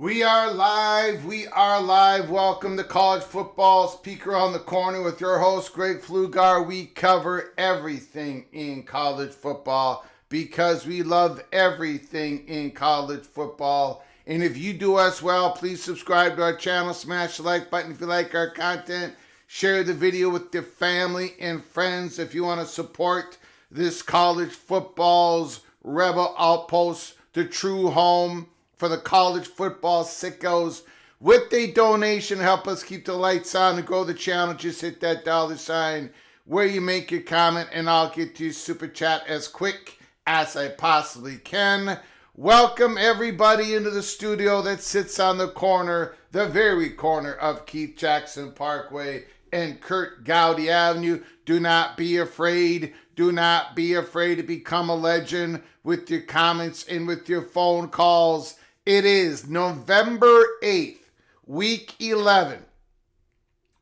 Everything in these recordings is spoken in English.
We are live. We are live. Welcome to College Football's Peek Around the Corner with your host, Greg Flugar. We cover everything in college football because we love everything in college football. And if you do us well, please subscribe to our channel. Smash the like button if you like our content. Share the video with your family and friends if you want to support this college football's rebel outpost, the true home for the college football sickos. With a donation, help us keep the lights on and grow the channel. Just hit that $sign where you make your comment, and I'll get to your super chat as quick as I possibly can. Welcome everybody into the studio that sits on the corner, the very corner of Keith Jackson Parkway and Kurt Gowdy Avenue. Do not be afraid. Do not be afraid to become a legend with your comments and with your phone calls. It is November 8th, week 11,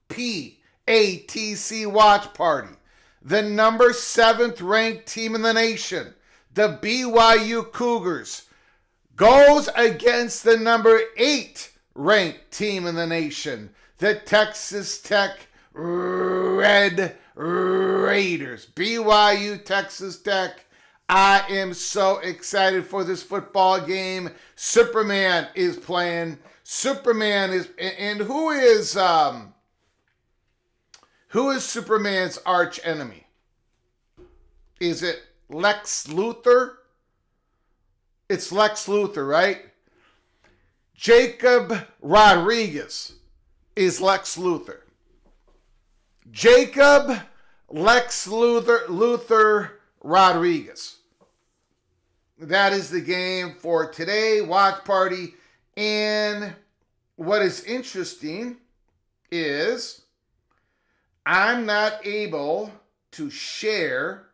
PATC Watch Party. The number 7th ranked team in the nation, the BYU Cougars, goes against the number 8 ranked team in the nation, the Texas Tech Red Raiders. BYU, Texas Tech. I am so excited for this football game. Superman is playing. Superman is, and who is Superman's arch enemy? Is it Lex Luthor? It's Lex Luthor, right? Jacob Rodriguez is Lex Luthor. Jacob Lex Luthor Rodriguez. That is the game for today, watch party. And what is interesting is I'm not able to share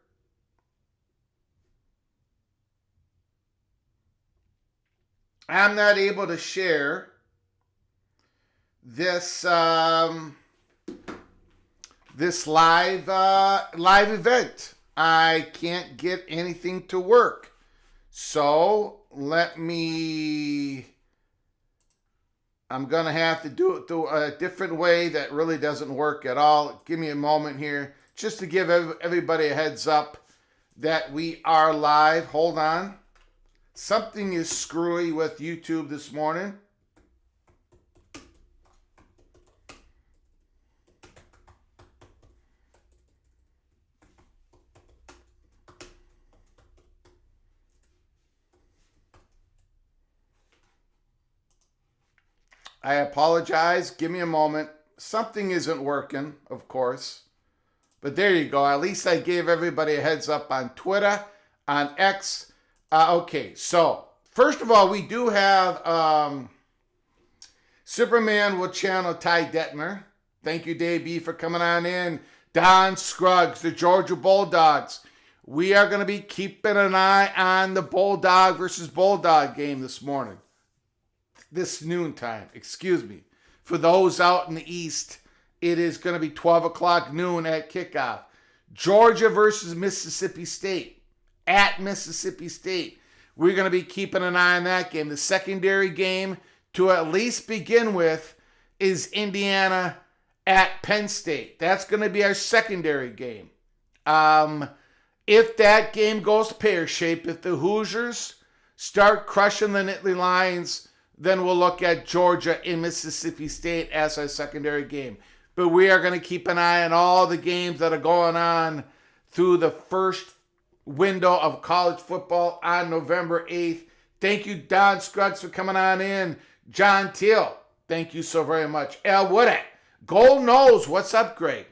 this this live event. I can't get anything to work. So I'm going to have to do it through a different way that really doesn't work at all. Give me a moment here just to give everybody a heads up that we are live. Hold on. Something is screwy with YouTube this morning. I apologize. Give me a moment. Something isn't working, of course. But there you go. At least I gave everybody a heads up on Twitter, on X. Okay, so first of all, we do have Superman will channel Ty Detmer. Thank you, Dave B, for coming on in. Don Scruggs, the Georgia Bulldogs. We are going to be keeping an eye on the Bulldog versus Bulldog game this morning. This noontime, excuse me. For those out in the East, it is going to be 12 o'clock noon at kickoff. Georgia versus Mississippi State. At Mississippi State. We're going to be keeping an eye on that game. The secondary game, to at least begin with, is Indiana at Penn State. That's going to be our secondary game. If that game goes pear-shaped, if the Hoosiers start crushing the Nittany Lions, then we'll look at Georgia and Mississippi State as our secondary game. But we are going to keep an eye on all the games that are going on through the first window of college football on November 8th. Thank you, Don Scruggs, for coming on in. John Teal, thank you so very much. El Woodett, Gold Nose, what's up, Greg?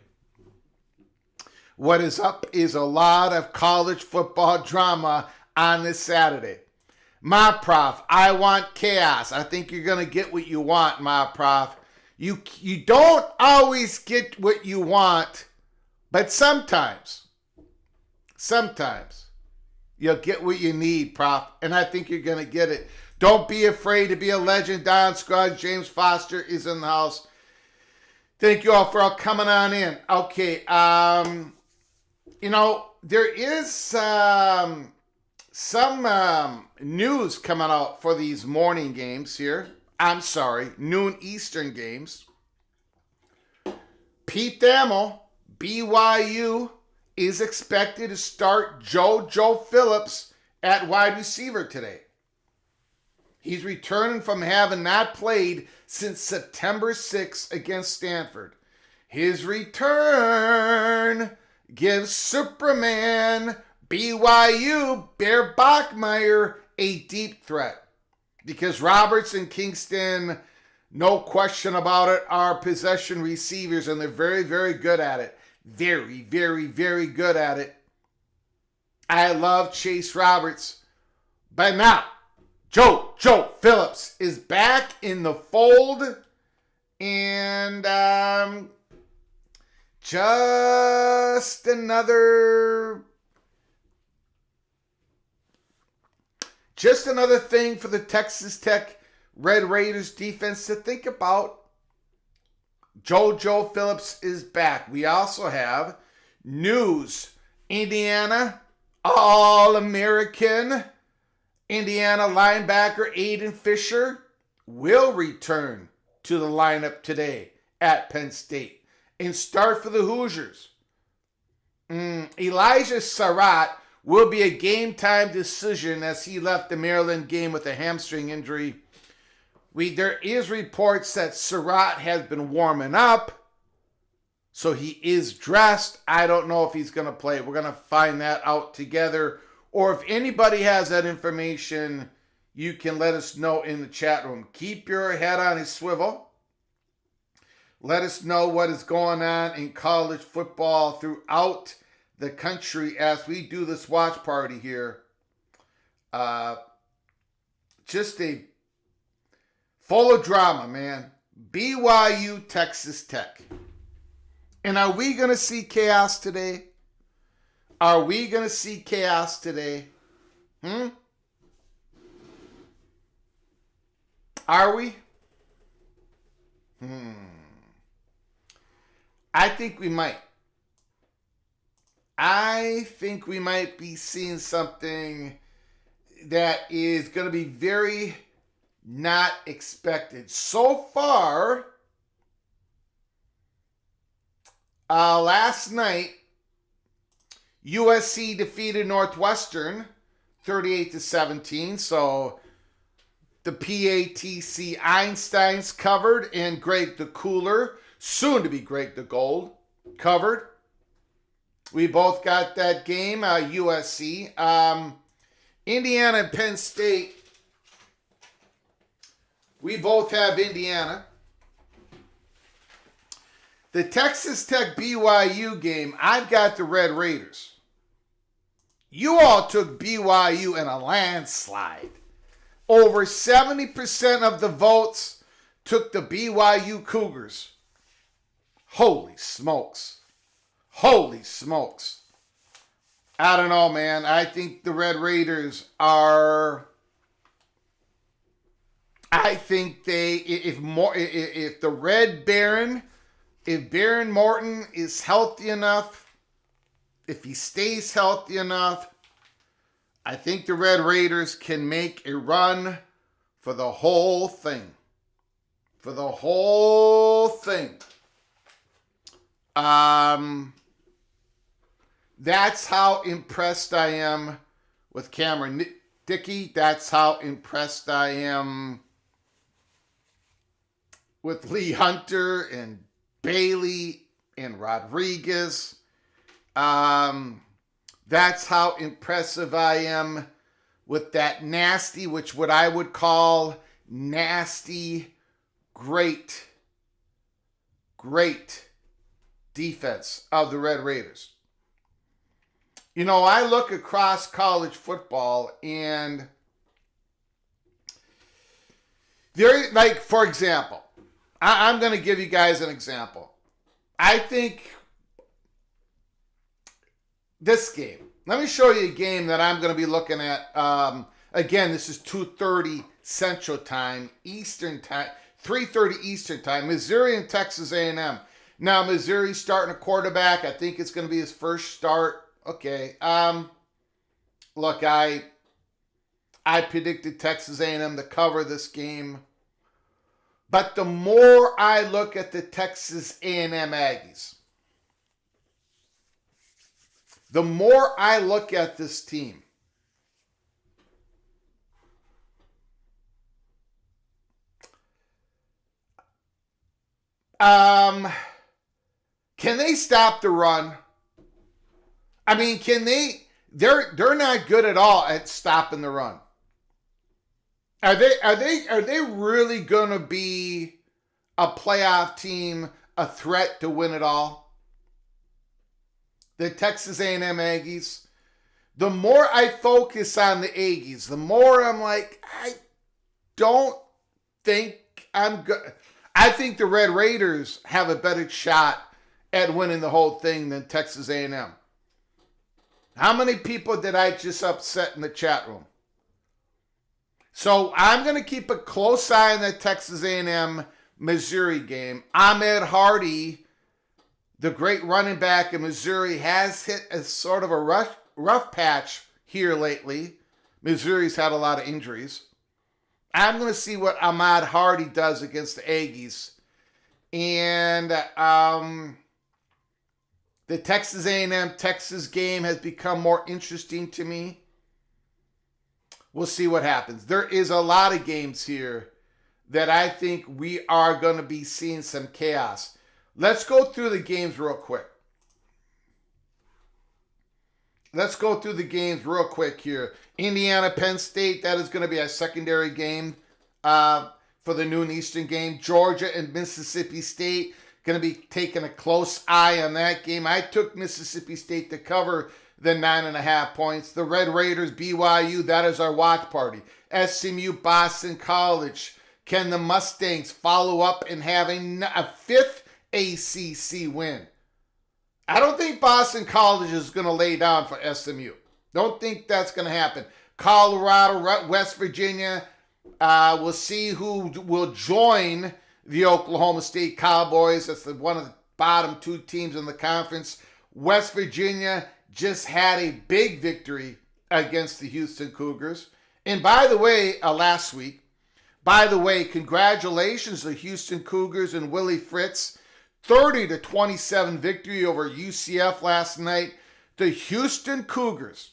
What is up is a lot of college football drama on this Saturday. My prof, I want chaos. I think you're going to get what you want, my prof. You don't always get what you want, but sometimes you'll get what you need, prof. And I think you're going to get it. Don't be afraid to be a legend. Don Scruggs, James Foster is in the house. Thank you all for all coming on in. Okay, there is some news coming out for these morning games here. noon Eastern games. Pete Thamel, BYU, is expected to start Joe Phillips at wide receiver today. He's returning from having not played since September 6th against Stanford. His return gives Superman BYU Bear Bachmeier a deep threat, because Roberts and Kingston, no question about it, are possession receivers, and they're very, very good at it. Very, very, very good at it. I love Chase Roberts. But now, Joe Phillips is back in the fold. And just another thing for the Texas Tech Red Raiders defense to think about. Joe Phillips is back. We also have news. Indiana All-American Indiana linebacker Aiden Fisher will return to the lineup today at Penn State and start for the Hoosiers. Elijah Surratt will be a game-time decision, as he left the Maryland game with a hamstring injury. There is reports that Surratt has been warming up, so he is dressed. I don't know if he's going to play. We're going to find that out together. Or if anybody has that information, you can let us know in the chat room. Keep your head on a swivel. Let us know what is going on in college football throughout the country as we do this watch party here. Just a full of drama, man. BYU, Texas Tech. And are we going to see chaos today? Are we going to see chaos today? Are we? I think we might. I think we might be seeing something that is going to be very not expected. So far, last night, USC defeated Northwestern 38-17. So the PATC Einsteins covered, and Greg the Cooler, soon to be Greg the Gold, covered. We both got that game, USC. Indiana and Penn State, we both have Indiana. The Texas Tech BYU game, I've got the Red Raiders. You all took BYU in a landslide. Over 70% of the votes took the BYU Cougars. Holy smokes. Holy smokes. I don't know, man. I think the Red Raiders are... I think they... If the Red Baron... If Baron Morton is healthy enough, if he stays healthy enough, I think the Red Raiders can make a run for the whole thing. For the whole thing. That's how impressed I am with Cameron Dickey. That's how impressed I am with Lee Hunter and Bailey and Rodriguez. That's how impressive I am with that nasty, which what I would call nasty, great defense of the Red Raiders. You know, I look across college football and there, like, for example, I'm going to give you guys an example. I think this game. Let me show you a game that I'm going to be looking at. Again, this is 2:30 Central Time, Eastern Time, 3:30 Eastern Time. Missouri and Texas A&M. Now, Missouri's starting a quarterback. I think it's going to be his first start. Okay. Look, I predicted Texas A&M to cover this game. But the more I look at the Texas A&M Aggies, the more I look at this team, can they stop the run? I mean, can they? They're not good at all at stopping the run. Are they really gonna be a playoff team, a threat to win it all? The Texas A&M Aggies. The more I focus on the Aggies, the more I'm like, I don't think I'm good. I think the Red Raiders have a better shot at winning the whole thing than Texas A&M. How many people did I just upset in the chat room? So I'm going to keep a close eye on the Texas A&M Missouri game. Ahmed Hardy, the great running back in Missouri, has hit a sort of a rough patch here lately. Missouri's had a lot of injuries. I'm going to see what Ahmed Hardy does against the Aggies. And the Texas A&M Texas game has become more interesting to me. We'll see what happens. There is a lot of games here that I think we are going to be seeing some chaos. Let's go through the games real quick. Here. Indiana, Penn State, that is going to be a secondary game for the noon Eastern game. Georgia and Mississippi State, going to be taking a close eye on that game. I took Mississippi State to cover the 9.5 points. The Red Raiders, BYU, that is our watch party. SMU, Boston College. Can the Mustangs follow up and have a fifth ACC win? I don't think Boston College is going to lay down for SMU. Don't think that's going to happen. Colorado, West Virginia, we'll see who will join the Oklahoma State Cowboys. That's one of the bottom two teams in the conference. West Virginia just had a big victory against the Houston Cougars. And by the way, last week, congratulations to the Houston Cougars and Willie Fritz. 30-27 victory over UCF last night. The Houston Cougars.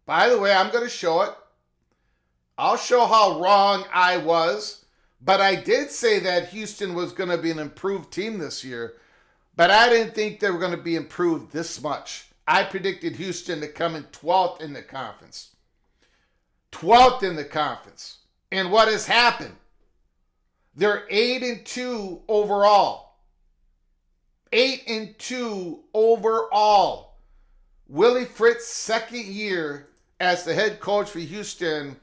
By the way, I'm going to show it. I'll show how wrong I was. But I did say that Houston was going to be an improved team this year. But I didn't think they were going to be improved this much. I predicted Houston to come in 12th in the conference. 12th in the conference. And what has happened? They're 8-2 overall. 8-2 overall. Willie Fritz, second year as the head coach for Houston.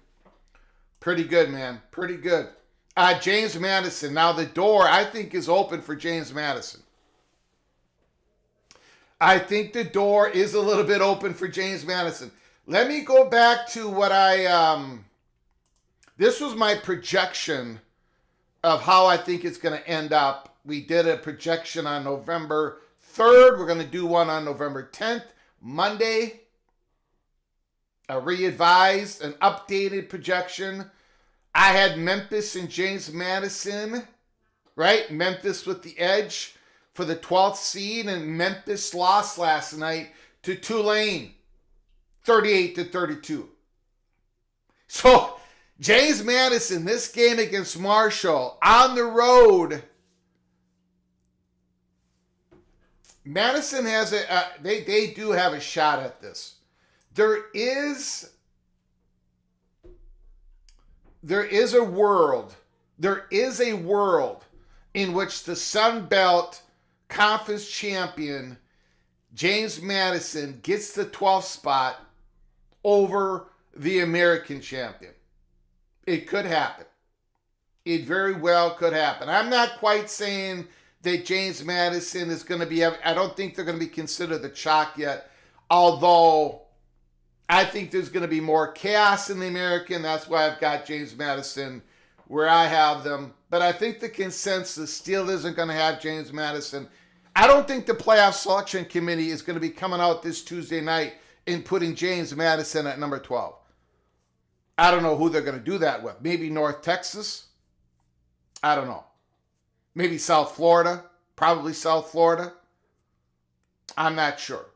Pretty good, man. Pretty good. James Madison. Now the door, I think, is open for James Madison. I think the door is a little bit open for James Madison. Let me go back to what this was my projection of how I think it's going to end up. We did a projection on November 3rd. We're going to do one on November 10th, Monday. A re-advised, an updated projection. I had Memphis and James Madison, right? Memphis with the edge for the 12th seed, and Memphis lost last night to Tulane, 38-32. So, James Madison, this game against Marshall, on the road. Madison has they do have a shot at this. There is a world in which the Sun Belt Conference champion James Madison gets the 12th spot over the American champion. It could happen. It very well could happen. I'm not quite saying that James Madison is going to be, I don't think they're going to be considered the chalk yet, although I think there's going to be more chaos in the American. That's why I've got James Madison where I have them. But I think the consensus still isn't going to have James Madison. I don't think the playoff selection committee is going to be coming out this Tuesday night and putting James Madison at number 12. I don't know who they're going to do that with. Maybe North Texas. I don't know. Maybe South Florida. Probably South Florida. I'm not sure.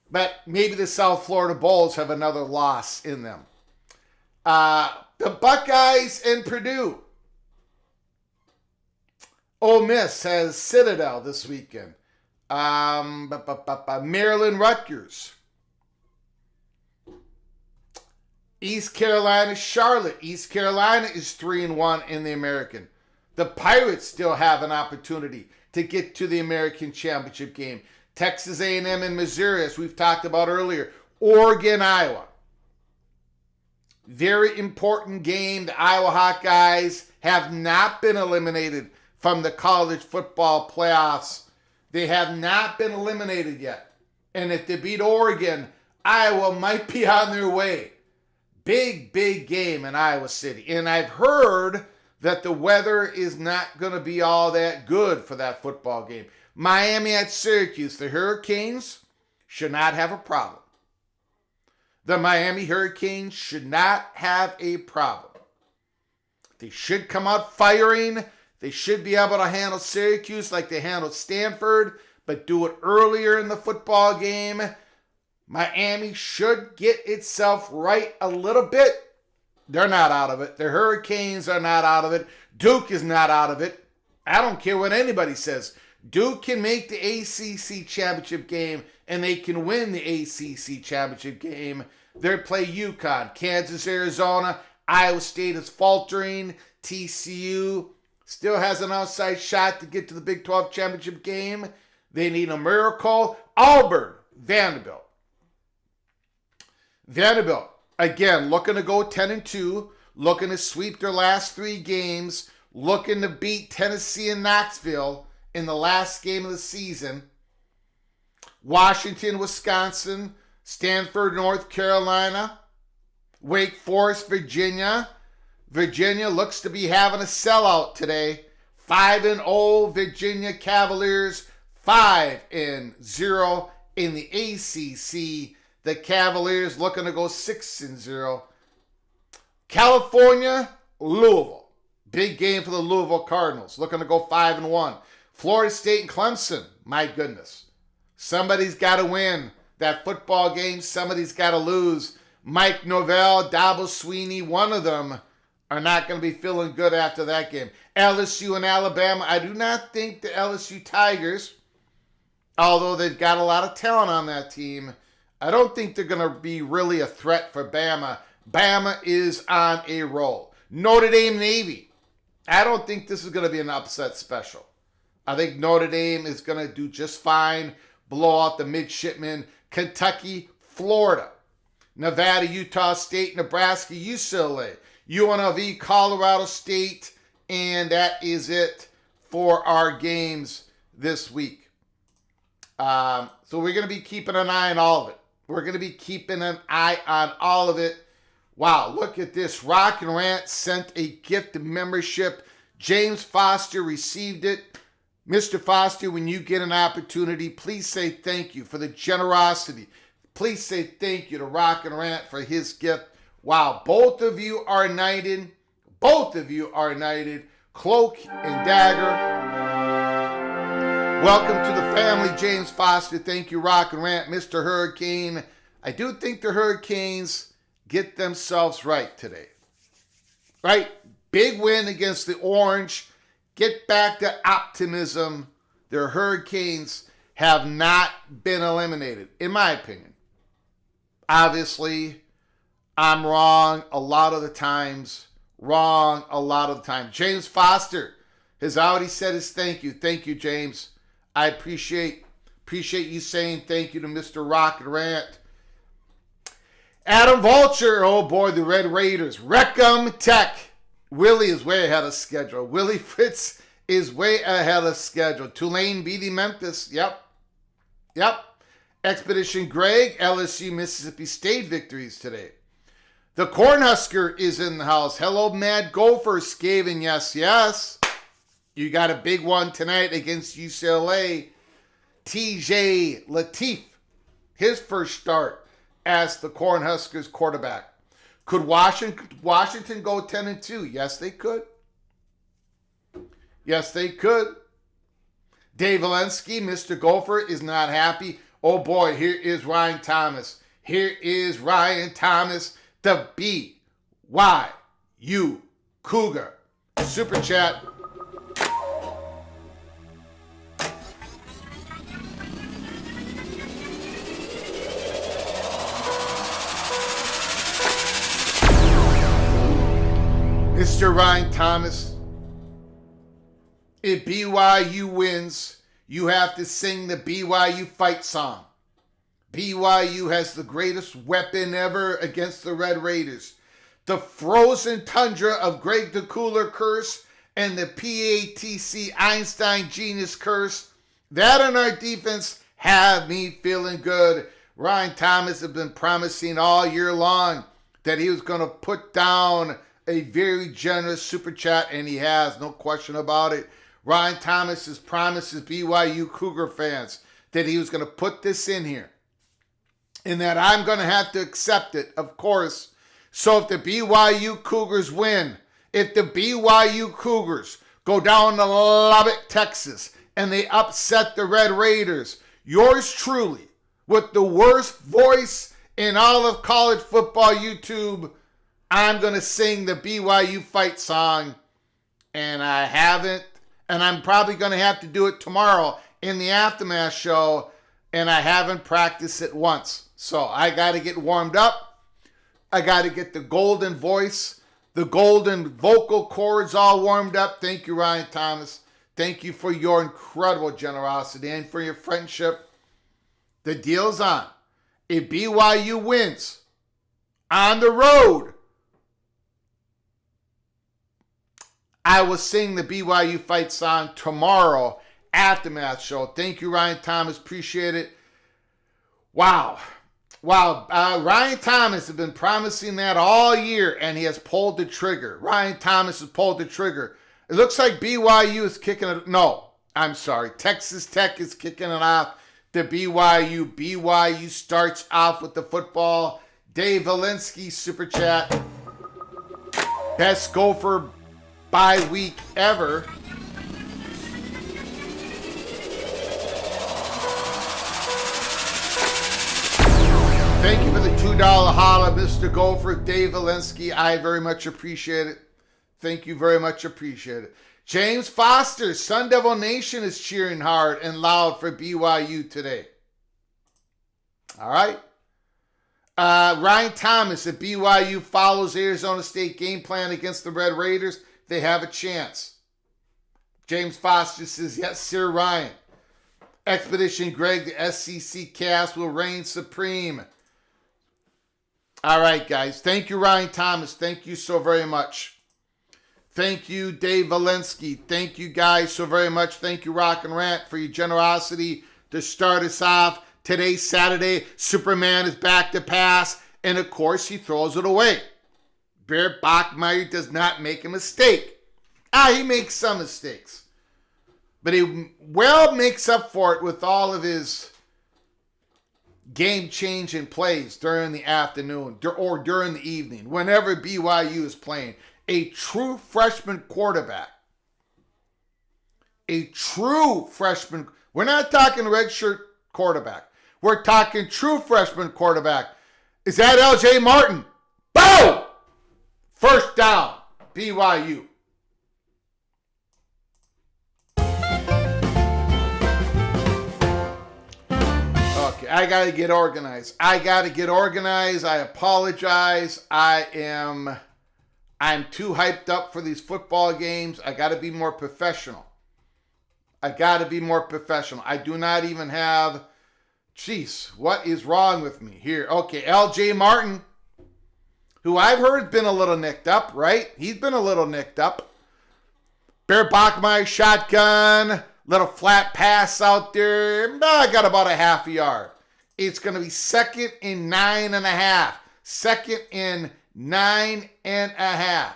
But maybe the South Florida Bulls have another loss in them. The Buckeyes and Purdue. Ole Miss has Citadel this weekend. Maryland Rutgers. East Carolina Charlotte. East Carolina is 3-1 in the American. The Pirates still have an opportunity to get to the American Championship game. Texas A&M and Missouri, as we've talked about earlier. Oregon, Iowa. Very important game. The Iowa Hawkeyes have not been eliminated from the college football playoffs. They have not been eliminated yet. And if they beat Oregon, Iowa might be on their way. Big, big game in Iowa City. And I've heard that the weather is not going to be all that good for that football game. Miami at Syracuse. The Hurricanes should not have a problem. The Miami Hurricanes should not have a problem. They should come out firing. They should be able to handle Syracuse like they handled Stanford, but do it earlier in the football game. Miami should get itself right a little bit. They're not out of it. The Hurricanes are not out of it. Duke is not out of it. I don't care what anybody says. Duke can make the ACC championship game, and they can win the ACC championship game. They play UConn, Kansas, Arizona. Iowa State is faltering. TCU still has an outside shot to get to the Big 12 championship game. They need a miracle. Auburn, Vanderbilt. Vanderbilt, again, looking to go 10-2, looking to sweep their last 3 games, looking to beat Tennessee and Knoxville in the last game of the season. Washington, Wisconsin, Stanford, North Carolina, Wake Forest, Virginia. Virginia looks to be having a sellout today. 5-0 Virginia Cavaliers, 5-0 in the ACC. The Cavaliers looking to go 6-0. California, Louisville. Big game for the Louisville Cardinals. Looking to go 5-1. Florida State and Clemson. My goodness. Somebody's got to win that football game. Somebody's got to lose. Mike Norvell, Dabo Sweeney, one of them are not going to be feeling good after that game. LSU and Alabama. I do not think the LSU Tigers, although they've got a lot of talent on that team, I don't think they're going to be really a threat for Bama. Bama is on a roll. Notre Dame Navy. I don't think this is going to be an upset special. I think Notre Dame is going to do just fine. Blow out the midshipmen. Kentucky, Florida. Nevada, Utah State, Nebraska, UCLA. UNLV, Colorado State. And that is it for our games this week. So we're going to be keeping an eye on all of it. We're going to be keeping an eye on all of it. Wow, look at this. Rock and Rant sent a gift of membership. James Foster received it. Mr. Foster, when you get an opportunity, please say thank you for the generosity. Please say thank you to Rock and Rant for his gift. Wow, both of you are knighted. Both of you are knighted. Cloak and Dagger. Welcome to the family, James Foster. Thank you, Rock and Rant. Mr. Hurricane. I do think the Hurricanes get themselves right today. Right? Big win against the Orange. Get back to optimism. Their Hurricanes have not been eliminated, in my opinion. Obviously, I'm wrong a lot of the times. James Foster has already said his thank you. Thank you, James. I appreciate you saying thank you to Mr. Rock and Rant. Adam Vulture, oh boy, the Red Raiders. Wreck-'em Tech. Willie is way ahead of schedule. Willie Fritz is way ahead of schedule. Tulane beating Memphis. Yep. Expedition Greg, LSU, Mississippi State victories today. The Cornhusker is in the house. Hello, Mad Gopher, Skaven. Yes. You got a big one tonight against UCLA. TJ Lateef, his first start as the Cornhuskers quarterback. Could Washington go 10-2? Yes, they could. Yes, they could. Dave Valensky, Mr. Gopher, is not happy. Oh boy, here is Ryan Thomas. Here is Ryan Thomas, the BYU Cougar. Super chat. Mr. Ryan Thomas, if BYU wins, you have to sing the BYU fight song. BYU has the greatest weapon ever against the Red Raiders. The frozen tundra of Greg the Cooler curse and the PATC Einstein genius curse. That and our defense have me feeling good. Ryan Thomas has been promising all year long that he was going to put down a very generous super chat, and he has, no question about it. Ryan Thomas has promised his BYU Cougar fans that he was going to put this in here and that I'm going to have to accept it, of course. So if the BYU Cougars win, if the BYU Cougars go down to Lubbock, Texas, and they upset the Red Raiders, yours truly, with the worst voice in all of college football YouTube, I'm going to sing the BYU fight song, and I haven't, and I'm probably going to have to do it tomorrow in the Aftermath show, and I haven't practiced it once. So I got to get warmed up. I got to get the golden voice, the golden vocal cords all warmed up. Thank you, Ryan Thomas. Thank you for your incredible generosity and for your friendship. The deal's on. If BYU wins on the road, I will sing the BYU fight song tomorrow, Aftermath show. Thank you, Ryan Thomas. Appreciate it. Wow. Ryan Thomas has been promising that all year, and he has pulled the trigger. Ryan Thomas has pulled the trigger. It looks like BYU is kicking it. No, I'm sorry. Texas Tech is kicking it off. The BYU starts off with the football. Dave Valensky, super chat. Best Gopher bye week ever. Thank you for the $2 holla, Mr. Gopher, Dave Valensky. I very much appreciate it. Thank you very much. Appreciate it. James Foster, Sun Devil Nation is cheering hard and loud for BYU today. All right. Ryan Thomas, if BYU follows Arizona State game plan against the Red Raiders, they have a chance. James Foster says, yes, sir, Ryan. Expedition Greg, the SCC cast will reign supreme. All right, guys. Thank you, Ryan Thomas. Thank you so very much. Thank you, Dave Valensky. Thank you, guys, so very much. Thank you, Rock and Rant, for your generosity to start us off. Today's Saturday, Superman is back to pass, and of course, he throws it away. Bear Bachmeier does not make a mistake. He makes some mistakes. But he well makes up for it with all of his game-changing plays during the afternoon or during the evening, whenever BYU is playing. A true freshman quarterback. A true freshman. We're not talking redshirt quarterback. We're talking true freshman quarterback. Is that LJ Martin? Boom! First down, BYU. Okay, I got to get organized. I apologize. I'm too hyped up for these football games. I got to be more professional. I do not even have... Jeez, what is wrong with me here? Okay, LJ Martin, who I've heard been a little nicked up, right? He's been a little nicked up. Bear Bachmeier shotgun, little flat pass out there. I got about a half a yard. It's going to be 2nd and 9.5. 2nd and 9.5.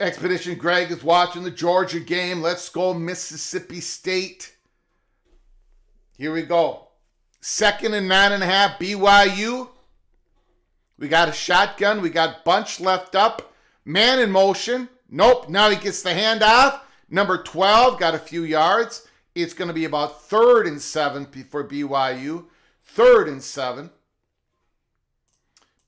Expedition Greg is watching the Georgia game. Let's go Mississippi State. Here we go. 2nd and 9.5, BYU. We got a shotgun. We got bunch left up. Man in motion. Nope. Now he gets the handoff. Number 12 got a few yards. It's going to be about 3rd and 7 for BYU. 3rd and 7.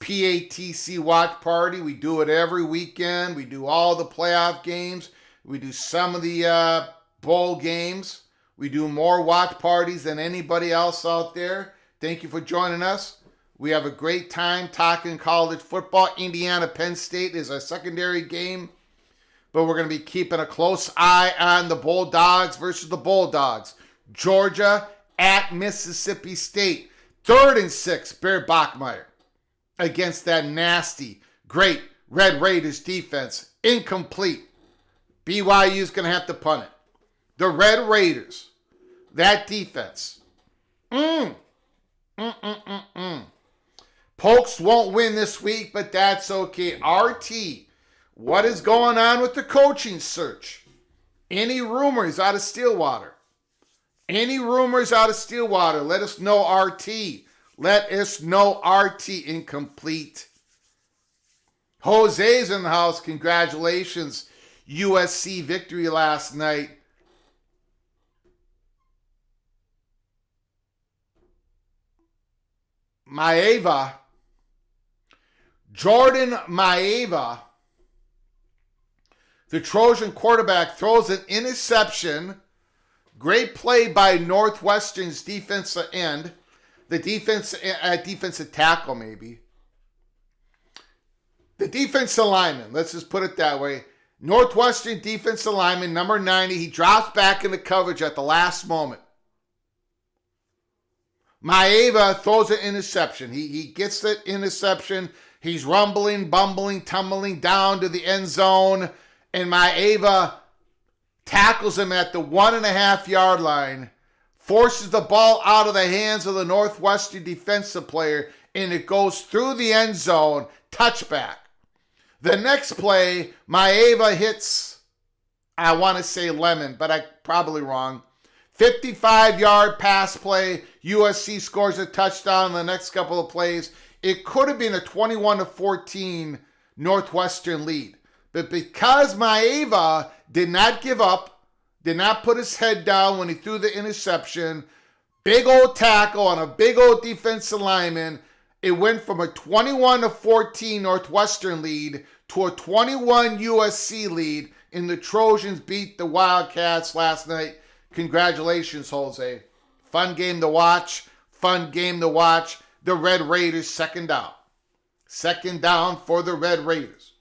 PATC watch party. We do it every weekend. We do all the playoff games. We do some of the bowl games. We do more watch parties than anybody else out there. Thank you for joining us. We have a great time talking college football. Indiana Penn State is our secondary game, but we're going to be keeping a close eye on the Bulldogs versus the Bulldogs. Georgia at Mississippi State. 3rd and 6, Bear Bachmeier against that nasty, great Red Raiders defense. Incomplete. BYU's going to have to punt it. The Red Raiders, that defense. Pokes won't win this week, but that's okay. RT, what is going on with the coaching search? Any rumors out of Stillwater? Any rumors out of Stillwater? Let us know, RT. Let us know, RT. Incomplete. Jose's in the house. Congratulations. USC victory last night. Maeva. Jordan Maeva, the Trojan quarterback, throws an interception. Great play by Northwestern's defensive end. The defensive tackle, maybe. The defensive lineman, let's just put it that way. Northwestern defensive lineman, number 90, he drops back into coverage at the last moment. Maeva throws an interception. He gets the interception. He's rumbling, bumbling, tumbling down to the end zone. And Maeva tackles him at the 1.5 yard line. Forces the ball out of the hands of the Northwestern defensive player. And it goes through the end zone. Touchback. The next play, Maeva hits, I want to say Lemon, but I'm probably wrong. 55-yard pass play. USC scores a touchdown in the next couple of plays. It could have been a 21-14 Northwestern lead. But because Maeva did not give up, did not put his head down when he threw the interception, big old tackle on a big old defensive lineman, it went from a 21-14 Northwestern lead to a 21 USC lead, and the Trojans beat the Wildcats last night. Congratulations, Jose. Fun game to watch. Fun game to watch. The Red Raiders, second down. Second down for the Red Raiders.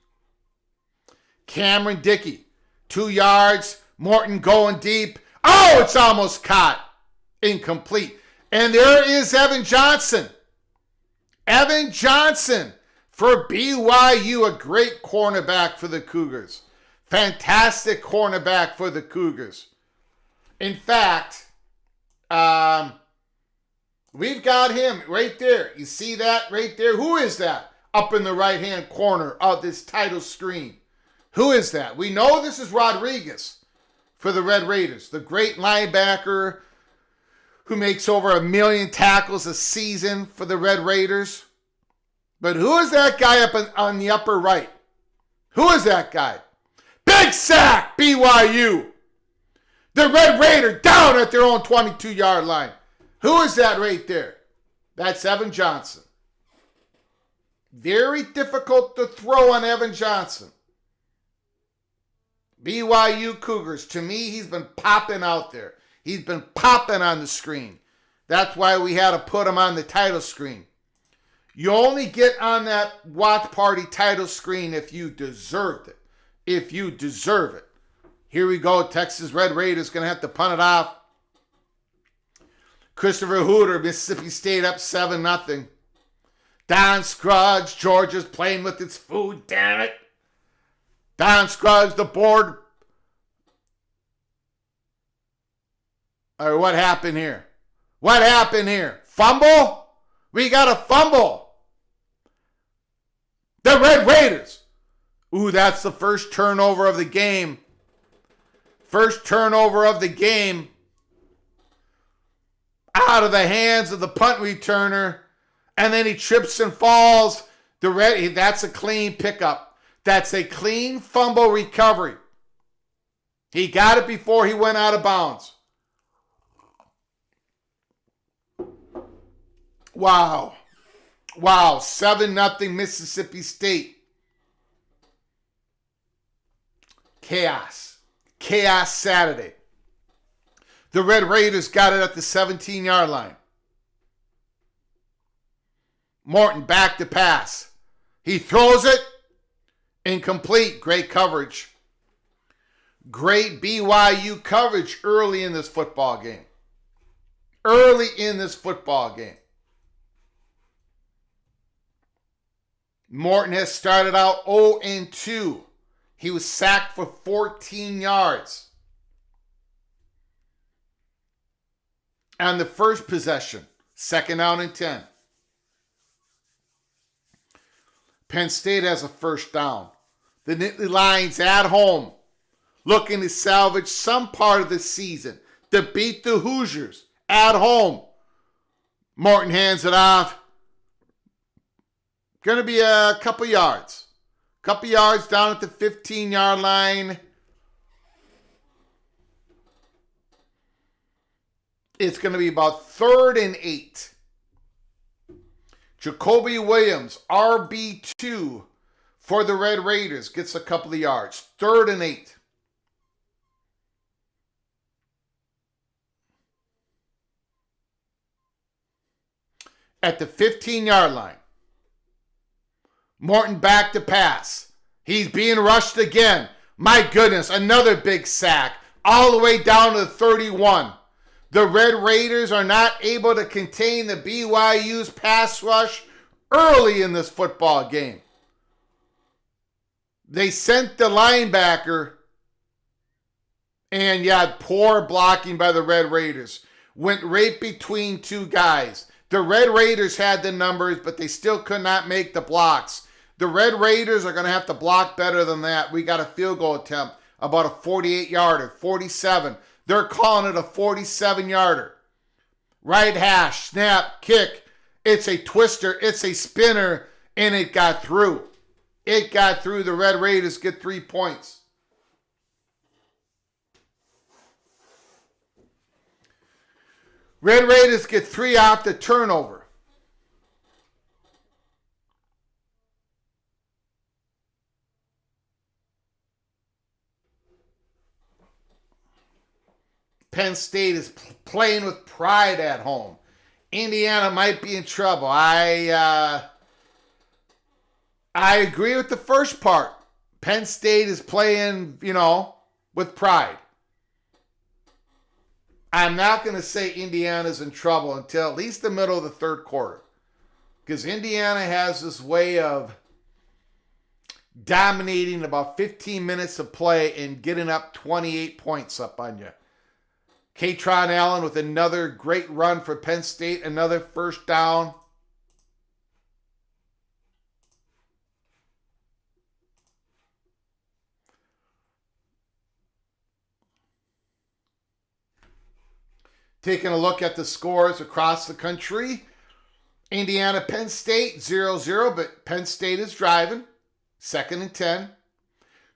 Cameron Dickey, 2 yards. Morton going deep. Oh, it's almost caught. Incomplete. And there is Evan Johnson. Evan Johnson for BYU, a great cornerback for the Cougars. Fantastic cornerback for the Cougars. In fact, we've got him right there. You see that right there? Who is that up in the right-hand corner of this title screen? Who is that? We know this is Rodriguez for the Red Raiders, the great linebacker who makes over 1 million tackles a season for the Red Raiders. But who is that guy up on the upper right? Who is that guy? Big sack, BYU. The Red Raider down at their own 22-yard line. Who is that right there? That's Evan Johnson. Very difficult to throw on Evan Johnson. BYU Cougars, to me, he's been popping out there. He's been popping on the screen. That's why we had to put him on the title screen. You only get on that watch party title screen if you deserved it. If you deserve it. Here we go. Texas Red Raiders going to have to punt it off. Christopher Hooter, Mississippi State up 7-0. Don Scruggs, Georgia's playing with its food, damn it. Don Scruggs, the board. All right, what happened here? What happened here? Fumble? We got a fumble. The Red Raiders. Ooh, that's the first turnover of the game. First turnover of the game. Out of the hands of the punt returner. And then he trips and falls. That's a clean pickup. That's a clean fumble recovery. He got it before he went out of bounds. Wow. 7-0 Mississippi State. Chaos Saturday. The Red Raiders got it at the 17-yard line. Morton back to pass. He throws it. Incomplete. Great coverage. Great BYU coverage early in this football game. Morton has started out 0-2. He was sacked for 14 yards. On the first possession, 2nd down and 10. Penn State has a first down. The Nittany Lions at home, looking to salvage some part of the season to beat the Hoosiers at home. Morton hands it off. Going to be a couple yards. Couple yards down at the 15-yard line. It's going to be about 3rd and 8. Jacoby Williams, RB2 for the Red Raiders, gets a couple of yards. 3rd and 8. At the 15-yard line, Morton back to pass. He's being rushed again. My goodness, another big sack. All the way down to the 31. The Red Raiders are not able to contain the BYU's pass rush early in this football game. They sent the linebacker, and poor blocking by the Red Raiders. Went right between two guys. The Red Raiders had the numbers, but they still could not make the blocks. The Red Raiders are going to have to block better than that. We got a field goal attempt, about a 48-yarder, 47. They're calling it a 47-yarder. Right hash, snap, kick. It's a twister, it's a spinner, and it got through. It got through. The Red Raiders get 3 points. Red Raiders get 3 off the turnover. Penn State is playing with pride at home. Indiana might be in trouble. I agree with the first part. Penn State is playing, with pride. I'm not going to say Indiana's in trouble until at least the middle of the third quarter. Because Indiana has this way of dominating about 15 minutes of play and getting up 28 points up on you. Katron Allen with another great run for Penn State, another first down. Taking a look at the scores across the country. Indiana, Penn State, 0-0, but Penn State is driving. 2nd and 10.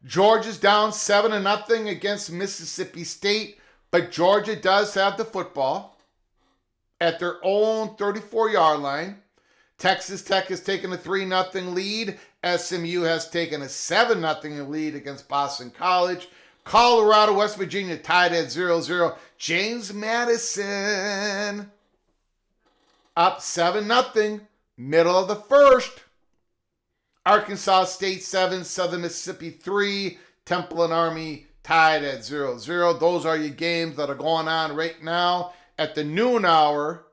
Georgia's down 7-0 against Mississippi State. But Georgia does have the football at their own 34-yard line. Texas Tech has taken a 3-0 lead. SMU has taken a 7-0 lead against Boston College. Colorado, West Virginia tied at 0-0. James Madison up 7-0, middle of the first. Arkansas State 7, Southern Mississippi 3, Temple and Army tied at 0-0. Those are your games that are going on right now at the noon hour.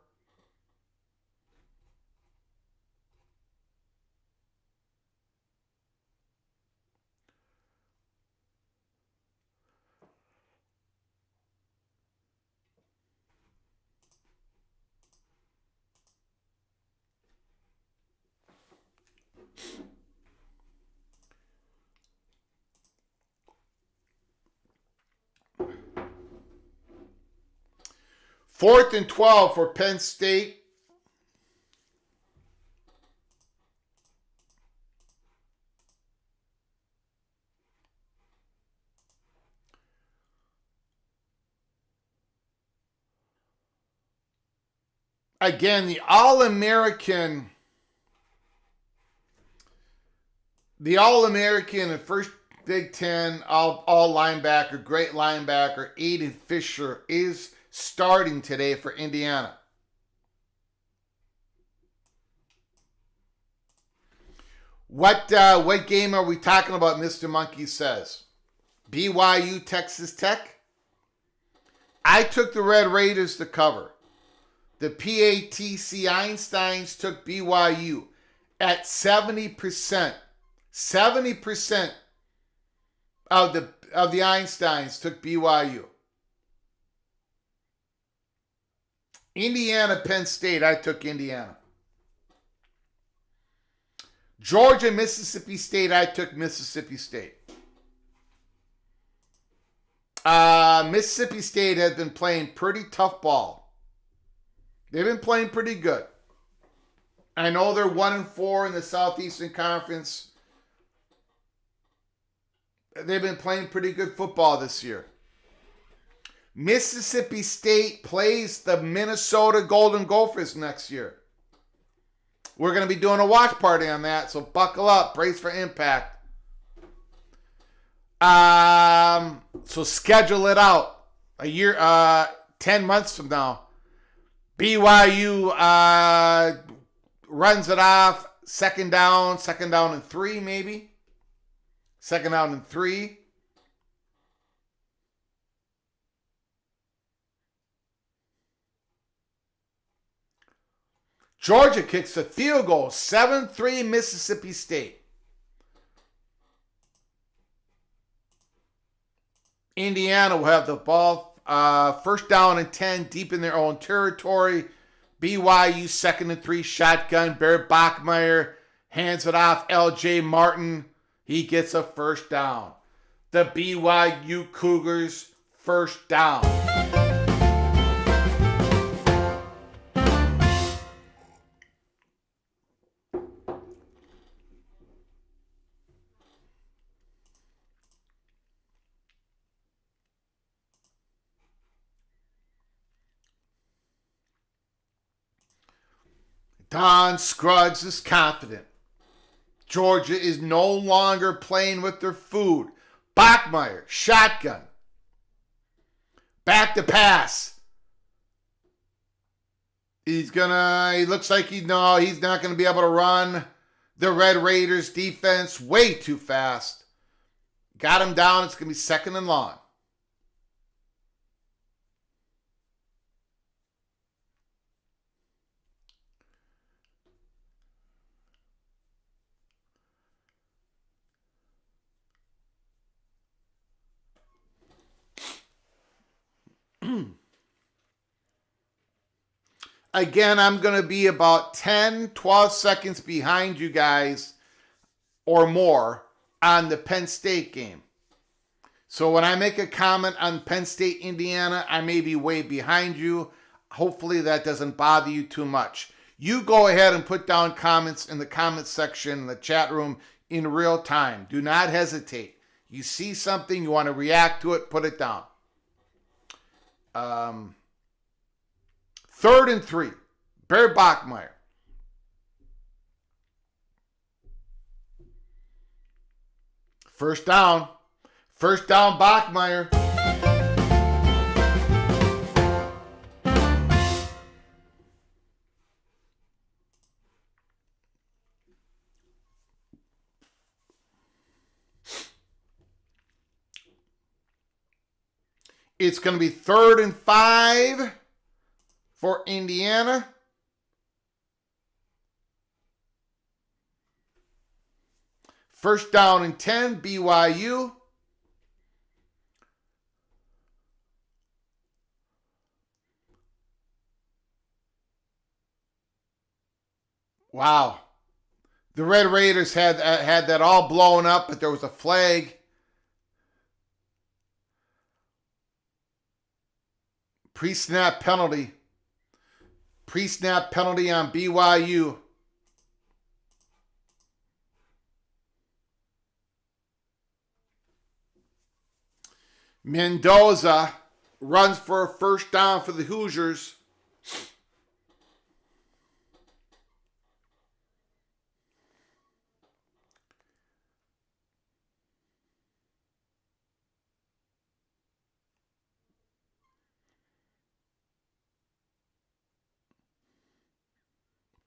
4th and 12 for Penn State. Again, the All-American and first Big Ten all linebacker, great linebacker, Aiden Fisher is starting today for Indiana. What game are we talking about, Mr. Monkey says? BYU, Texas Tech? I took the Red Raiders to cover. The PATC Einsteins took BYU at 70%. 70% of the Einsteins took BYU. Indiana, Penn State, I took Indiana. Georgia, Mississippi State, I took Mississippi State. Mississippi State has been playing pretty tough ball. They've been playing pretty good. I know they're 1-4 in the Southeastern Conference. They've been playing pretty good football this year. Mississippi State plays the Minnesota Golden Gophers next year. We're going to be doing a watch party on that, so buckle up. Brace for impact. So schedule it out. A year, 10 months from now. BYU runs it off. Second down and 3 maybe. Second down and 3. Georgia kicks a field goal. 7-3 Mississippi State. Indiana will have the ball. First down and 10 deep in their own territory. BYU 2nd and 3 shotgun. Barrett Bachmeier hands it off. LJ Martin. He gets a first down. The BYU Cougars first down. Don Scruggs is confident. Georgia is no longer playing with their food. Bachmeier, shotgun. Back to pass. He looks like he's not going to be able to run. The Red Raiders defense way too fast. Got him down. It's going to be 2nd and long. Again, I'm going to be about 10, 12 seconds behind you guys or more on the Penn State game. So when I make a comment on Penn State, Indiana, I may be way behind you. Hopefully that doesn't bother you too much. You go ahead and put down comments in the comment section, in the chat room in real time. Do not hesitate. You see something, you want to react to it, put it down. 3rd and 3. Barry Bachmeier. First down. First down, Bachmeier. It's going to be 3rd and 5 for Indiana. First down and 10, BYU. Wow. The Red Raiders had that all blown up, but there was a flag. Pre-snap penalty. Pre-snap penalty on BYU. Mendoza runs for a first down for the Hoosiers.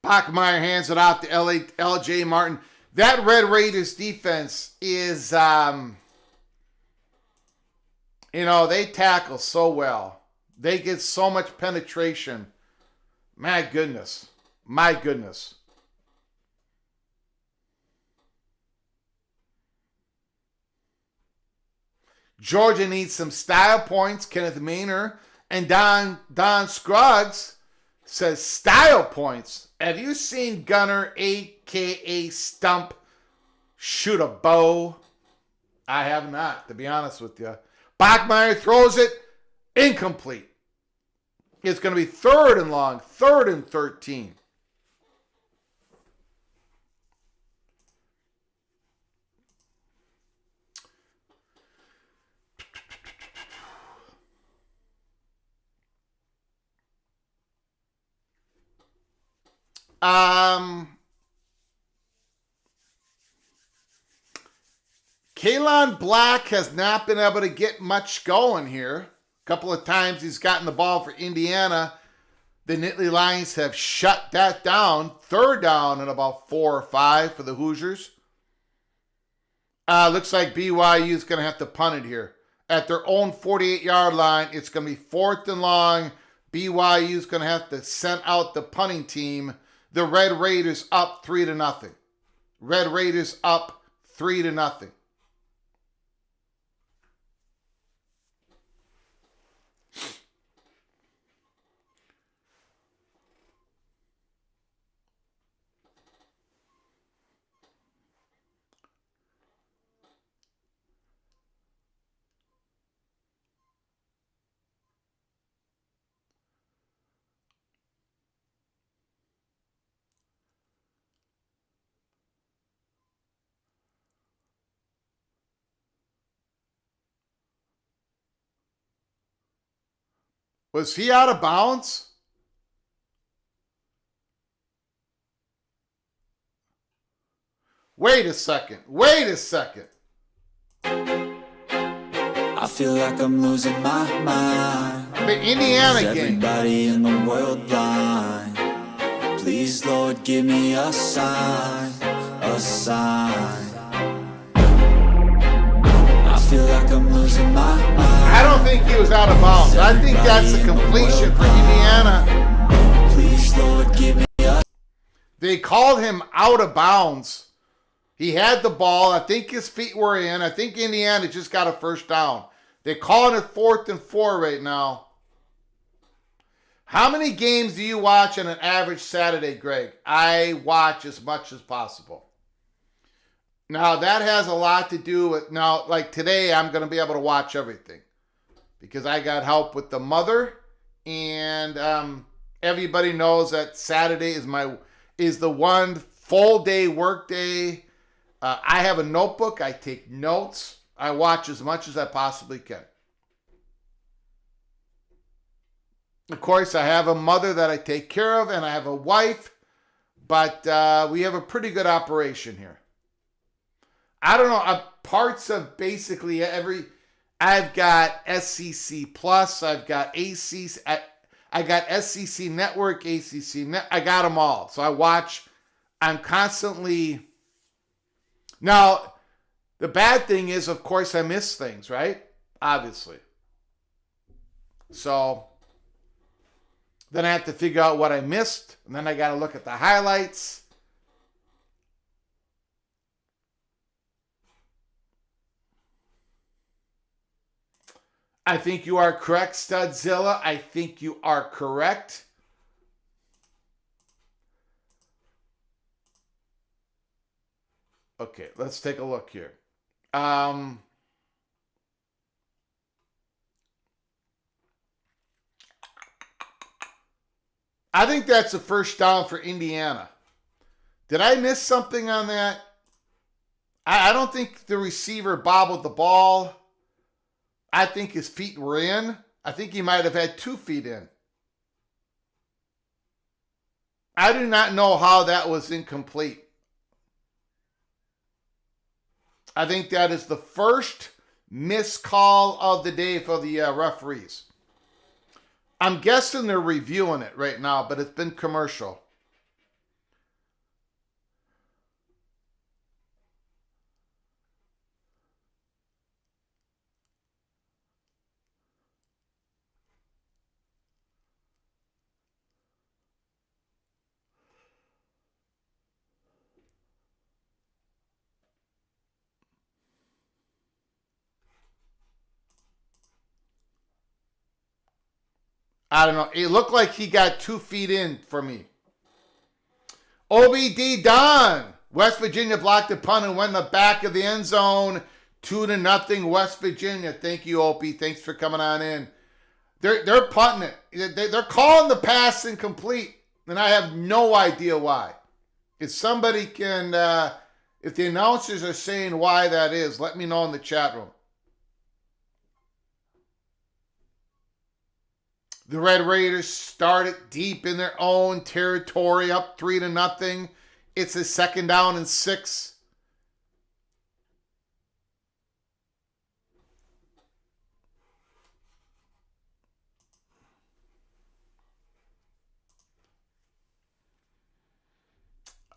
Bachmeier hands it off to LJ Martin. That Red Raiders defense is, they tackle so well. They get so much penetration. My goodness. My goodness. Georgia needs some style points. Kenneth Maynor and Don Scruggs says style points. Have you seen Gunner, a.k.a. Stump, shoot a bow? I have not, to be honest with you. Bachmeier throws it incomplete. It's going to be 3rd and long, 3rd and 13. Kalon Black has not been able to get much going here. A couple of times he's gotten the ball for Indiana. The Nittany Lions have shut that down. 3rd down and about 4 or 5 for the Hoosiers. Looks like BYU is going to have to punt it here. At their own 48-yard line, it's going to be 4th and long. BYU is going to have to send out the punting team. The Red Raiders up 3-0. Red Raiders up 3-0. Was he out of bounds? Wait a second. I feel like I'm losing my mind. The Indiana game. Everybody in the world blind. Please, Lord, give me a sign, a sign. I feel like I'm losing my mind. I don't think he was out of bounds. I think that's a completion for Indiana. Please, Lord, give me a... They called him out of bounds. He had the ball. I think his feet were in. I think Indiana just got a first down. They're calling it 4th and 4 right now. How many games do you watch on an average Saturday, Greg? I watch as much as possible. Now, that has a lot to do with, now, like today, I'm going to be able to watch everything because I got help with the mother, and everybody knows that Saturday is the one full day work day. I have a notebook. I take notes. I watch as much as I possibly can. Of course, I have a mother that I take care of, and I have a wife, but we have a pretty good operation here. I don't know, parts of basically every, I've got SCC Plus, I've got ACC, I got SCC Network, ACC Net, I got them all. So I watch, I'm constantly, now, the bad thing is, of course, I miss things, right? Obviously. So, then I have to figure out what I missed, and then I got to look at the highlights. I think you are correct, Studzilla. I think you are correct. Okay, let's take a look here. I think that's a first down for Indiana. Did I miss something on that? I don't think the receiver bobbled the ball. I think his feet were in. I think he might have had 2 feet in. I do not know how that was incomplete. I think that is the first missed call of the day for the referees. I'm guessing they're reviewing it right now, but it's been commercial. I don't know. It looked like he got 2 feet in for me. OBD Don. West Virginia blocked the punt and went in the back of the end zone. 2-0 West Virginia. Thank you, Opie. Thanks for coming on in. They're punting it. They're calling the pass incomplete, and I have no idea why. If somebody can, if the announcers are saying why that is, let me know in the chat room. The Red Raiders started deep in their own territory, up 3-0. It's a 2nd down and 6.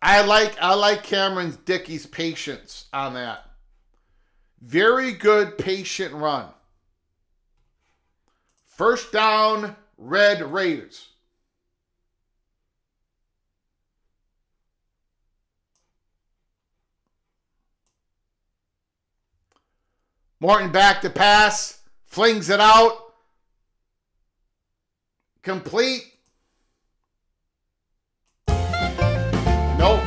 I like Cameron Dickey's patience on that. Very good patient run. First down, Red Raiders. Morton back to pass, flings it out. Complete. Nope.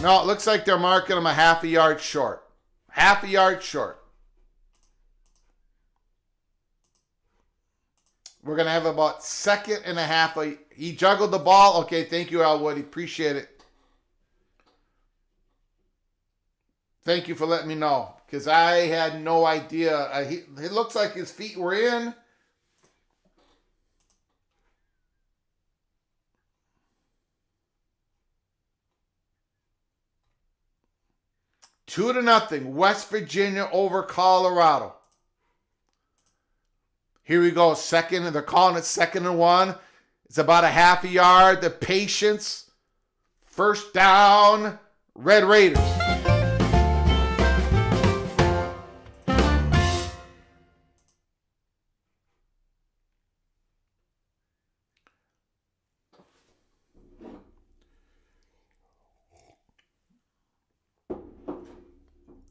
No, it looks like they're marking him a half a yard short. Half a yard short. We're going to have about 2.5. He juggled the ball. Okay, thank you, Al Woody. Appreciate it. Thank you for letting me know, because I had no idea. It looks like his feet were in. Two to nothing, West Virginia over Colorado. Here we go, second, and they're calling it 2nd and 1. It's about a half a yard. The patience. First down, Red Raiders.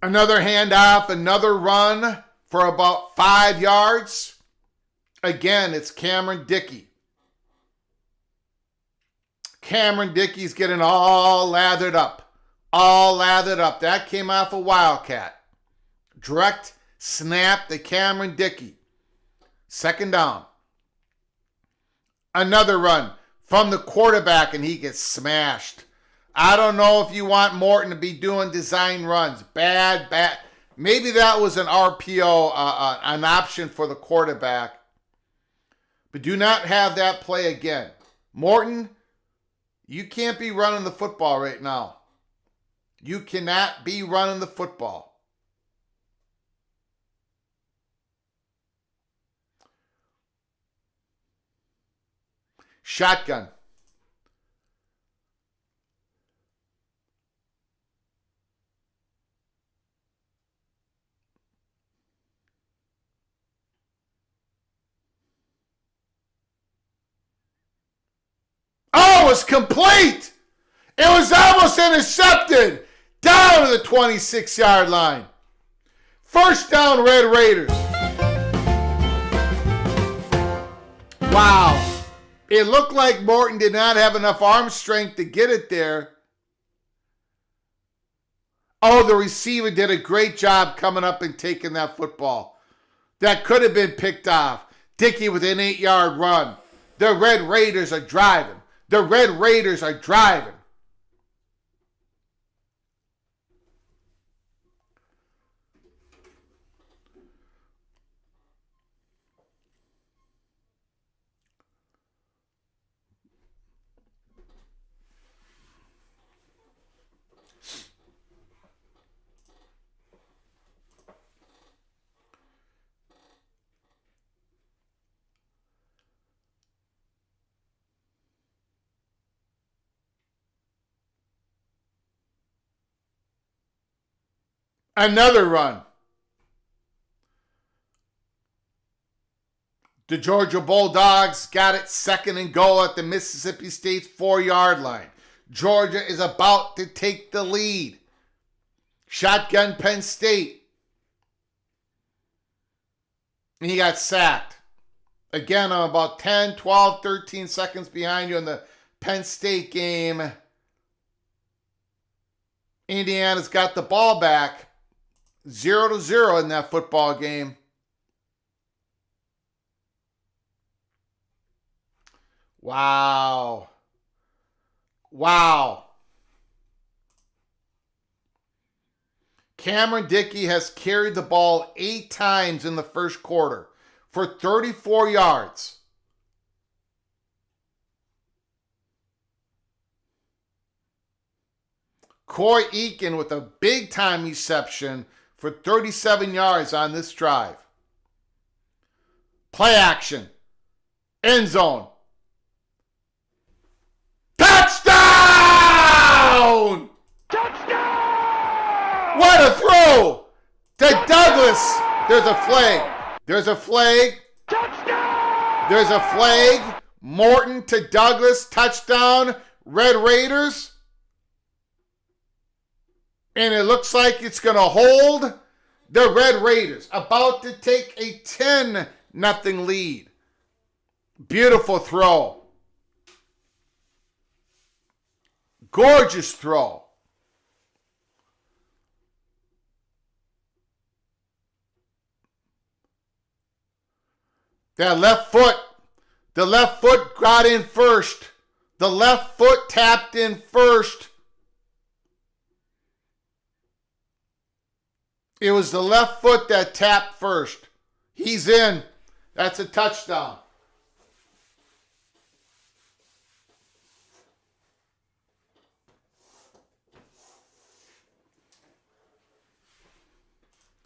Another handoff, another run for about 5 yards. Again, it's Cameron Dickey. Cameron Dickey's getting all lathered up. All lathered up. That came off a Wildcat. Direct snap to Cameron Dickey. 2nd down. Another run from the quarterback, and he gets smashed. I don't know if you want Morton to be doing design runs. Bad. Maybe that was an RPO, an option for the quarterback. But do not have that play again. Morton, you can't be running the football right now. You cannot be running the football. Shotgun. Oh, it was complete. It was almost intercepted. Down to the 26-yard line. First down, Red Raiders. Wow. It looked like Morton did not have enough arm strength to get it there. Oh, the receiver did a great job coming up and taking that football. That could have been picked off. Dickey with an 8-yard run. The Red Raiders are driving. The Red Raiders are driving. Another run. The Georgia Bulldogs got it second and goal at the Mississippi State's 4-yard line. Georgia is about to take the lead. Shotgun Penn State. And he got sacked. Again, I'm about 10, 12, 13 seconds behind you in the Penn State game. Indiana's got the ball back. 0-0 in that football game. Wow. Wow. Cameron Dickey has carried the ball 8 times in the first quarter for 34 yards. Corey Eakin with a big-time reception for 37 yards on this drive. Play action. End zone. Touchdown! Touchdown! What a throw! To Douglas. There's a flag. There's a flag. Touchdown! There's a flag. Morton to Douglas. Touchdown. Red Raiders. And it looks like it's going to hold. The Red Raiders about to take a 10-0 lead. Beautiful throw. Gorgeous throw. That left foot. The left foot got in first. The left foot tapped in first. It was the left foot that tapped first. He's in. That's a touchdown.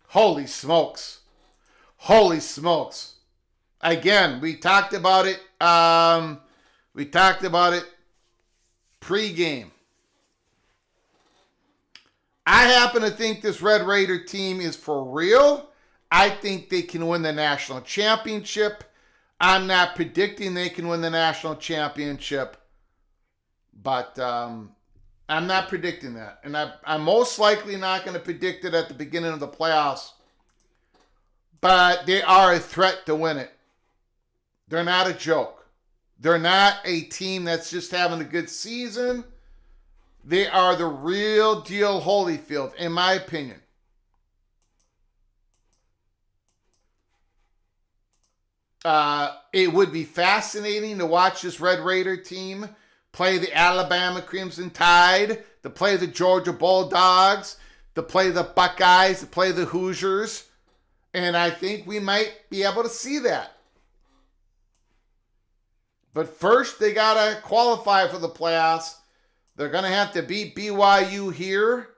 Holy smokes. Holy smokes. Again, we talked about it. Pre-game. I happen to think this Red Raider team is for real. I think they can win the national championship. I'm not predicting they can win the national championship, but I'm not predicting that. And I'm most likely not going to predict it at the beginning of the playoffs, but they are a threat to win it. They're not a joke. They're not a team that's just having a good season. They are the real deal Holyfield, in my opinion. It would be fascinating to watch this Red Raider team play the Alabama Crimson Tide, to play the Georgia Bulldogs, to play the Buckeyes, to play the Hoosiers. And I think we might be able to see that. But first, they got to qualify for the playoffs. They're going to have to beat BYU here,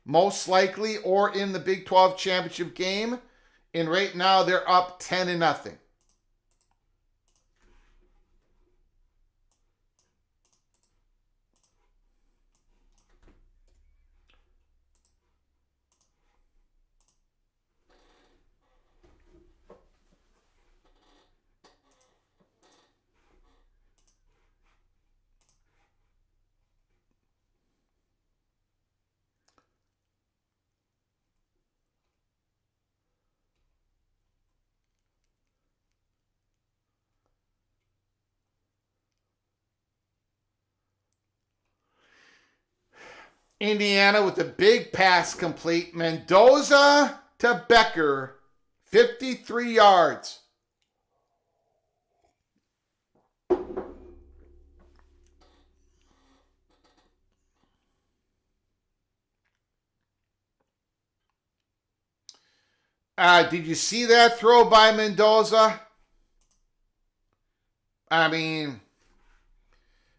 most likely, or in the Big 12 championship game. And right now, they're up 10-0. Indiana with a big pass complete. Mendoza to Becker, 53 yards. Did you see that throw by Mendoza? I mean,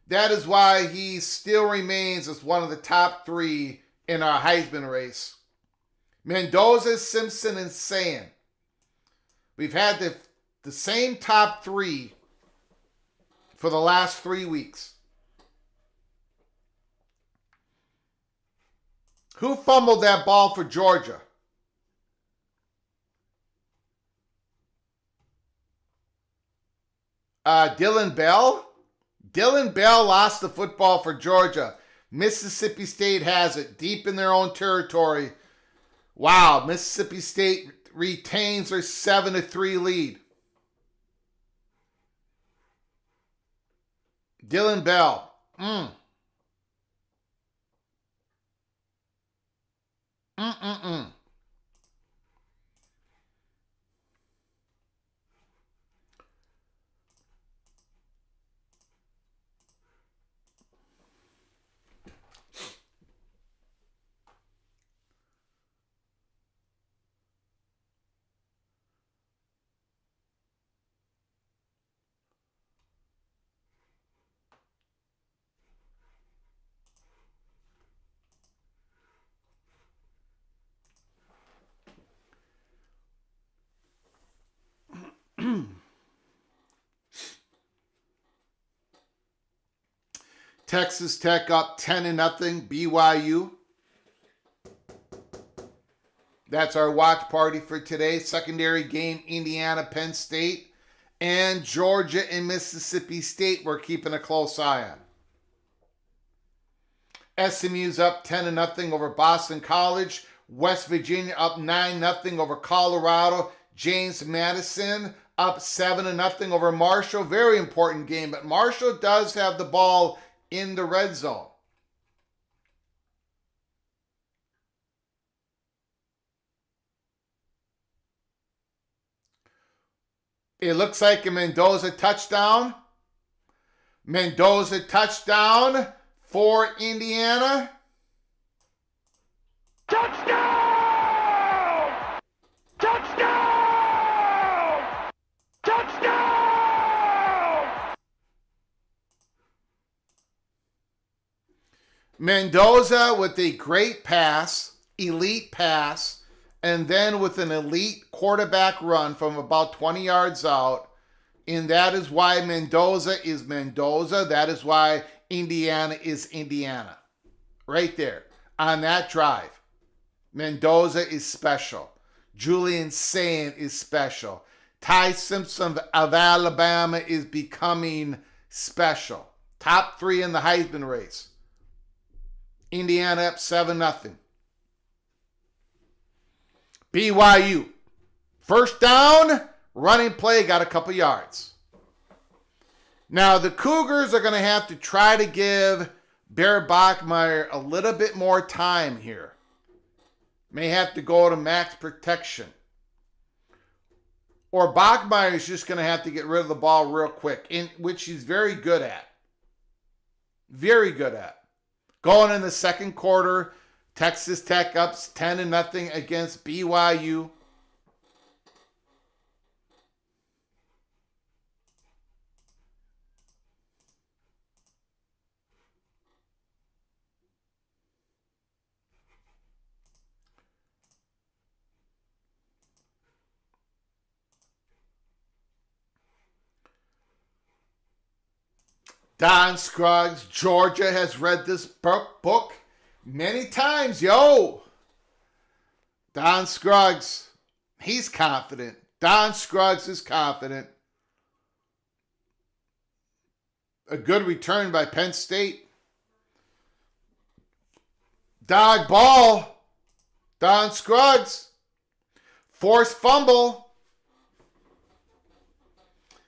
that is why he still remains as one of the top 3 in our Heisman race. Mendoza, Simpson, and Sand. We've had the same top 3 for the last 3 weeks. Who fumbled that ball for Georgia? Dylan Bell? Dylan Bell lost the football for Georgia. Mississippi State has it deep in their own territory. Wow, Mississippi State retains their 7-3 lead. Dylan Bell. Texas Tech up 10-0, BYU. That's our watch party for today. Secondary game, Indiana, Penn State, and Georgia and Mississippi State we're keeping a close eye on. SMU's up 10-0 over Boston College. West Virginia up 9-0 over Colorado. James Madison up 7-0 over Marshall. Very important game, but Marshall does have the ball in the red zone. It looks like a Mendoza touchdown. Mendoza touchdown for Indiana. Touchdown! Touchdown! Touchdown! Mendoza with a great pass, elite pass, and then with an elite quarterback run from about 20 yards out. And that is why Mendoza is Mendoza. That is why Indiana is Indiana. Right there on that drive. Mendoza is special. Julian Sayin is special. Ty Simpson of Alabama is becoming special. Top 3 in the Heisman race. Indiana up 7-0. BYU. First down, running play, got a couple yards. Now, the Cougars are going to have to try to give Bear Bachmeier a little bit more time here. May have to go to max protection. Or Bachmeier is just going to have to get rid of the ball real quick, which he's very good at. Very good at. Going in the second quarter, Texas Tech up 10-0 against BYU. Don Scruggs, Georgia, has read this book many times. Yo! Don Scruggs, he's confident. Don Scruggs is confident. A good return by Penn State. Dog ball. Don Scruggs. Forced fumble.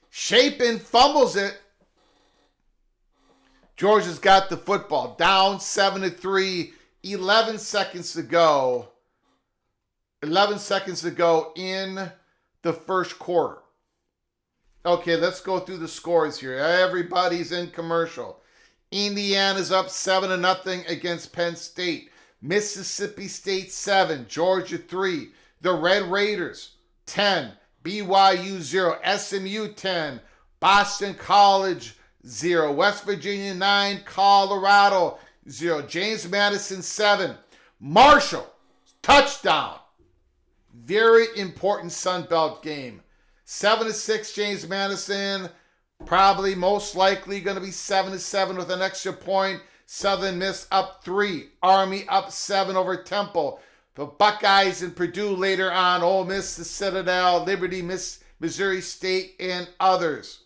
Chapin fumbles it. Georgia's got the football. Down 7-3. 11 seconds to go. 11 seconds to go in the first quarter. Okay, let's go through the scores here. Everybody's in commercial. Indiana's up 7-0 against Penn State. Mississippi State 7. Georgia 3. The Red Raiders, 10. BYU, 0. SMU, 10. Boston College, 0. West Virginia, 9. Colorado, 0. James Madison, 7. Marshall, touchdown. Very important Sun Belt game. 7-6 James Madison. Probably most likely going to be 7-7 with an extra point. Southern Miss up 3. Army up 7 over Temple. The Buckeyes and Purdue later on. Ole Miss, the Citadel, Liberty, Missouri State, and others.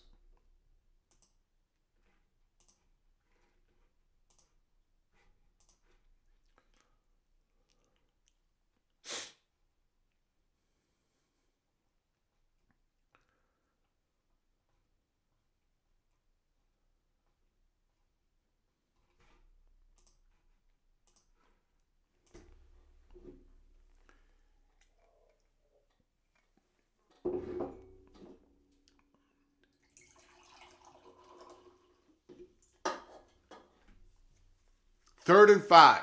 Third and 5.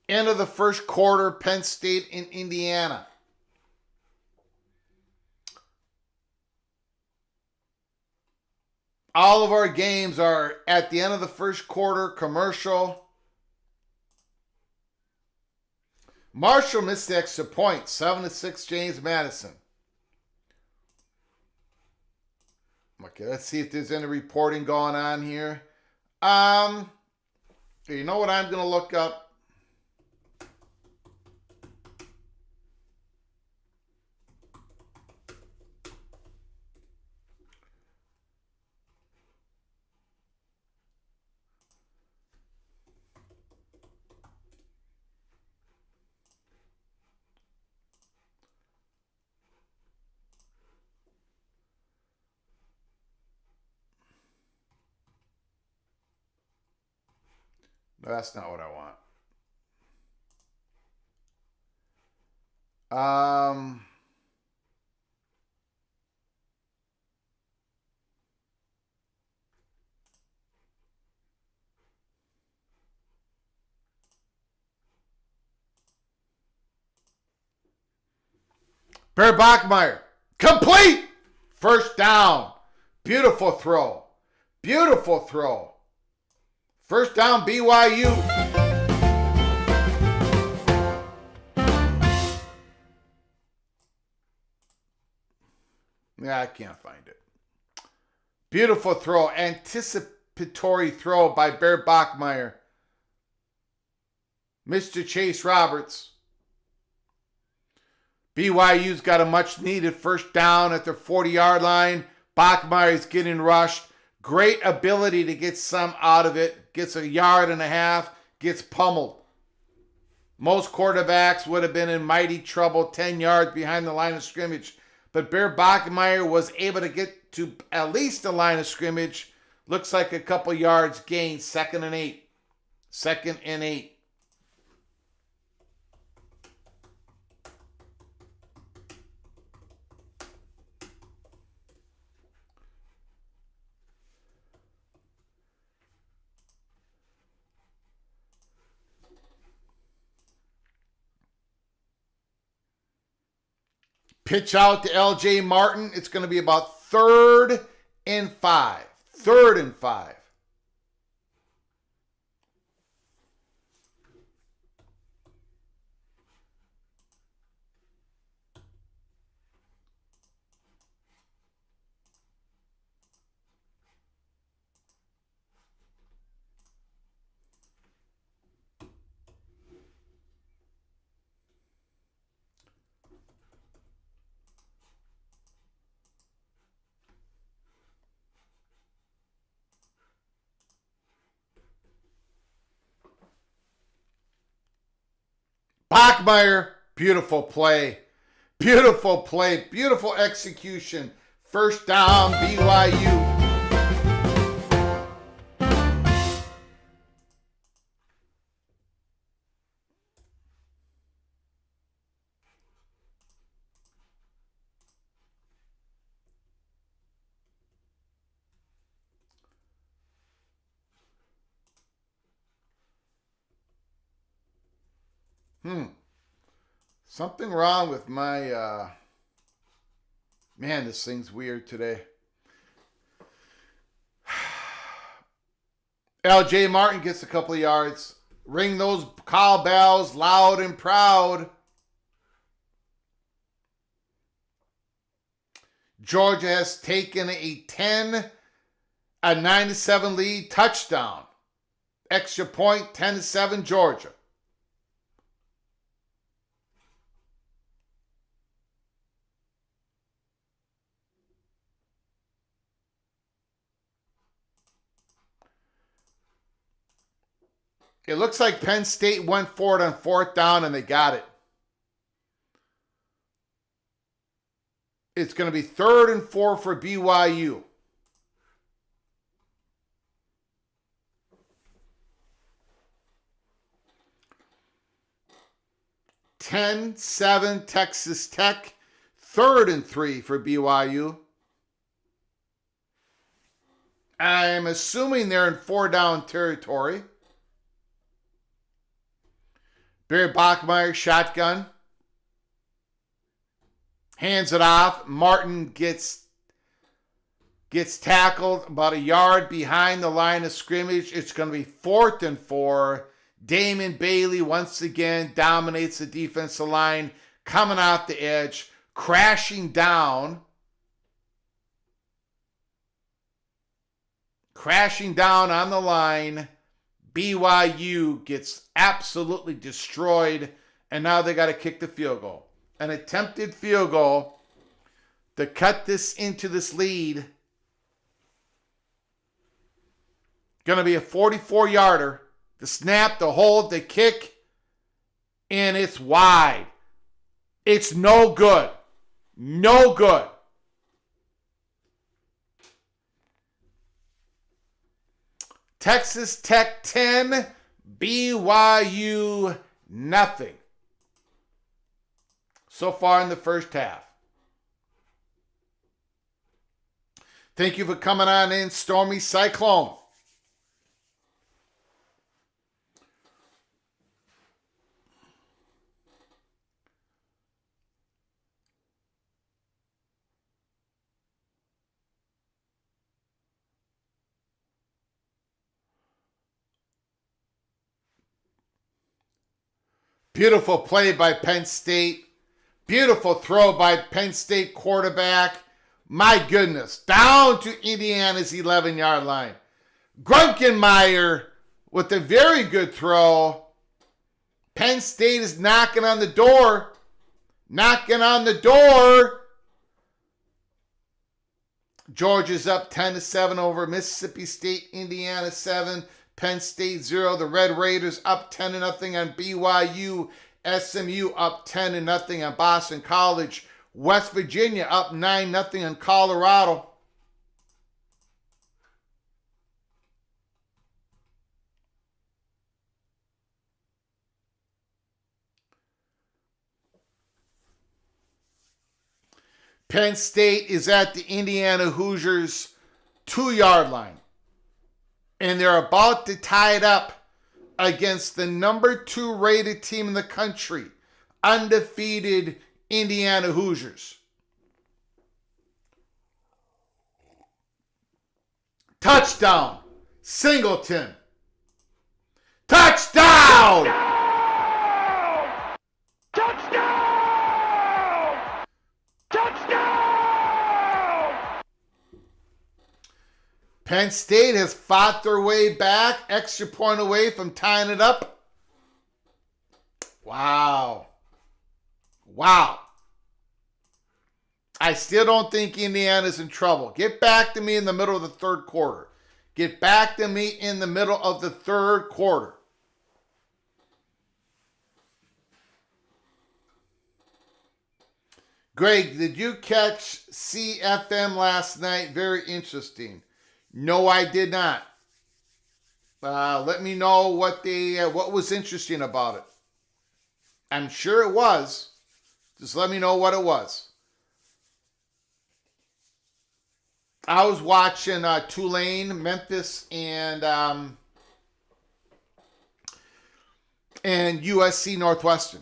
End of the first quarter, Penn State in Indiana. All of our games are at the end of the first quarter, commercial. Marshall missed the extra point, 7-6 James Madison. Okay, let's see if there's any reporting going on here. You know what I'm going to look up? No, that's not what I want. Bear Bachmeier, complete! First down. Beautiful throw. Beautiful throw. First down, BYU. Yeah, I can't find it. Beautiful throw. Anticipatory throw by Bear Bachmeier. Mr. Chase Roberts. BYU's got a much needed first down at their 40-yard line. Bachmeier's getting rushed. Great ability to get some out of it. Gets a yard and a half. Gets pummeled. Most quarterbacks would have been in mighty trouble 10 yards behind the line of scrimmage. But Bear Bachmeier was able to get to at least the line of scrimmage. Looks like a couple yards gained. 2nd and 8. 2nd and 8. Pitch out to L.J. Martin. It's going to be about 3rd and 5. 3rd and 5. Bachmeier, beautiful play. Beautiful play, beautiful execution. First down, BYU. Something wrong with my, man, this thing's weird today. LJ Martin gets a couple of yards. Ring those call bells loud and proud. Georgia has taken a 9-7 lead, touchdown. Extra point, 10-7 Georgia. It looks like Penn State went for it on fourth down and they got it. It's going to be 3rd and 4 for BYU. (10-7) Texas Tech. 3rd and 3 for BYU. I'm assuming they're in 4-down territory. Barry Bachmeier, shotgun. Hands it off. Martin gets tackled about a yard behind the line of scrimmage. It's going to be 4th and 4. Damon Bailey once again dominates the defensive line, coming off the edge, crashing down. Crashing down on the line. BYU gets absolutely destroyed, and now they got to kick the field goal. An attempted field goal to cut this into this lead. Going to be a 44-yarder. The snap, the hold, the kick, and it's wide. It's no good. No good. Texas Tech 10, BYU nothing. So far in the first half. Thank you for coming on in, Stormy Cyclone. Beautiful play by Penn State. Beautiful throw by Penn State quarterback. My goodness. Down to Indiana's 11-yard line. Grunkenmeyer with a very good throw. Penn State is knocking on the door. Knocking on the door. Georgia's up 10-7 over Mississippi State. Indiana 7. Penn State 0. The Red Raiders up 10-0 on BYU. SMU up 10-0 on Boston College. West Virginia up 9-0 on Colorado. Penn State is at the Indiana Hoosiers 2-yard line. And they're about to tie it up against the number 2 rated team in the country, undefeated Indiana Hoosiers. Touchdown, Singleton. Touchdown! Touchdown! Touchdown! Penn State has fought their way back, extra point away from tying it up. Wow. Wow. I still don't think Indiana's in trouble. Get back to me in the middle of the third quarter. Get back to me in the middle of the third quarter. Greg, did you catch CFM last night? Very interesting. No, I did not. Let me know what was interesting about it. I'm sure it was. Just let me know what it was. I was watching Tulane, Memphis, and USC Northwestern.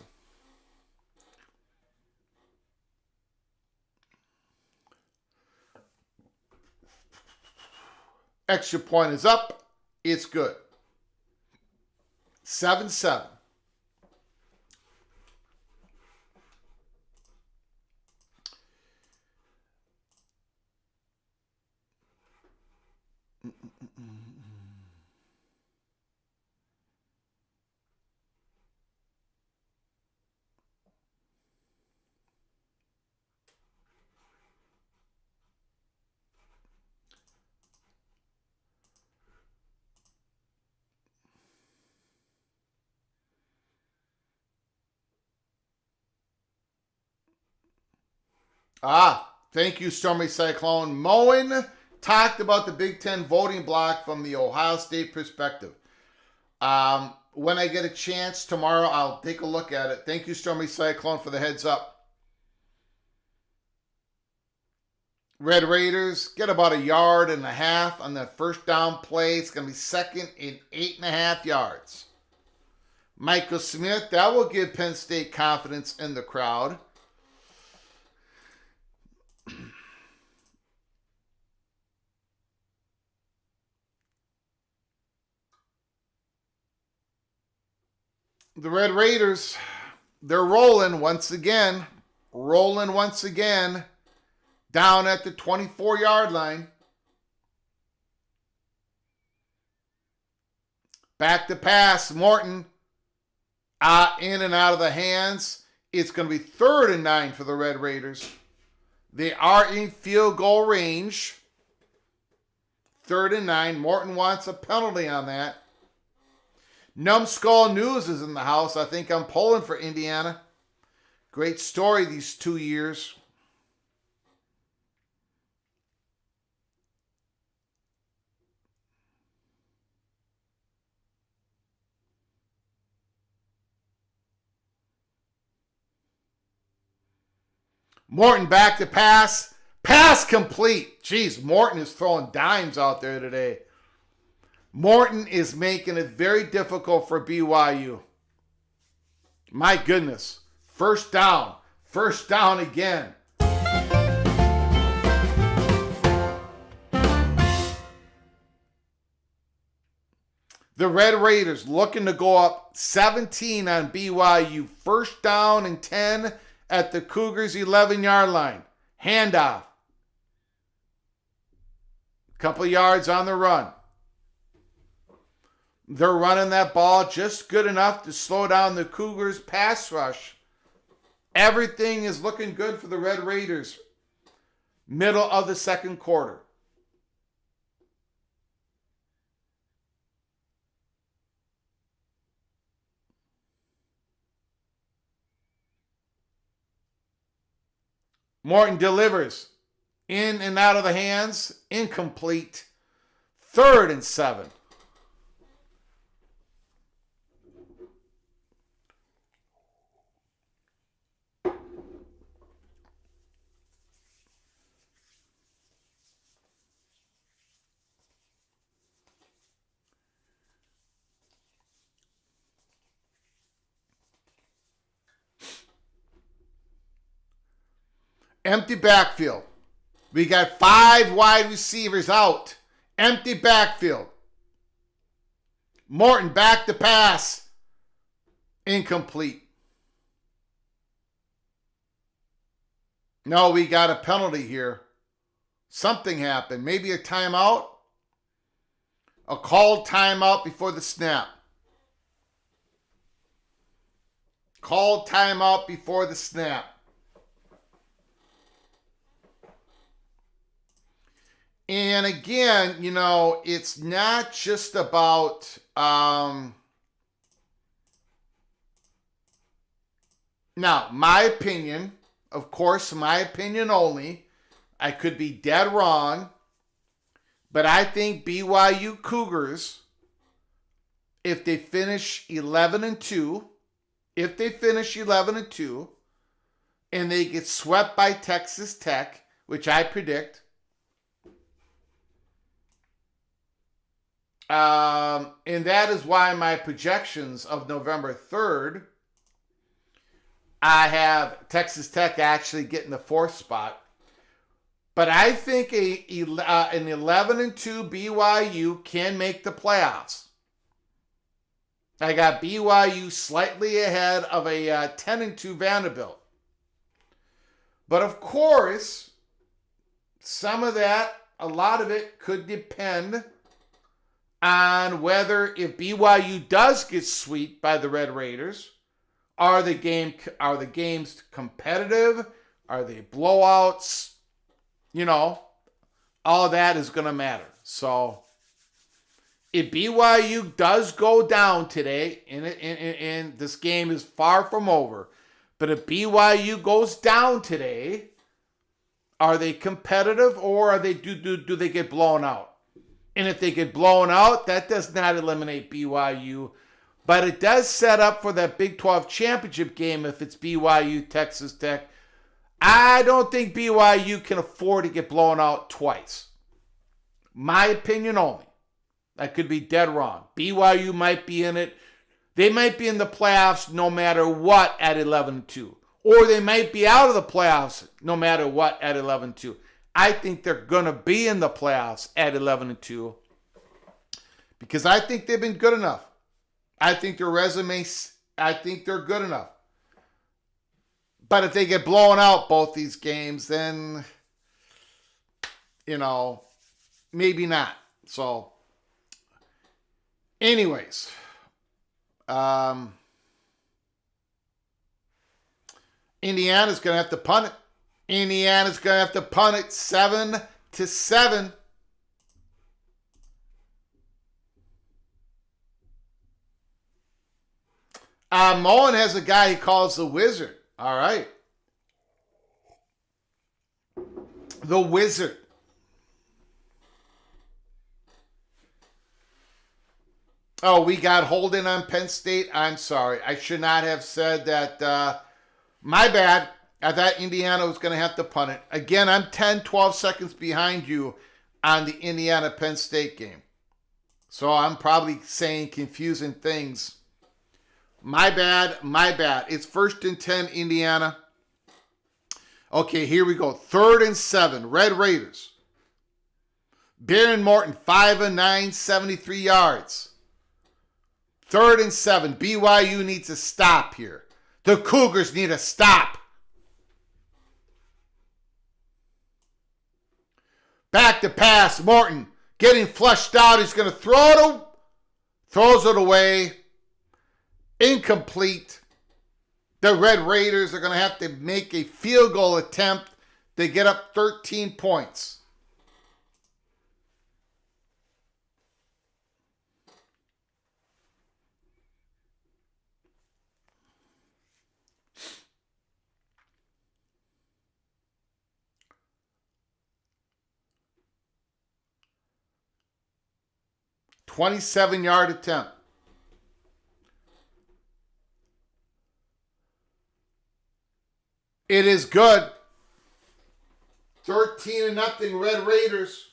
Extra point is up. It's good. 7-7. Thank you, Stormy Cyclone. Moen talked about the Big Ten voting block from the Ohio State perspective. When I get a chance tomorrow, I'll take a look at it. Thank you, Stormy Cyclone, for the heads up. Red Raiders get about 1.5 yards on that first down play. It's going to be second and 8.5 yards. Michael Smith, that will give Penn State confidence in the crowd. The Red Raiders, they're rolling once again. Down at the 24-yard line. Back to pass. Morton in and out of the hands. It's going to be 3rd and 9 for the Red Raiders. They are in field goal range. 3rd and 9. Morton wants a penalty on that. Numbskull News is in the house. I think I'm pulling for Indiana. Great story these 2 years. Morton back to pass. Pass complete. Jeez, Morton is throwing dimes out there today. Morton is making it very difficult for BYU. My goodness. First down. First down again. The Red Raiders looking to go up 17 on BYU. First down and 10 at the Cougars' 11-yard line. Handoff. Couple yards on the run. They're running that ball just good enough to slow down the Cougars' pass rush. Everything is looking good for the Red Raiders. Middle of the second quarter. Morton delivers. In and out of the hands. Incomplete. 3rd and 7. Empty backfield. We got 5 wide receivers out. Empty backfield. Morton back to pass. Incomplete. No, we got a penalty here. Something happened. Maybe a timeout. A called timeout before the snap. Called timeout before the snap. And again, you know, it's not just about now, my opinion, of course, my opinion only. I could be dead wrong. But I think BYU Cougars, if they finish 11-2, and they get swept by Texas Tech, which I predict, and that is why my projections of November 3rd, I have Texas Tech actually getting the 4th spot. But I think an 11-2 BYU can make the playoffs. I got BYU slightly ahead of a 10-2 Vanderbilt. But of course, a lot of it could depend on whether, if BYU does get swept by the Red Raiders, are the games competitive? Are they blowouts? All of that is going to matter. So, if BYU does go down today, and this game is far from over, but if BYU goes down today, are they competitive, or are they do they get blown out? And if they get blown out, that does not eliminate BYU, but it does set up for that Big 12 championship game if it's BYU Texas Tech. I don't think BYU can afford to get blown out twice. My opinion only. I could be dead wrong. BYU might be in it. They might be in the playoffs no matter what at 11-2. Or they might be out of the playoffs no matter what at 11-2. I think they're going to be in the playoffs at 11-2 because I think they've been good enough. I think their resumes, I think they're good enough. But if they get blown out both these games, then, maybe not. So, anyways, Indiana's going to have to punt it. 7-7. Mullen has a guy he calls the Wizard. All right. The Wizard. Oh, we got Holden on Penn State. I'm sorry. I should not have said that. My bad. I thought Indiana was going to have to punt it. Again, I'm 10, 12 seconds behind you on the Indiana-Penn State game. So I'm probably saying confusing things. My bad. It's 1st and 10, Indiana. Okay, here we go. 3rd and 7, Red Raiders. Baron Morton, 5 of 9, 73 yards. 3rd and 7. BYU needs a stop here. The Cougars need a stop. Back to pass. Morton getting flushed out. He's going to throw it. Throws it away. Incomplete. The Red Raiders are going to have to make a field goal attempt. They get up 13 points. $27-yard attempt. It is good. 13-0 Red Raiders.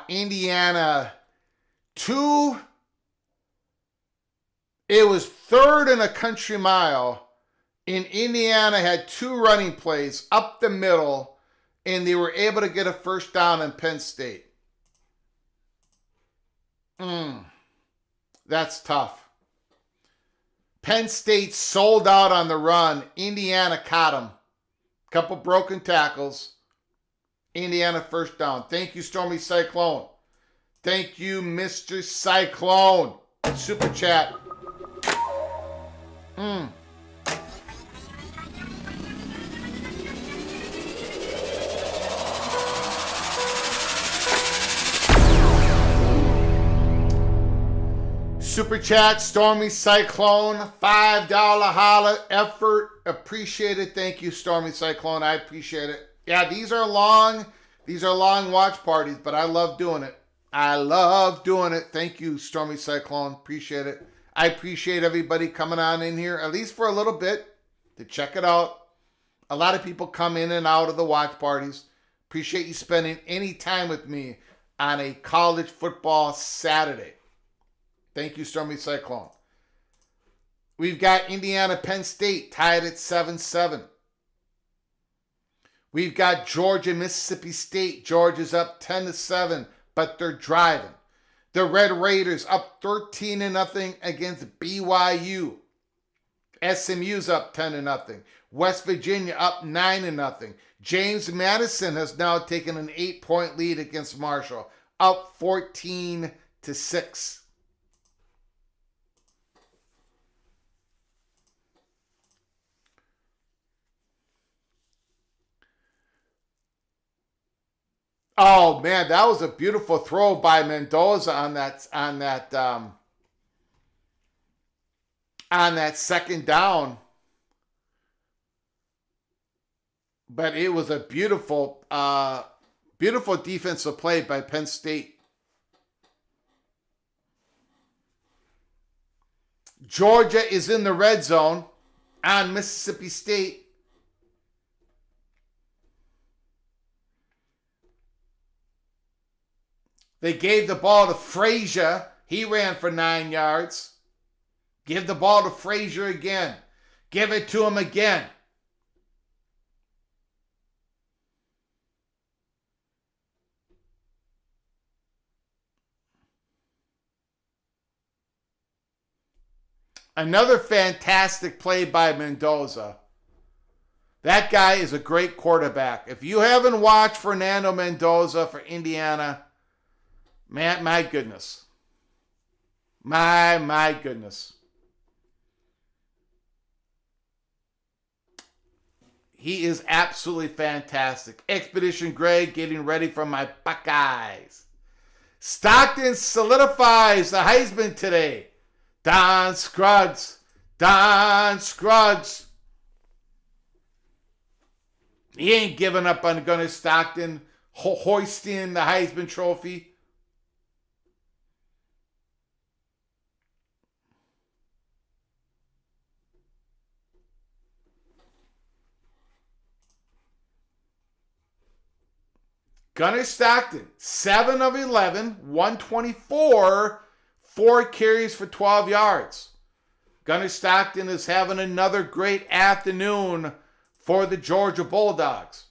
Indiana 2. It was 3rd and a country mile. And Indiana had 2 running plays up the middle, and they were able to get a first down in Penn State. That's tough. Penn State sold out on the run. Indiana caught them. Couple broken tackles. Indiana first down. Thank you, Stormy Cyclone. Thank you, Mr. Cyclone. Super chat. Super chat, Stormy Cyclone, $5 holla effort. Appreciate it. Thank you, Stormy Cyclone. I appreciate it. Yeah, these are long watch parties, but I love doing it. I love doing it. Thank you, Stormy Cyclone. Appreciate it. I appreciate everybody coming on in here, at least for a little bit, to check it out. A lot of people come in and out of the watch parties. Appreciate you spending any time with me on a college football Saturday. Thank you, Stormy Cyclone. We've got Indiana Penn State tied at 7-7. We've got Georgia Mississippi State. Georgia's up 10-7, but they're driving. The Red Raiders up 13-0 against BYU. SMU's up 10-0. West Virginia up 9-0. James Madison has now taken an 8-point lead against Marshall, up 14-6. Oh man, that was a beautiful throw by Mendoza on that second down. But it was a beautiful defensive play by Penn State. Georgia is in the red zone on Mississippi State. They gave the ball to Frazier. He ran for 9 yards. Give the ball to Frazier again. Give it to him again. Another fantastic play by Mendoza. That guy is a great quarterback. If you haven't watched Fernando Mendoza for Indiana, man, my goodness. My goodness. He is absolutely fantastic. Expedition Greg getting ready for my Buckeyes. Stockton solidifies the Heisman today. Don Scruggs. He ain't giving up on Gunnar Stockton hoisting the Heisman Trophy. Gunnar Stockton, 7 of 11, 124, 4 carries for 12 yards. Gunnar Stockton is having another great afternoon for the Georgia Bulldogs.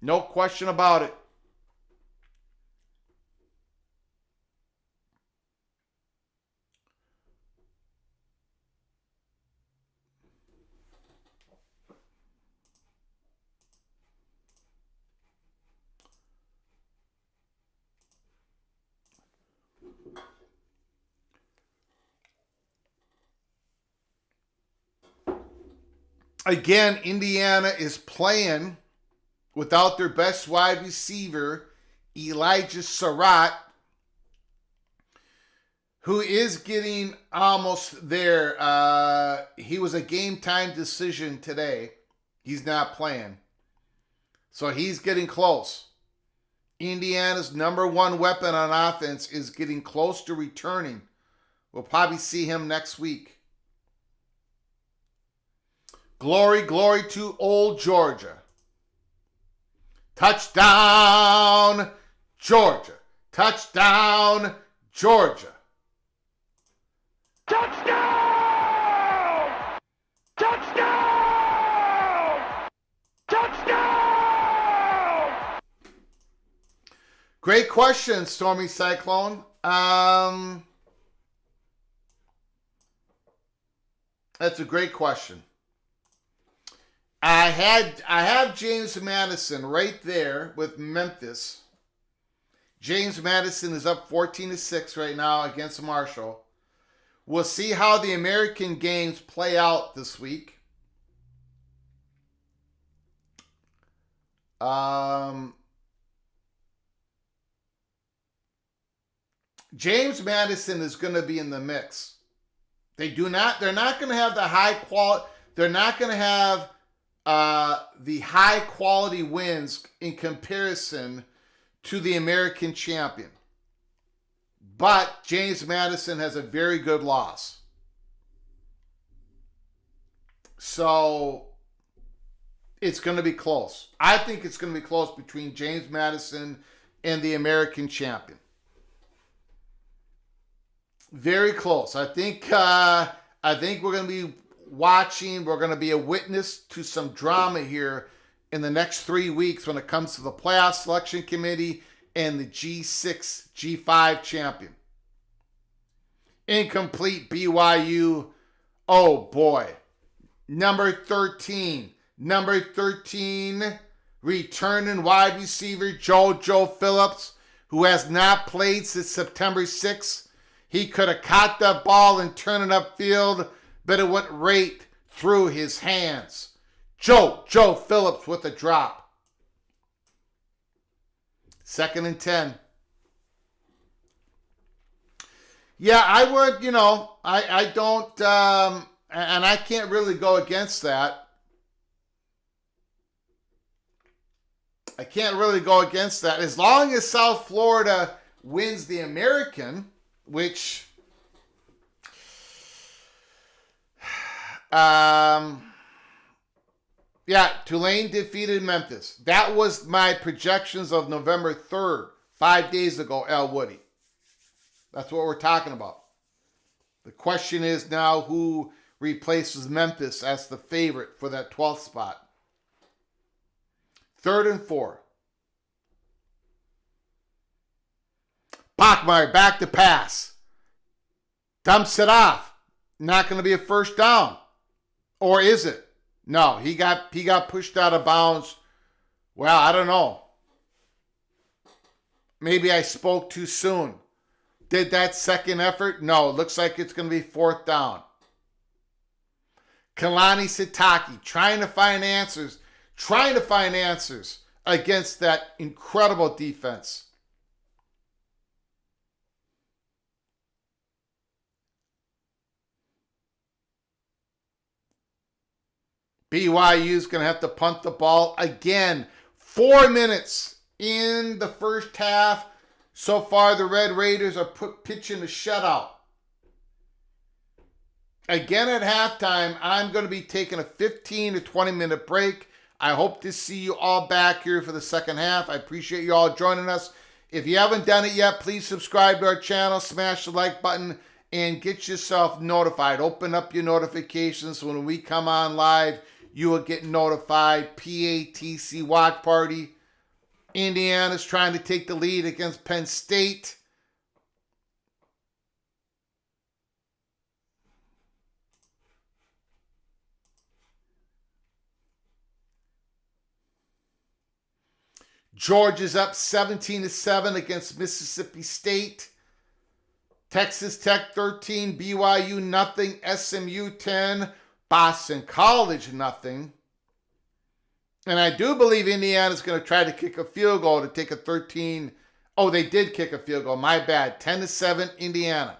No question about it. Again, Indiana is playing without their best wide receiver, Elijah Surratt, who is getting almost there. He was a game time decision today. He's not playing. So he's getting close. Indiana's number one weapon on offense is getting close to returning. We'll probably see him next week. Glory, glory to old Georgia. Touchdown, Georgia. Touchdown, Georgia. Touchdown! Touchdown! Touchdown! Great question, Stormy Cyclone. That's a great question. I have James Madison right there with Memphis. James Madison is up 14-6 right now against Marshall. We'll see how the American games play out this week. James Madison is going to be in the mix. They're not going to have the high quality, they're not going to have the high quality wins in comparison to the American champion. But James Madison has a very good loss. So it's going to be close. I think it's going to be close between James Madison and the American champion. Very close. I think we're going to be watching. We're going to be a witness to some drama here in the next 3 weeks when it comes to the playoff selection committee and the G6, G5 champion. Incomplete BYU. Oh boy. Number 13, returning wide receiver Joe Phillips, who has not played since September 6th. He could have caught that ball and turned it upfield, but it went right through his hands. Joe Phillips with a drop. 2nd and 10. Yeah, I would, I don't, and I can't really go against that. As long as South Florida wins the American, which, Tulane defeated Memphis. That was my projections of November 3rd, 5 days ago, El Woody. That's what we're talking about. The question is now who replaces Memphis as the favorite for that 12th spot. 3rd and 4. Bachmeier back to pass. Dumps it off. Not going to be a first down. Or is it? No, he got pushed out of bounds. Well, I don't know. Maybe I spoke too soon. Did that second effort? No, it looks like it's going to be 4th down. Kalani Sitake trying to find answers against that incredible defense. BYU is going to have to punt the ball again. 4 minutes in the first half. So far, the Red Raiders are pitching a shutout. Again at halftime, I'm going to be taking a 15 to 20 minute break. I hope to see you all back here for the second half. I appreciate you all joining us. If you haven't done it yet, please subscribe to our channel, smash the like button, and get yourself notified. Open up your notifications so when we come on live, you will get notified. PATC Watch Party. Indiana's trying to take the lead against Penn State. Georgia's up 17-7 against Mississippi State. Texas Tech 13, BYU nothing, SMU 10, Boston College nothing. And I do believe Indiana's going to try to kick a field goal to take a 13. Oh, they did kick a field goal. My bad. 10-7, Indiana.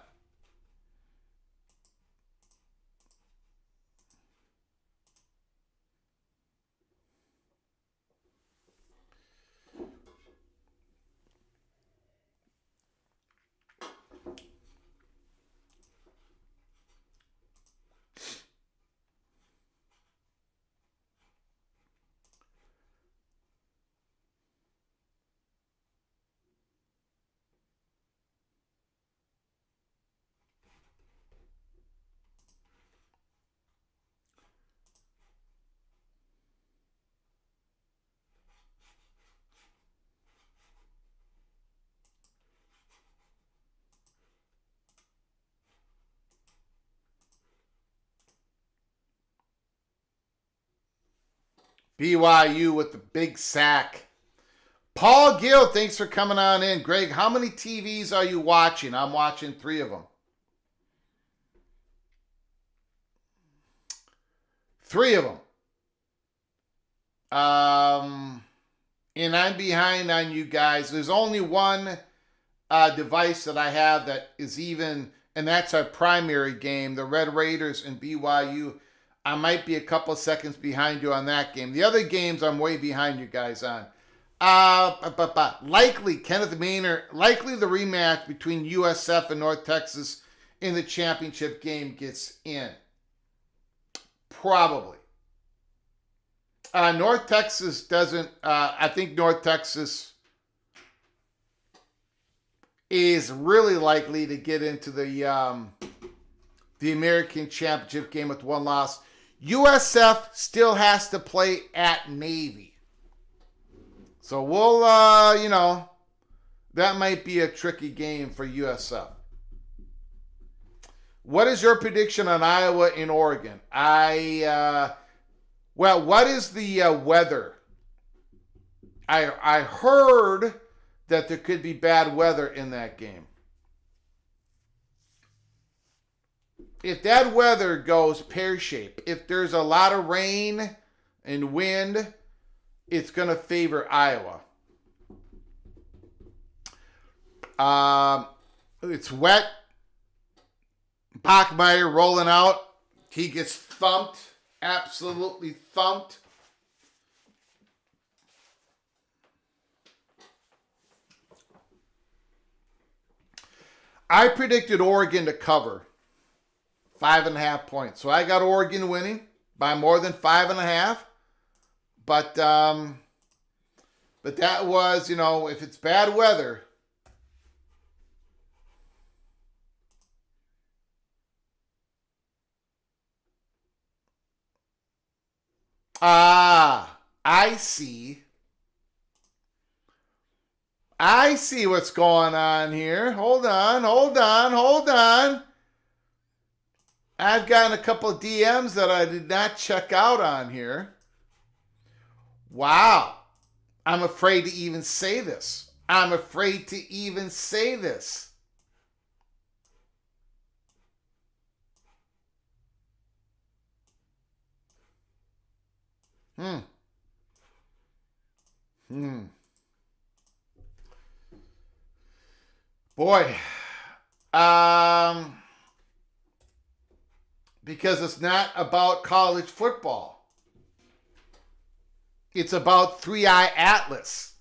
BYU with the big sack. Paul Gill, thanks for coming on in. Greg, how many TVs are you watching? I'm watching 3 of them. 3 of them. And I'm behind on you guys. There's only one device that I have that is even, and that's our primary game, the Red Raiders and BYU. I might be a couple seconds behind you on that game. The other games I'm way behind you guys on. Likely Kenneth Maynard, likely the rematch between USF and North Texas in the championship game gets in. Probably. North Texas doesn't, I think North Texas is really likely to get into the American Championship game with one loss. USF still has to play at Navy. So we'll, that might be a tricky game for USF. What is your prediction on Iowa and Oregon? What is the weather? I heard that there could be bad weather in that game. If that weather goes pear-shaped, if there's a lot of rain and wind, it's going to favor Iowa. It's wet. Bachmeier rolling out. He gets thumped. Absolutely thumped. I predicted Oregon to cover 5.5 points. So I got Oregon winning by more than 5.5. But that was, if it's bad weather. I see. I see what's going on here. Hold on. I've gotten a couple of DMs that I did not check out on here. Wow. I'm afraid to even say this. Boy. Because it's not about college football. It's about 3-Eye Atlas.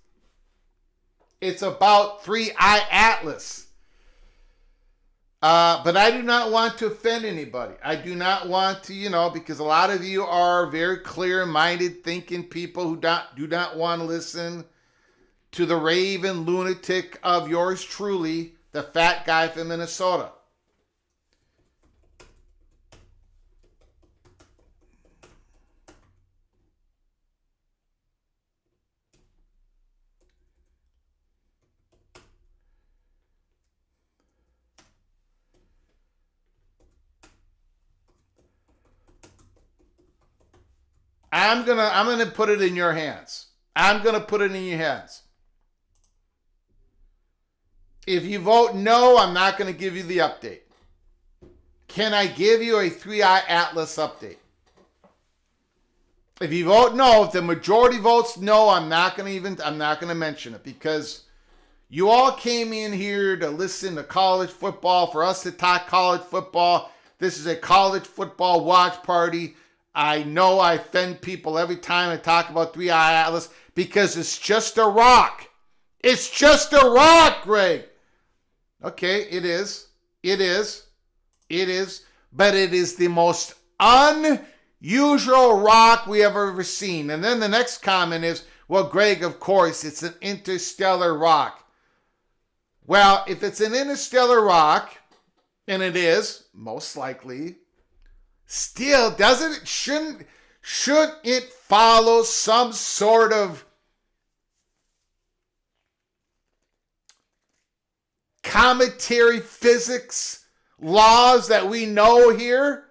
But I do not want to offend anybody. I do not want to, because a lot of you are very clear-minded thinking people who do not want to listen to the raving lunatic of yours truly, the fat guy from Minnesota. I'm gonna put it in your hands. If you vote no, I'm not going to give you the update. Can I give you a 3-Eye Atlas update? If you vote no, if the majority votes no, I'm not going to mention it, because you all came in here to listen to college football, for us to talk college football. This is a college football watch party. I know I offend people every time I talk about 3-Eye Atlas, because it's just a rock. It's just a rock, Greg. Okay, it is. But it is the most unusual rock we have ever seen. And then the next comment is, well, Greg, of course, it's an interstellar rock. Well, if it's an interstellar rock, and it is, most likely, still, shouldn't it follow some sort of cometary physics laws that we know here?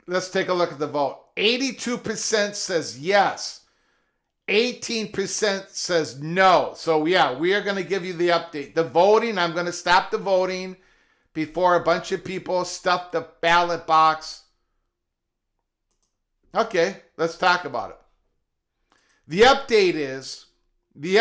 Let's take a look at the vote. 82% says yes. 18% says no. So yeah, we are going to give you the update. The voting, I'm going to stop the voting before a bunch of people stuff the ballot box. Okay, let's talk about it. The update is, the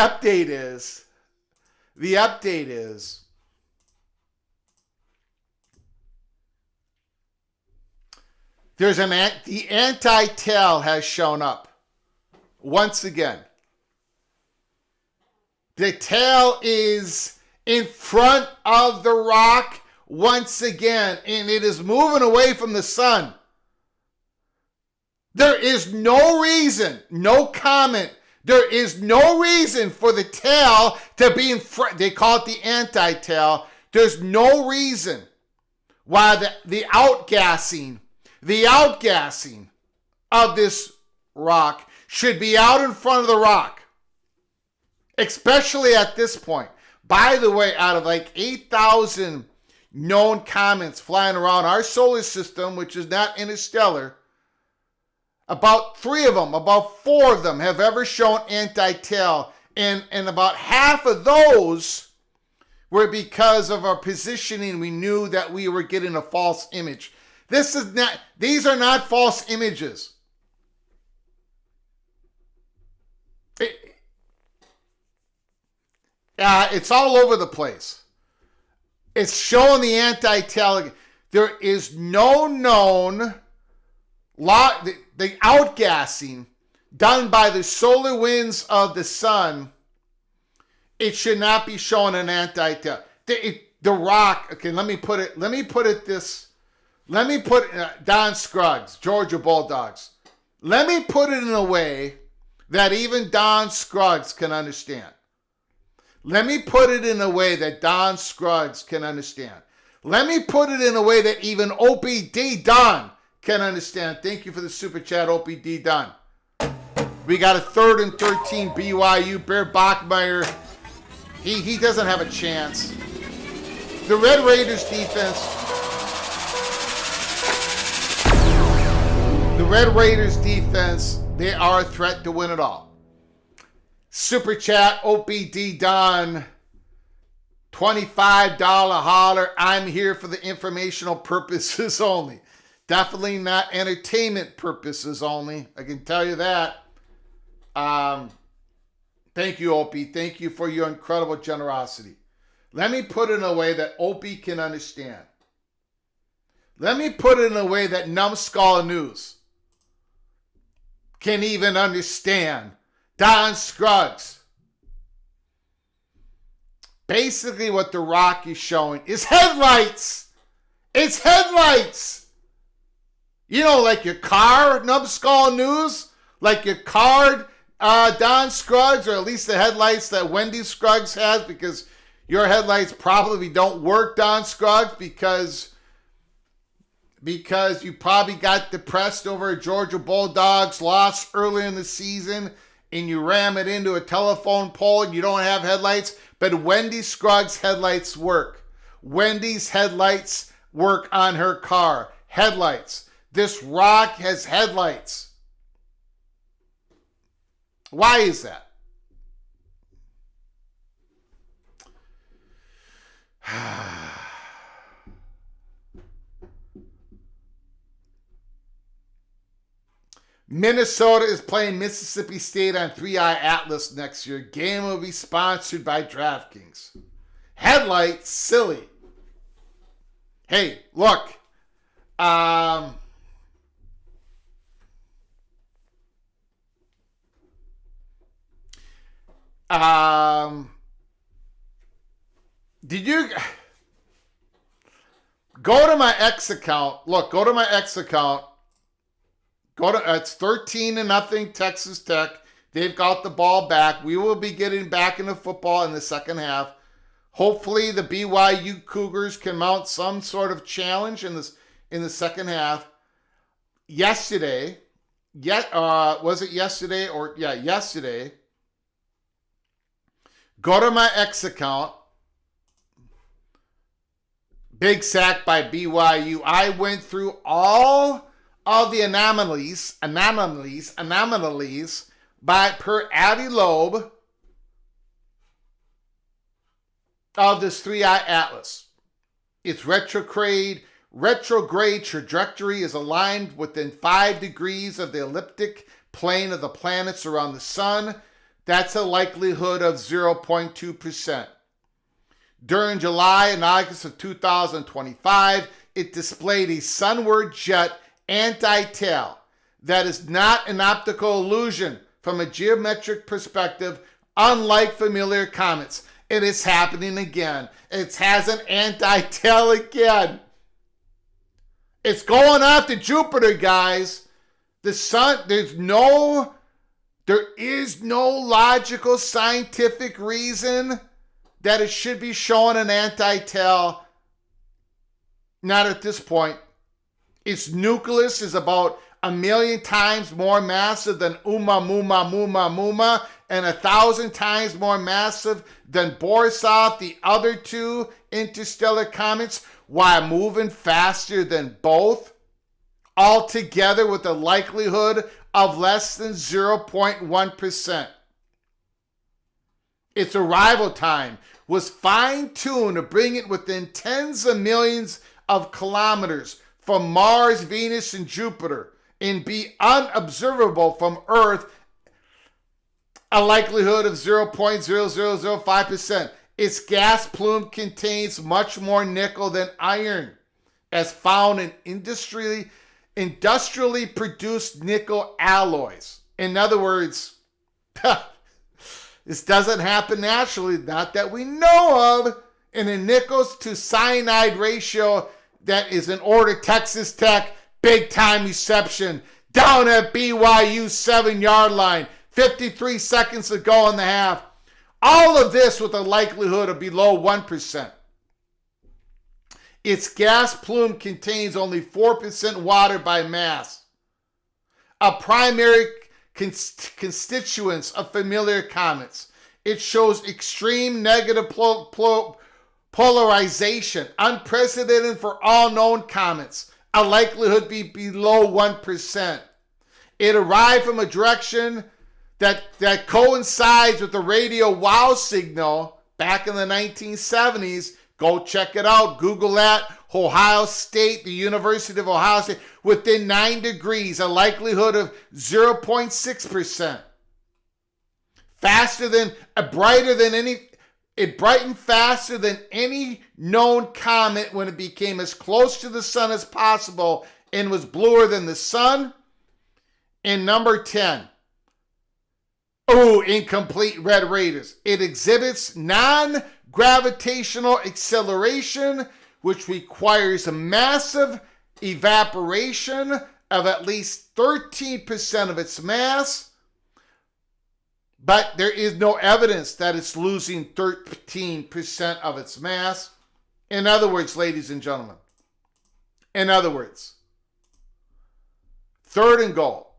anti-tail has shown up once again. The tail is in front of the rock once again, and it is moving away from the sun. There is no reason, no comment, there is no reason for the tail to be in front. They call it the anti-tail. There's no reason why the outgassing of this rock should be out in front of the rock, especially at this point. By the way, out of like 8,000 known comets flying around our solar system, which is not interstellar, about 4 of them have ever shown anti-tail, and about half of those were because of our positioning. We knew that we were getting a false image. These are not false images. It's all over the place. It's showing the anti-tail. There is no known law. The outgassing done by the solar winds of the sun, it should not be showing an anti-tail. The rock. Okay, let me put it Don Scruggs, Georgia Bulldogs. Let me put it in a way that even Don Scruggs can understand. Let me put it in a way that Don Scruggs can understand. Let me put it in a way that even OPD Don can understand. Thank you for the super chat, OPD Don. We got a 3rd and 13 BYU. Bear Bachmeier, he doesn't have a chance. The Red Raiders defense, they are a threat to win it all. Super chat, OPD Don, $25 holler. I'm here for the informational purposes only. Definitely not entertainment purposes only. I can tell you that. Thank you, Opie. Thank you for your incredible generosity. Let me put it in a way that Opie can understand. Let me put it in a way that Numbskull News can even understand. Don Scruggs. Basically what the rock is showing is headlights. It's headlights. You know, like your car, Numbskull News, like your car, Don Scruggs, or at least the headlights that Wendy Scruggs has, because your headlights probably don't work, Don Scruggs, because you probably got depressed over a Georgia Bulldogs loss early in the season, and you ram it into a telephone pole and you don't have headlights. But Wendy Scruggs' headlights work. Wendy's headlights work on her car. Headlights. This rock has headlights. Why is that? Minnesota is playing Mississippi State on 3i Atlas next year. Game will be sponsored by DraftKings. Headlight, silly. Hey, look. Did you go to my X account? Look, go to my X account. It's 13-0 Texas Tech. They've got the ball back. We will be getting back into football in the second half. Hopefully the BYU Cougars can mount some sort of challenge in the second half. Yesterday, was it yesterday? Yesterday. Go to my X account. Big sack by BYU. I went through all of the anomalies by per Addie Loeb of this 3i Atlas. It's retrograde retrograde trajectory is aligned within 5 degrees of the elliptic plane of the planets around the sun, that's a likelihood of 0.2%. During July and August of 2025, it displayed a sunward jet anti-tail that is not an optical illusion from a geometric perspective, unlike familiar comets. It is happening again. It has an anti-tail again. It's going after Jupiter, guys. The sun, there is no logical scientific reason that it should be showing an anti-tail. Not at this point. Its nucleus is about 1,000,000 times more massive than Muma, and 1,000 times more massive than Borisov, the other two interstellar comets, while moving faster than both, altogether with a likelihood of less than 0.1%. Its arrival time was fine-tuned to bring it within tens of millions of kilometers from Mars, Venus, and Jupiter, and be unobservable from Earth, a likelihood of 0.0005%. Its gas plume contains much more nickel than iron, as found in industrially produced nickel alloys. In other words, this doesn't happen naturally, not that we know of, in a nickels to cyanide ratio that is in order. Texas Tech, big time reception, down at BYU 7-yard line, 53 seconds to go in the half. All of this with a likelihood of below 1%. Its gas plume contains only 4% water by mass, a primary constituents of familiar comets. It shows extreme negative polarization, unprecedented for all known comets, a likelihood be below 1%. It arrived from a direction that coincides with the radio wow signal back in the 1970s. Go check it out. Google that. Ohio State, the University of Ohio State, within 9 degrees, a likelihood of 0.6%. It brightened faster than any known comet when it became as close to the sun as possible and was bluer than the sun. And number 10. Incomplete Red Raiders. It exhibits non-gravitational acceleration, which requires a massive evaporation of at least 13% of its mass, but there is no evidence that it's losing 13% of its mass. In other words, ladies and gentlemen, third and goal.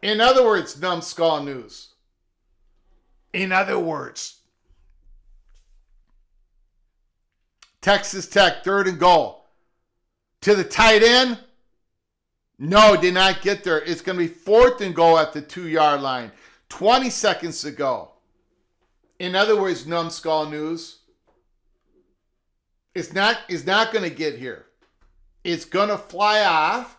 In other words, numbskull news. In other words, Texas Tech, 3rd and goal. To the tight end? No, did not get there. It's going to be 4th and goal at the 2-yard line. 20 seconds to go. In other words, numbskull news. It's not going to get here. It's going to fly off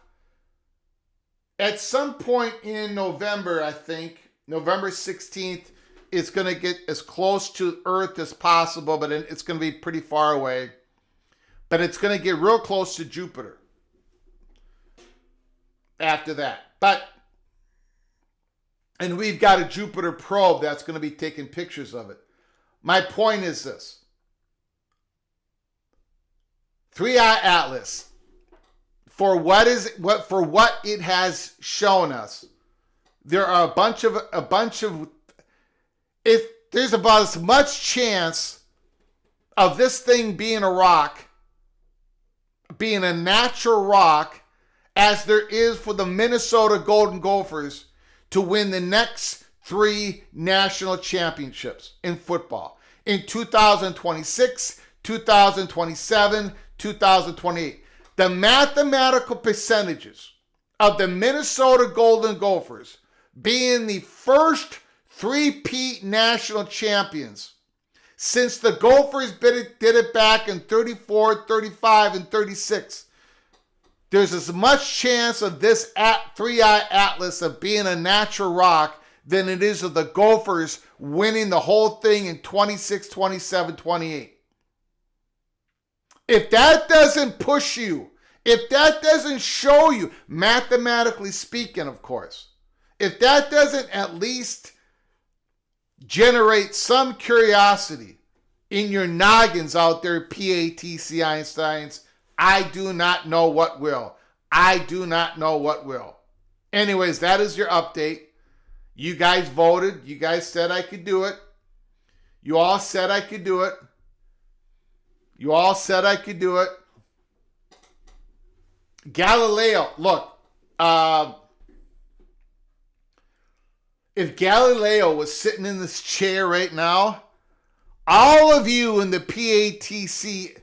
at some point in November, I think. November 16th. It's going to get as close to Earth as possible, but it's going to be pretty far away. But it's going to get real close to Jupiter after that. And we've got a Jupiter probe that's going to be taking pictures of it. My point is this. 3-Eye Atlas, for what it has shown us, there are there's about as much chance of this thing being a rock, being a natural rock, as there is for the Minnesota Golden Gophers to win the next 3 national championships in football. In 2026, 2027, 2028. The mathematical percentages of the Minnesota Golden Gophers being the first 3-peat national champions since the Gophers did it back in 34, 35, and 36. There's as much chance of this three-eye atlas of being a natural rock than it is of the Gophers winning the whole thing in 26, 27, 28. If that doesn't push you, if that doesn't show you, mathematically speaking, of course, if that doesn't at least generate some curiosity in your noggins out there, PATC Einsteins, I do not know what will. I do not know what will. Anyways, that is your update. You guys voted. You guys said I could do it. You all said I could do it. You all said I could do it. Galileo, look, if Galileo was sitting in this chair right now, all of you in the PATC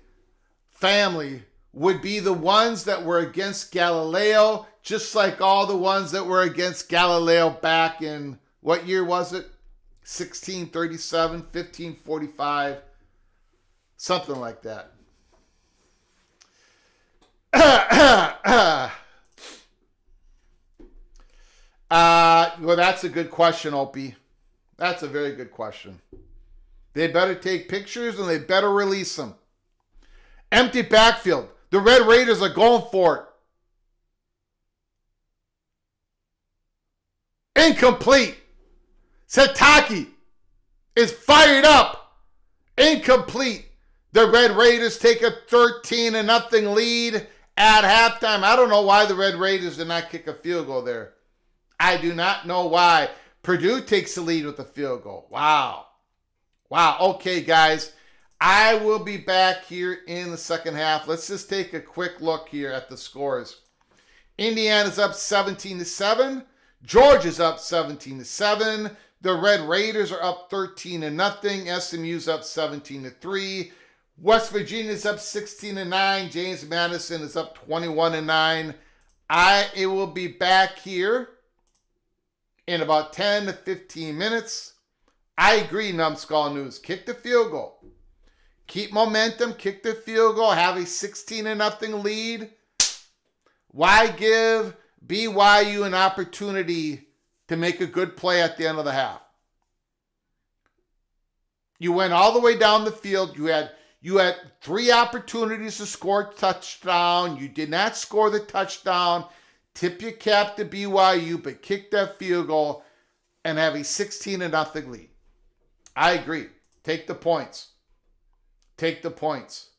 family would be the ones that were against Galileo, just like all the ones that were against Galileo back in, what year was it? 1637, 1545, something like that. Well, that's a good question, Opie. That's a very good question. They better take pictures and they better release them. Empty backfield. The Red Raiders are going for it. Incomplete. Sataki is fired up. Incomplete. The Red Raiders take a 13-0 lead at halftime. I don't know why the Red Raiders did not kick a field goal there. I do not know why. Purdue takes the lead with a field goal. Wow. Wow. Okay, guys. I will be back here in the second half. Let's just take a quick look here at the scores. Indiana's up 17-7. Georgia's up 17-7. The Red Raiders are up 13-0. SMU's up 17-3. West Virginia's up 16-9. James Madison is up 21-9. It will be back here in about 10 to 15 minutes. I agree, Numbskull News. Kick the field goal. Keep momentum. Kick the field goal. Have a 16-0 lead. Why give BYU an opportunity to make a good play at the end of the half? You went all the way down the field. You had 3 opportunities to score a touchdown. You did not score the touchdown. Tip your cap to BYU, but kick that field goal and have a 16-0 lead. I agree. Take the points. Take the points.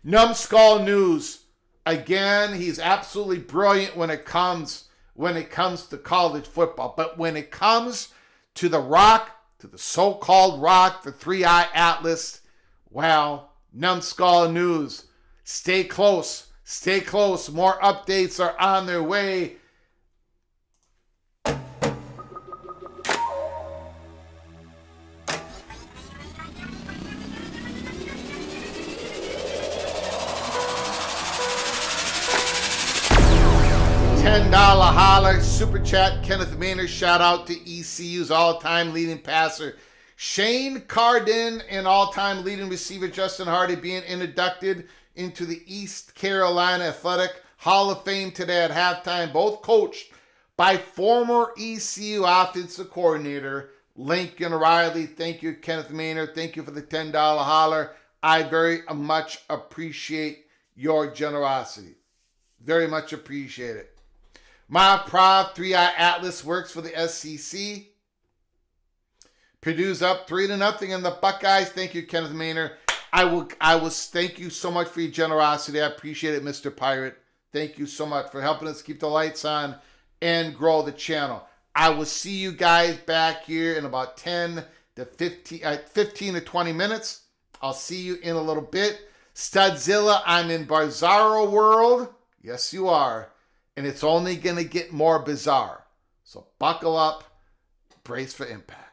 Numbskull News. Again, he's absolutely brilliant when it comes to college football. But when it comes to the rock, to the so-called rock, the three-eye atlas, well, Numbskull News. Stay close. Stay close. More updates are on their way. $10 holler, super chat, Kenneth Maynard, shout out to ECU's all-time leading passer, Shane Carden, and all-time leading receiver, Justin Hardy, being inducted into the East Carolina Athletic Hall of Fame today at halftime, both coached by former ECU offensive coordinator, Lincoln Riley. Thank you, Kenneth Maynard. Thank you for the $10 holler. I very much appreciate your generosity. Very much appreciate it. My Prov 3-Eye Atlas works for the SEC. Purdue's up 3-0 in the Buckeyes. Thank you, Kenneth Maynard. I will thank you so much for your generosity. I appreciate it, Mr. Pirate. Thank you so much for helping us keep the lights on and grow the channel. I will see you guys back here in about 15 to 20 minutes. I'll see you in a little bit. Studzilla, I'm in Bizarro World. Yes, you are. And it's only going to get more bizarre. So buckle up, brace for impact.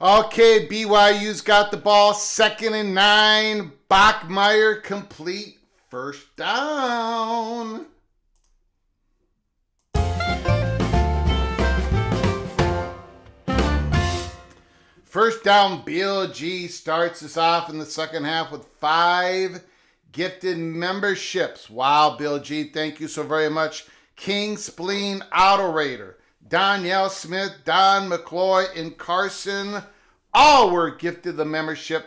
Okay, BYU's got the ball, 2nd and 9. Bachmeier complete, first down. First down, BLG starts us off in the second half with 5 gifted memberships. Wow, BLG, thank you so very much. King Spleen Auto Raider, Danielle Smith, Don McCloy, and Carson all were gifted the membership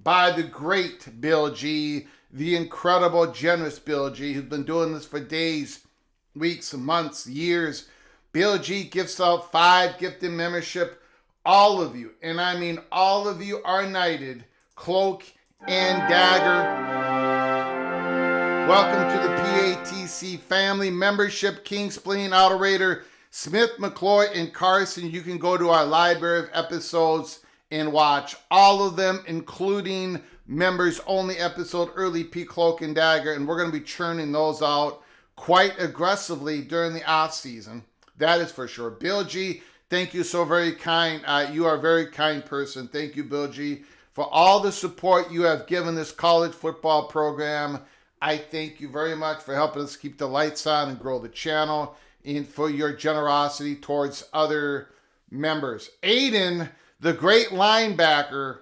by the great Bill G, the incredible, generous Bill G, who's been doing this for days, weeks, months, years. Bill G gifts out 5 gifted membership. All of you, and I mean all of you, are knighted, cloak and dagger. Welcome to the PATC family membership. King Spleen Auto Raider, Smith, McCloy, and Carson. You can go to our library of episodes and watch all of them, including members only episode, Early P Cloak and Dagger, and we're going to be churning those out quite aggressively during the off season. That is for sure. Bill G, thank you so very kind. You are a very kind person. Thank you, Bill G, for all the support you have given this college football program. I thank you very much for helping us keep the lights on and grow the channel, and for your generosity towards other members. Aiden, the great linebacker,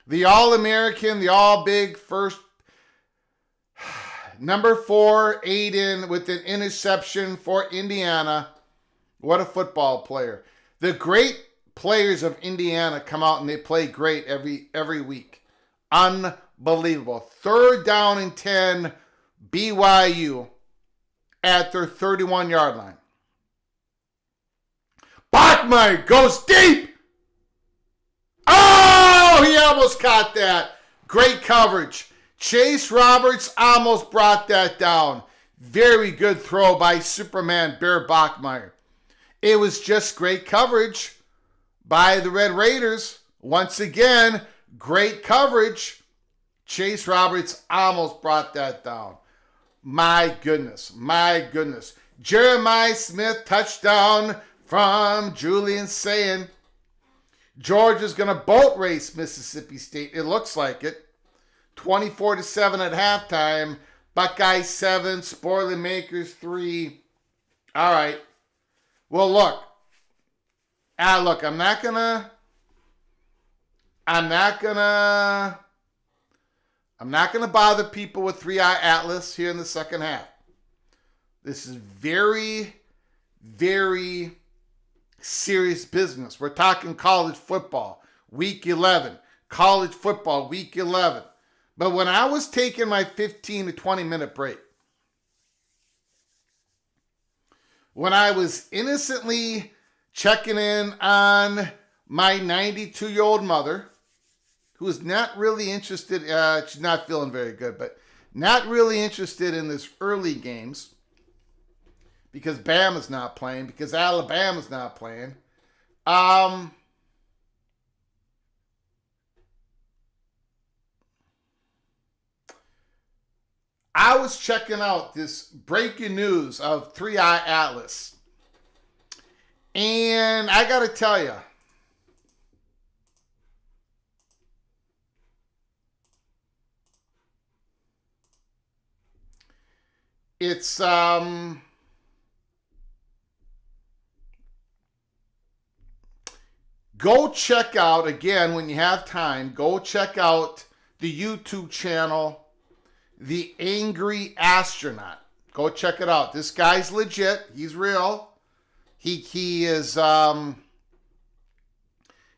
the All-American, the All-Big first, number 4, Aiden with an interception for Indiana. What a football player. The great players of Indiana come out and they play great every week. Unbelievable. 3rd down and 10, BYU at their 31-yard line. Bachmeier goes deep. Oh, he almost caught that. Great coverage. Chase Roberts almost brought that down. Very good throw by Superman Bear Bachmeier. It was just great coverage by the Red Raiders. Once again, great coverage. Chase Roberts almost brought that down. My goodness, my goodness. Jeremiah Smith, touchdown from Julian saying Georgia's going to boat race Mississippi State. It looks like it. 24-7 at halftime. Buckeyes 7, Spoilermakers 3. All right. Well, look, I'm not gonna bother people with 3-Eye Atlas here in the second half. This is very, very serious business. We're talking college football, week 11, college football, week 11. But when I was taking my 15 to 20 minute break, when I was innocently checking in on my 92-year-old mother, who is not really interested, she's not feeling very good, but not really interested in this early games because Bama's not playing, because Alabama's not playing. I was checking out this breaking news of 3-Eye Atlas. And I got to tell you, it's go check out, again, when you have time, go check out the YouTube channel, The Angry Astronaut. Go check it out. This guy's legit. He's real. He is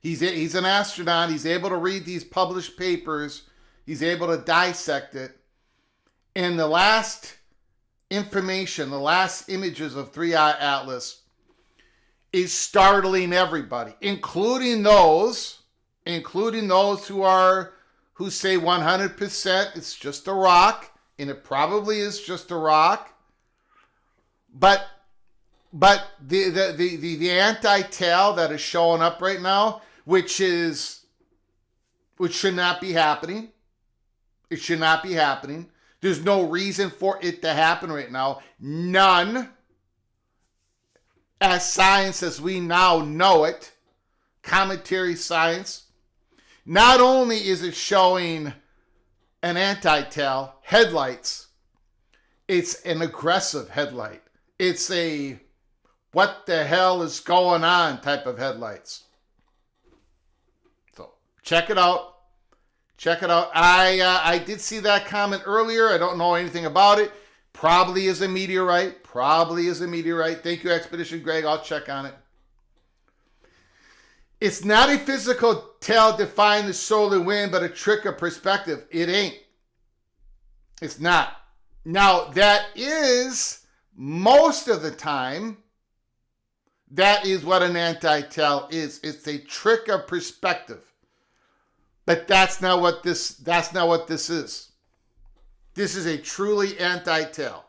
he's an astronaut. He's able to read these published papers. He's able to dissect it. And the last information, the last images of 3-Eye Atlas is startling everybody, including those who say 100% it's just a rock, and it probably is just a rock. But the anti-tail that is showing up right now, which should not be happening. It should not be happening. There's no reason for it to happen right now. None. As science as we now know it. commentary science. Not only is it showing an anti-tail, headlights, it's an aggressive headlight. It's a what the hell is going on type of headlights. So check it out. Check it out. I did see that comment earlier. I don't know anything about it. Probably is a meteorite. Probably is a meteorite. Thank you, Expedition Greg. I'll check on it. It's not a physical tail defying the solar wind, but a trick of perspective. It ain't. It's not. Now, that is, most of the time, that is what an anti-tail is. It's a trick of perspective. But that's not what this is. This is a truly anti-tail.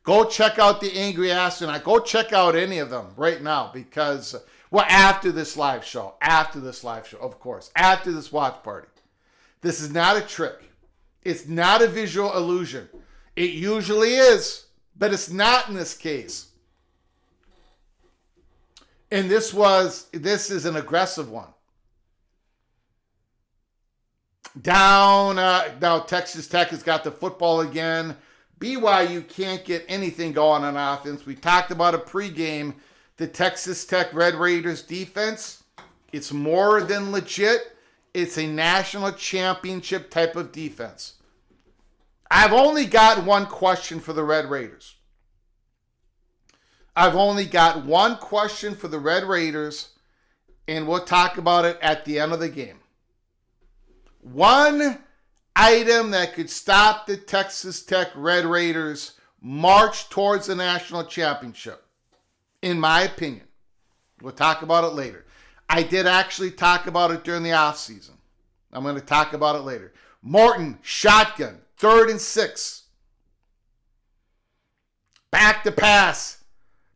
Go check out the Angry Astronaut. Go check out any of them right now because, well, after this live show, of course, after this watch party. This is not a trick. It's not a visual illusion. It usually is, but it's not in this case. And this is an aggressive one. Now Texas Tech has got the football again. BYU can't get anything going on offense. We talked about a pregame. The Texas Tech Red Raiders defense, it's more than legit. It's a national championship type of defense. I've only got one question for the Red Raiders. And we'll talk about it at the end of the game. One item that could stop the Texas Tech Red Raiders march towards the national championship, in my opinion. We'll talk about it later. I did actually talk about it during the offseason. I'm going to talk about it later. Morton, shotgun, 3rd and 6. Back to pass.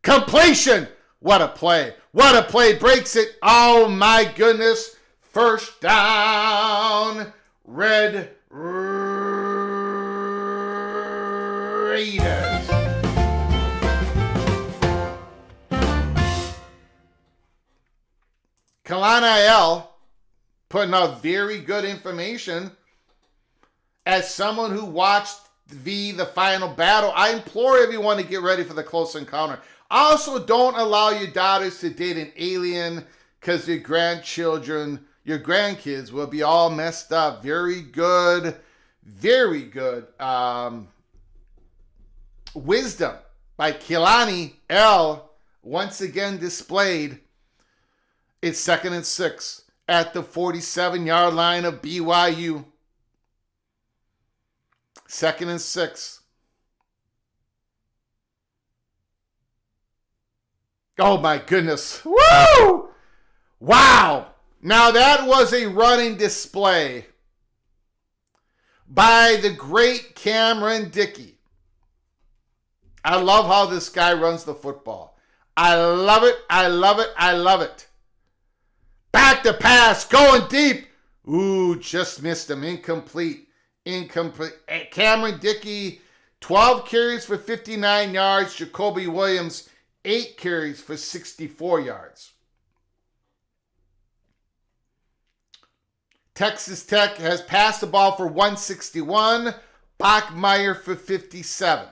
Completion. What a play. What a play. Breaks it. Oh, my goodness. First down. Red Raiders. Kalana L putting out very good information. As someone who watched the final battle, I implore everyone to get ready for the close encounter. Also, don't allow your daughters to date an alien because your grandkids will be all messed up. Very good wisdom by Kilani L. once again displayed. It's 2nd and 6 at the 47-yard line of BYU. 2nd and 6. Oh my goodness. Woo! Wow. Now that was a running display by the great Cameron Dickey. I love how this guy runs the football. I love it. Back to pass, going deep. Ooh, just missed him. Incomplete. Cameron Dickey, 12 carries for 59 yards. Jacoby Williams, 8 carries for 64 yards. Texas Tech has passed the ball for 161. Bachmeier for 57.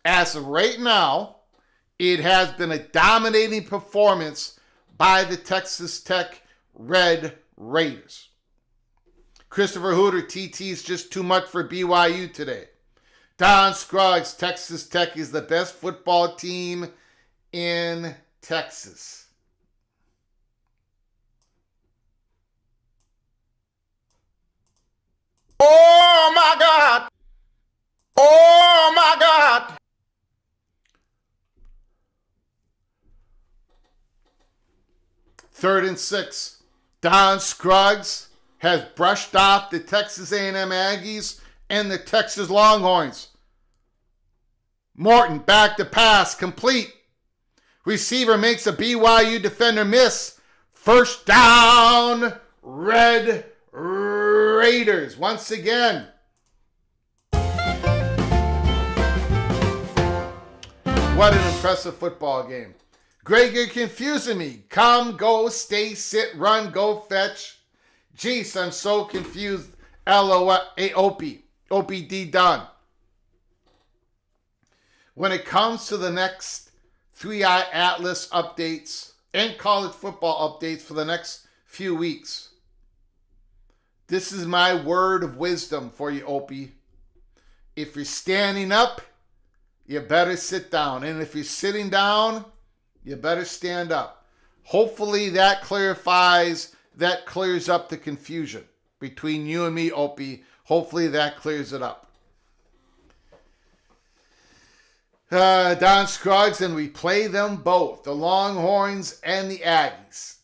As of right now, it has been a dominating performance by the Texas Tech Red Raiders. Christopher Hooter, TT's just too much for BYU today. Don Scruggs, Texas Tech is the best football team in Texas. Oh my God! Oh my God! Third and 6. Don Scruggs has brushed off the Texas A&M Aggies and the Texas Longhorns. Morton back to pass, complete. Receiver makes a BYU defender miss. First down, Red Raiders once again. What an impressive football game. Greg, you're confusing me. Come, go, stay, sit, run, go, fetch. Jeez, I'm so confused. LOL, Opie. OPD done. When it comes to the next 3i Atlas updates and college football updates for the next few weeks, this is my word of wisdom for you, Opie. If you're standing up, you better sit down. And if you're sitting down, you better stand up. Hopefully that clears up the confusion between you and me, Opie. Hopefully that clears it up. Don Scruggs, and we play them both, the Longhorns and the Aggies.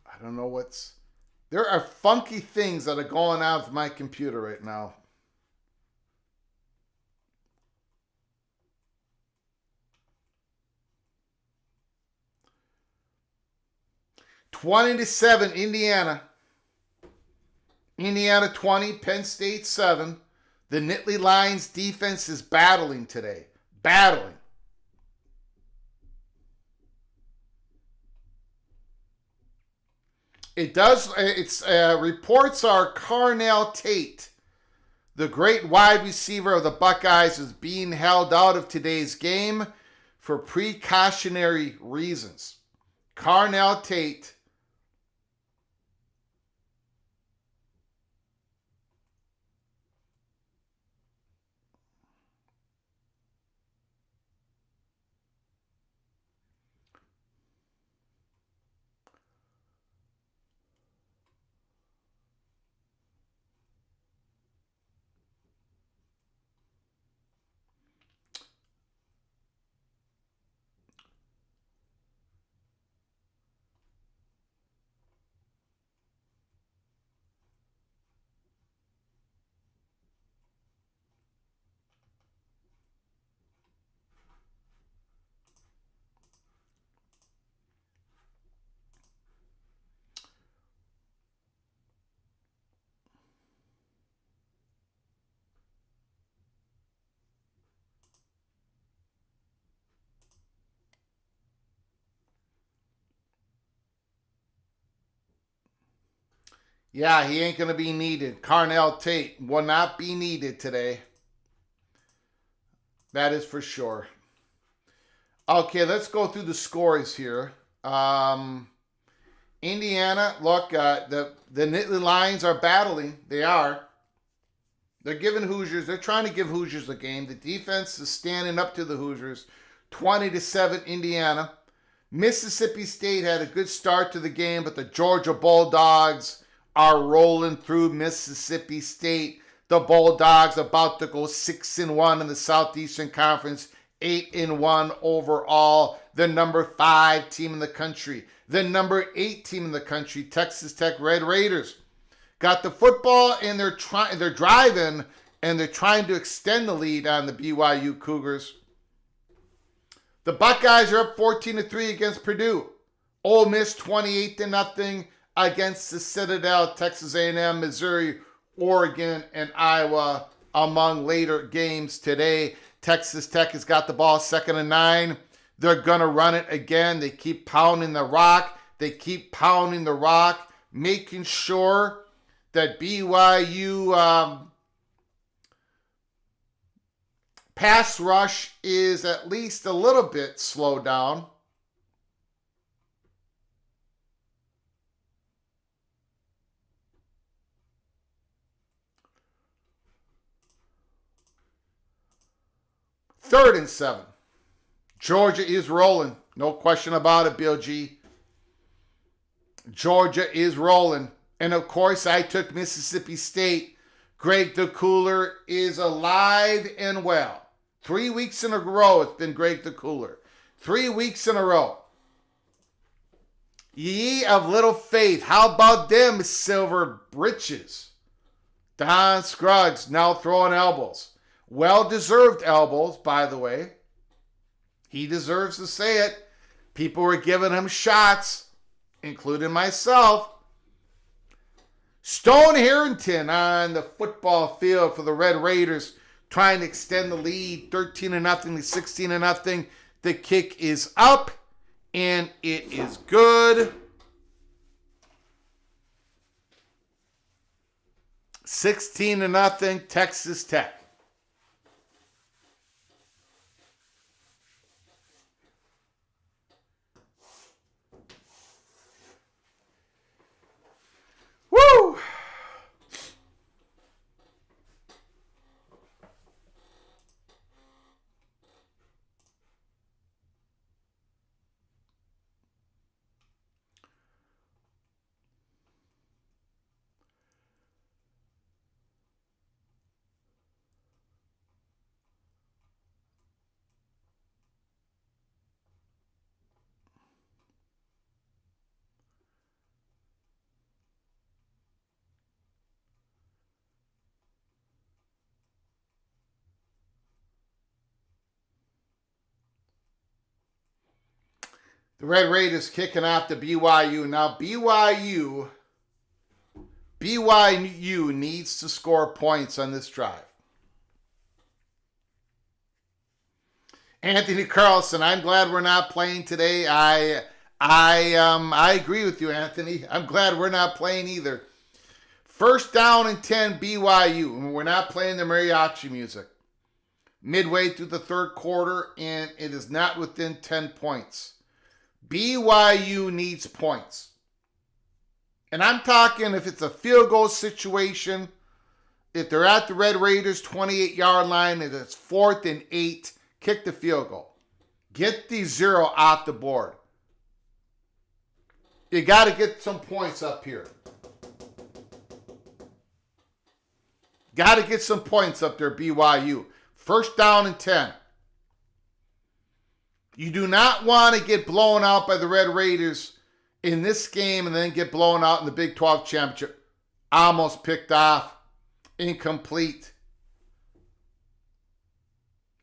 I don't know there are funky things that are going on with my computer right now. (20-7) Indiana. Indiana 20, Penn State 7. The Nittany Lions defense is battling today. Battling. Reports are Carnell Tate, the great wide receiver of the Buckeyes, is being held out of today's game for precautionary reasons. Carnell Tate. Yeah, he ain't going to be needed. Carnell Tate will not be needed today. That is for sure. Okay, let's go through the scores here. Indiana, look, the Nittany Lions are battling. They are. They're trying to give Hoosiers a game. The defense is standing up to the Hoosiers. 20-7 Indiana. Mississippi State had a good start to the game, but the Georgia Bulldogs are rolling through Mississippi State. The Bulldogs about to go 6-1 in the Southeastern Conference, 8-1 overall. The number 5 team in the country. The number 8 team in the country, Texas Tech Red Raiders, got the football and they're driving and they're trying to extend the lead on the BYU Cougars. The Buckeyes are up 14-3 against Purdue. Ole Miss 28-0 against the Citadel, Texas A&M, Missouri, Oregon, and Iowa among later games today. Texas Tech has got the ball 2nd and 9. They're going to run it again. They keep pounding the rock. Making sure that BYU pass rush is at least a little bit slowed down. Third and 7. Georgia is rolling. No question about it, Bill G. Georgia is rolling. And of course, I took Mississippi State. Greg the Cooler is alive and well. 3 weeks in a row, it's been Greg the Cooler. 3 weeks in a row. Ye of little faith, how about them silver britches? Don Scruggs now throwing elbows. Well-deserved elbows, by the way. He deserves to say it. People were giving him shots, including myself. Stone Harrington on the football field for the Red Raiders, trying to extend the lead, 13-0 to 16-0. The kick is up, and it is good. 16-0, Texas Tech. Woo! The Red Raiders kicking off the BYU. Now, BYU needs to score points on this drive. Anthony Carlson, I'm glad we're not playing today. I agree with you, Anthony. I'm glad we're not playing either. First down and 10, BYU. And we're not playing the mariachi music. Midway through the third quarter, and it is not within 10 points. BYU needs points. And I'm talking if it's a field goal situation, if they're at the Red Raiders 28-yard line, and it's 4th and 8, kick the field goal. Get the 0 off the board. You got to get some points up here. Got to get some points up there, BYU. First down and 10. You do not want to get blown out by the Red Raiders in this game and then get blown out in the Big 12 Championship. Almost picked off. Incomplete.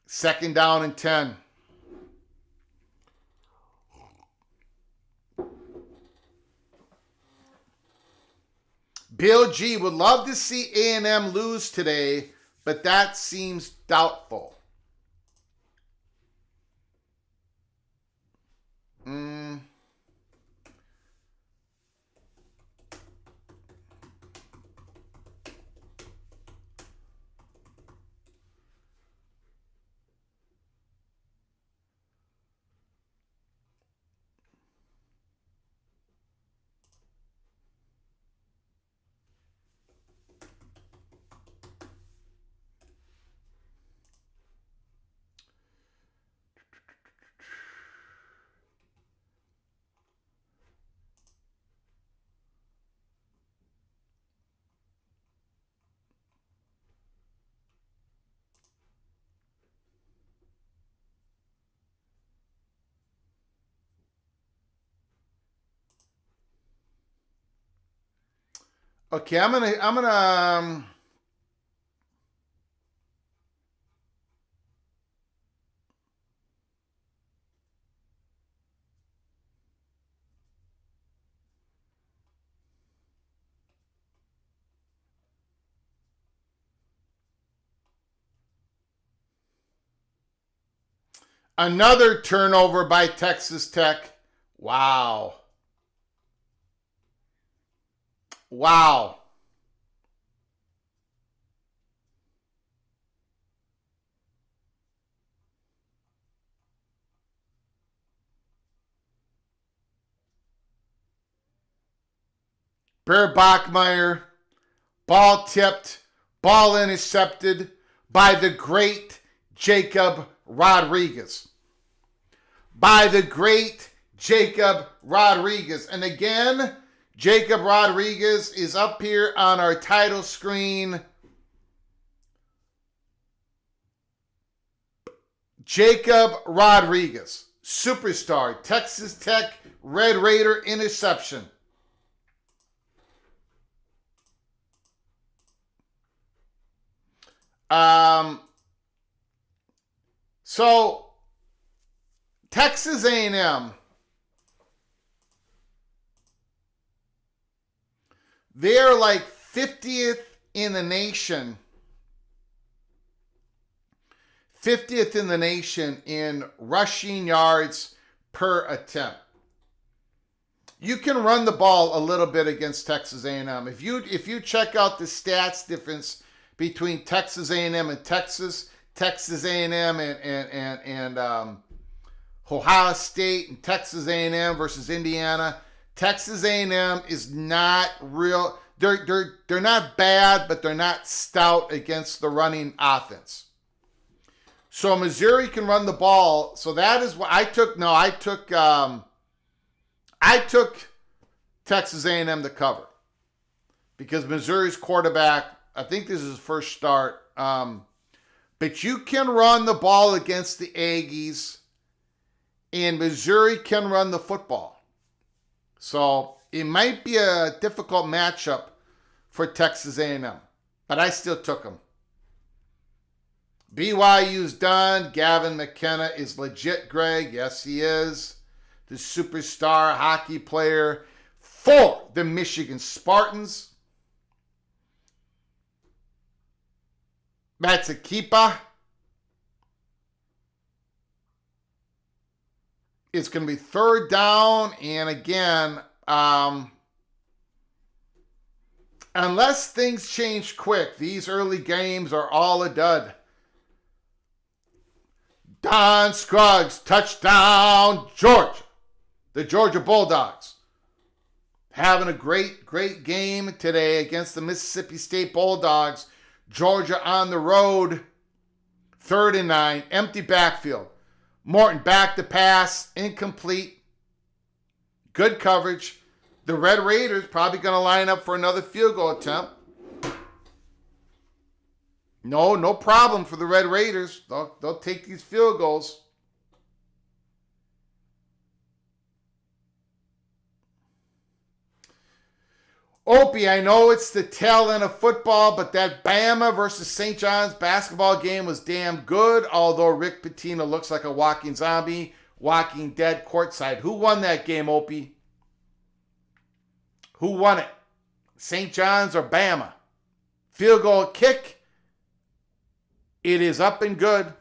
Second down and 10. Bill G would love to see A&M lose today, but that seems doubtful. Okay, I'm gonna another turnover by Texas Tech. Wow. Bear Bachmeier, ball tipped, ball intercepted by the great Jacob Rodriguez. And again, Jacob Rodriguez is up here on our title screen. Jacob Rodriguez, superstar, Texas Tech Red Raider interception. So Texas A&M, they're like 50th in the nation. 50th in the nation in rushing yards per attempt. You can run the ball a little bit against Texas A&M. If you check out the stats difference between Texas A&M and Texas A&M and Ohio State and Texas A&M versus Indiana, Texas A&M is not real. They're not bad, but they're not stout against the running offense. So Missouri can run the ball. So that is what I took. No, I took Texas A&M to cover because Missouri's quarterback, I think this is his first start. But you can run the ball against the Aggies, and Missouri can run the football. So it might be a difficult matchup for Texas A&M, but I still took them. BYU's done. Gavin McKenna is legit, Greg. Yes, he is. The superstar hockey player for the Michigan Spartans. That's a keeper. It's going to be third down. And again, unless things change quick, these early games are all a dud. Don Scruggs, touchdown, Georgia. The Georgia Bulldogs having a great game today against the Mississippi State Bulldogs. Georgia on the road, 3rd and 9, empty backfield. Morton back to pass, incomplete. Good coverage. The Red Raiders probably going to line up for another field goal attempt. No problem for the Red Raiders. They'll take these field goals. Opie, I know it's the tail end of football, but that Bama versus St. John's basketball game was damn good, although Rick Pitino looks like a walking zombie, walking dead courtside. Who won that game, Opie? Who won it? St. John's or Bama? Field goal kick. It is up and good.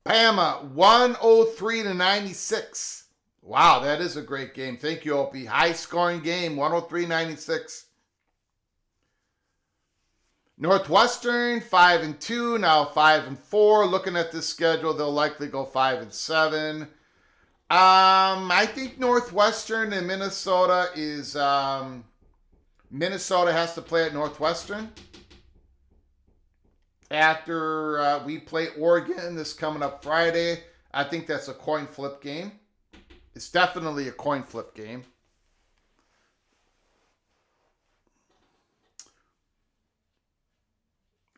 Bama 103-96. Wow, that is a great game. Thank you, Opie. High scoring game, 103-96. Northwestern 5-2, now 5-4. Looking at this schedule, they'll likely go 5-7. I think Northwestern and Minnesota is Minnesota has to play at Northwestern. After we play Oregon this coming up Friday, I think that's a coin flip game. It's definitely a coin flip game.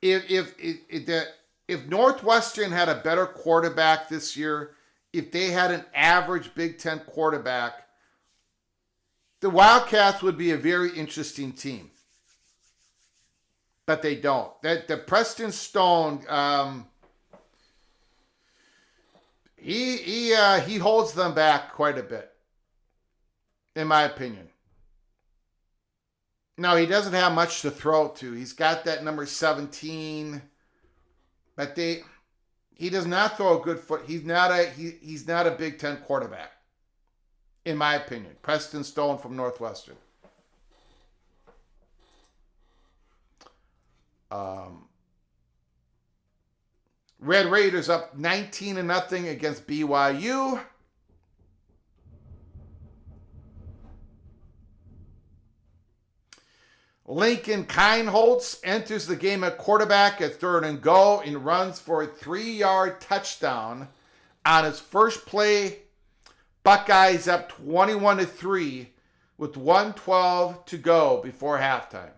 if Northwestern had a better quarterback this year, if they had an average Big Ten quarterback, the Wildcats would be a very interesting team. But they don't. The Preston Stone, he holds them back quite a bit, in my opinion. No, he doesn't have much to throw to. He's got that number 17, but he does not throw a good foot. He's not a Big Ten quarterback, in my opinion. Preston Stone from Northwestern. Red Raiders up 19-0 against BYU. Lincoln Kienholz enters the game at quarterback at 3rd and goal and runs for a 3-yard touchdown on his first play. Buckeyes up 21-3 with 1:12 to go before halftime.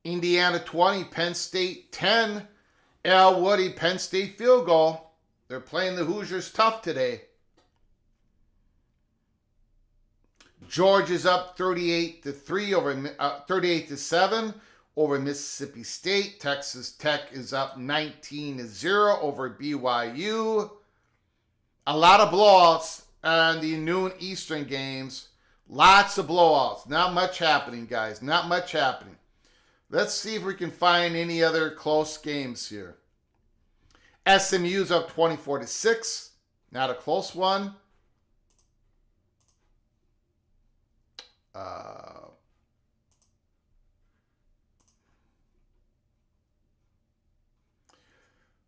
Indiana 20, Penn State 10. Al Woody, Penn State field goal. They're playing the Hoosiers tough today. Georgia's up 38-3 over 38-7 over Mississippi State. Texas Tech is up 19-0 over BYU. A lot of blowouts on the noon Eastern games. Lots of blowouts. Not much happening, guys. Not much happening. Let's see if we can find any other close games here. SMU's up 24-6. Not a close one.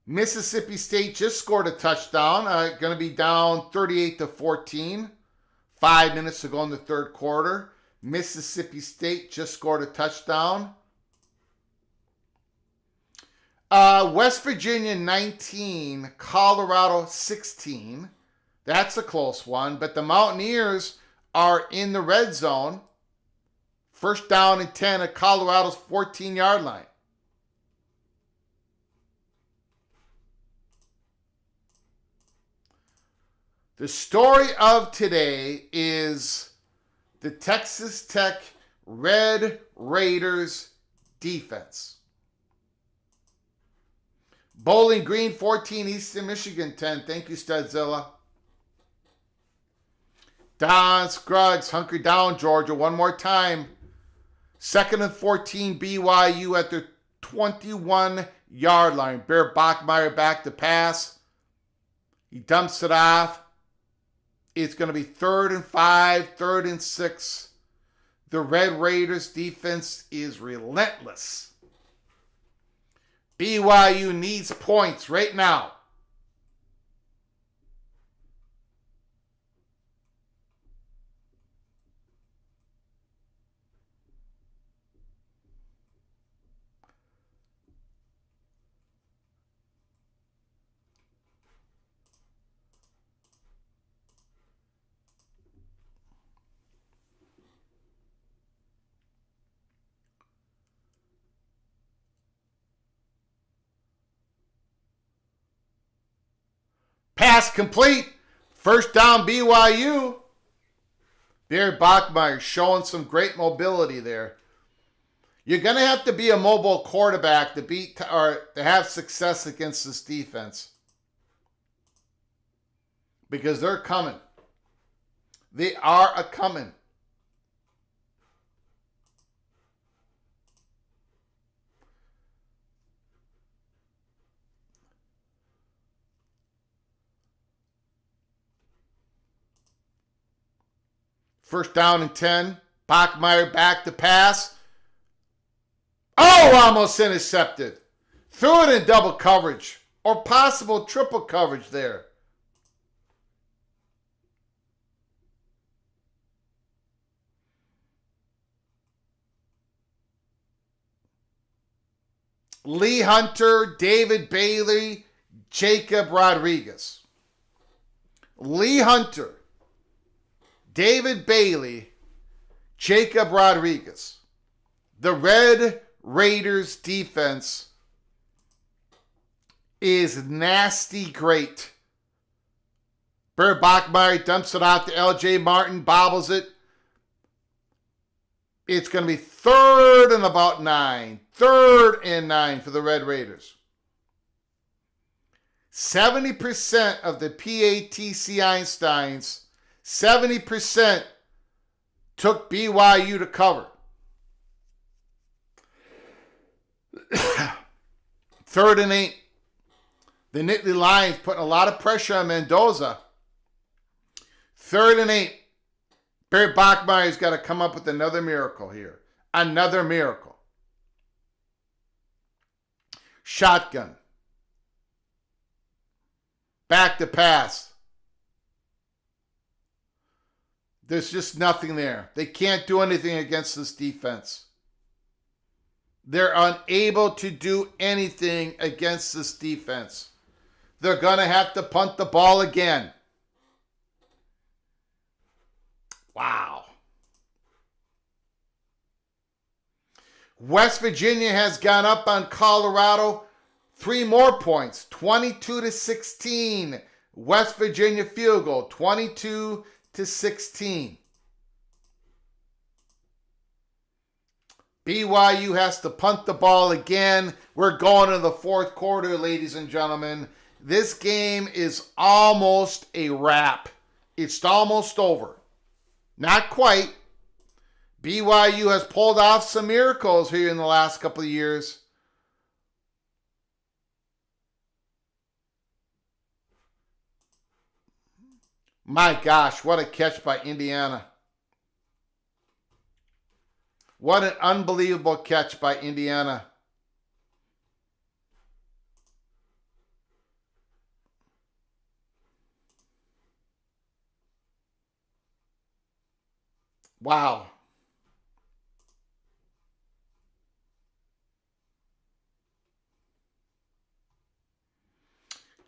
Mississippi State just scored a touchdown. Going to be down 38-14. 5 minutes to go in the third quarter. Mississippi State just scored a touchdown. West Virginia 19, Colorado 16. That's a close one, but the Mountaineers are in the red zone. First down and 10 at Colorado's 14-yard line. The story of today is the Texas Tech Red Raiders defense. Bowling Green 14, Eastern Michigan 10. Thank you, Studzilla. Don Scruggs, hunker down, Georgia, one more time. 2nd and 14, BYU at their 21-yard line. Bear Bachmeier back to pass. He dumps it off. It's going to be 3rd and 5, 3rd and 6. The Red Raiders defense is relentless. BYU needs points right now. Pass complete. First down BYU. Bear Bachmeier showing some great mobility there. You're going to have to be a mobile quarterback to beat or to have success against this defense. Because they're coming. They are a coming. First down and 10. Bachmeier back to pass. Oh, almost intercepted. Threw it in double coverage or possible triple coverage there. Lee Hunter, David Bailey, Jacob Rodriguez. Lee Hunter, David Bailey, Jacob Rodriguez. The Red Raiders defense is nasty great. Bert Bachmeier dumps it off to L.J. Martin, bobbles it. It's going to be 3rd and about 9. 3rd and 9 for the Red Raiders. 70% of the PATC Einsteins, 70% took BYU to cover. 3rd and 8. The Nittany Lions putting a lot of pressure on Mendoza. 3rd and 8. Barry Bachmeier's got to come up with another miracle here. Another miracle. Shotgun. Back to pass. There's just nothing there. They can't do anything against this defense. They're unable to do anything against this defense. They're going to have to punt the ball again. Wow. West Virginia has gone up on Colorado 3 more points, 22-16. West Virginia field goal, 22-16. BYU has to punt the ball again. We're going to the 4th quarter, ladies and gentlemen. This game is almost a wrap. It's almost over. Not quite. BYU has pulled off some miracles here in the last couple of years. My gosh, what a catch by Indiana. What an unbelievable catch by Indiana. Wow.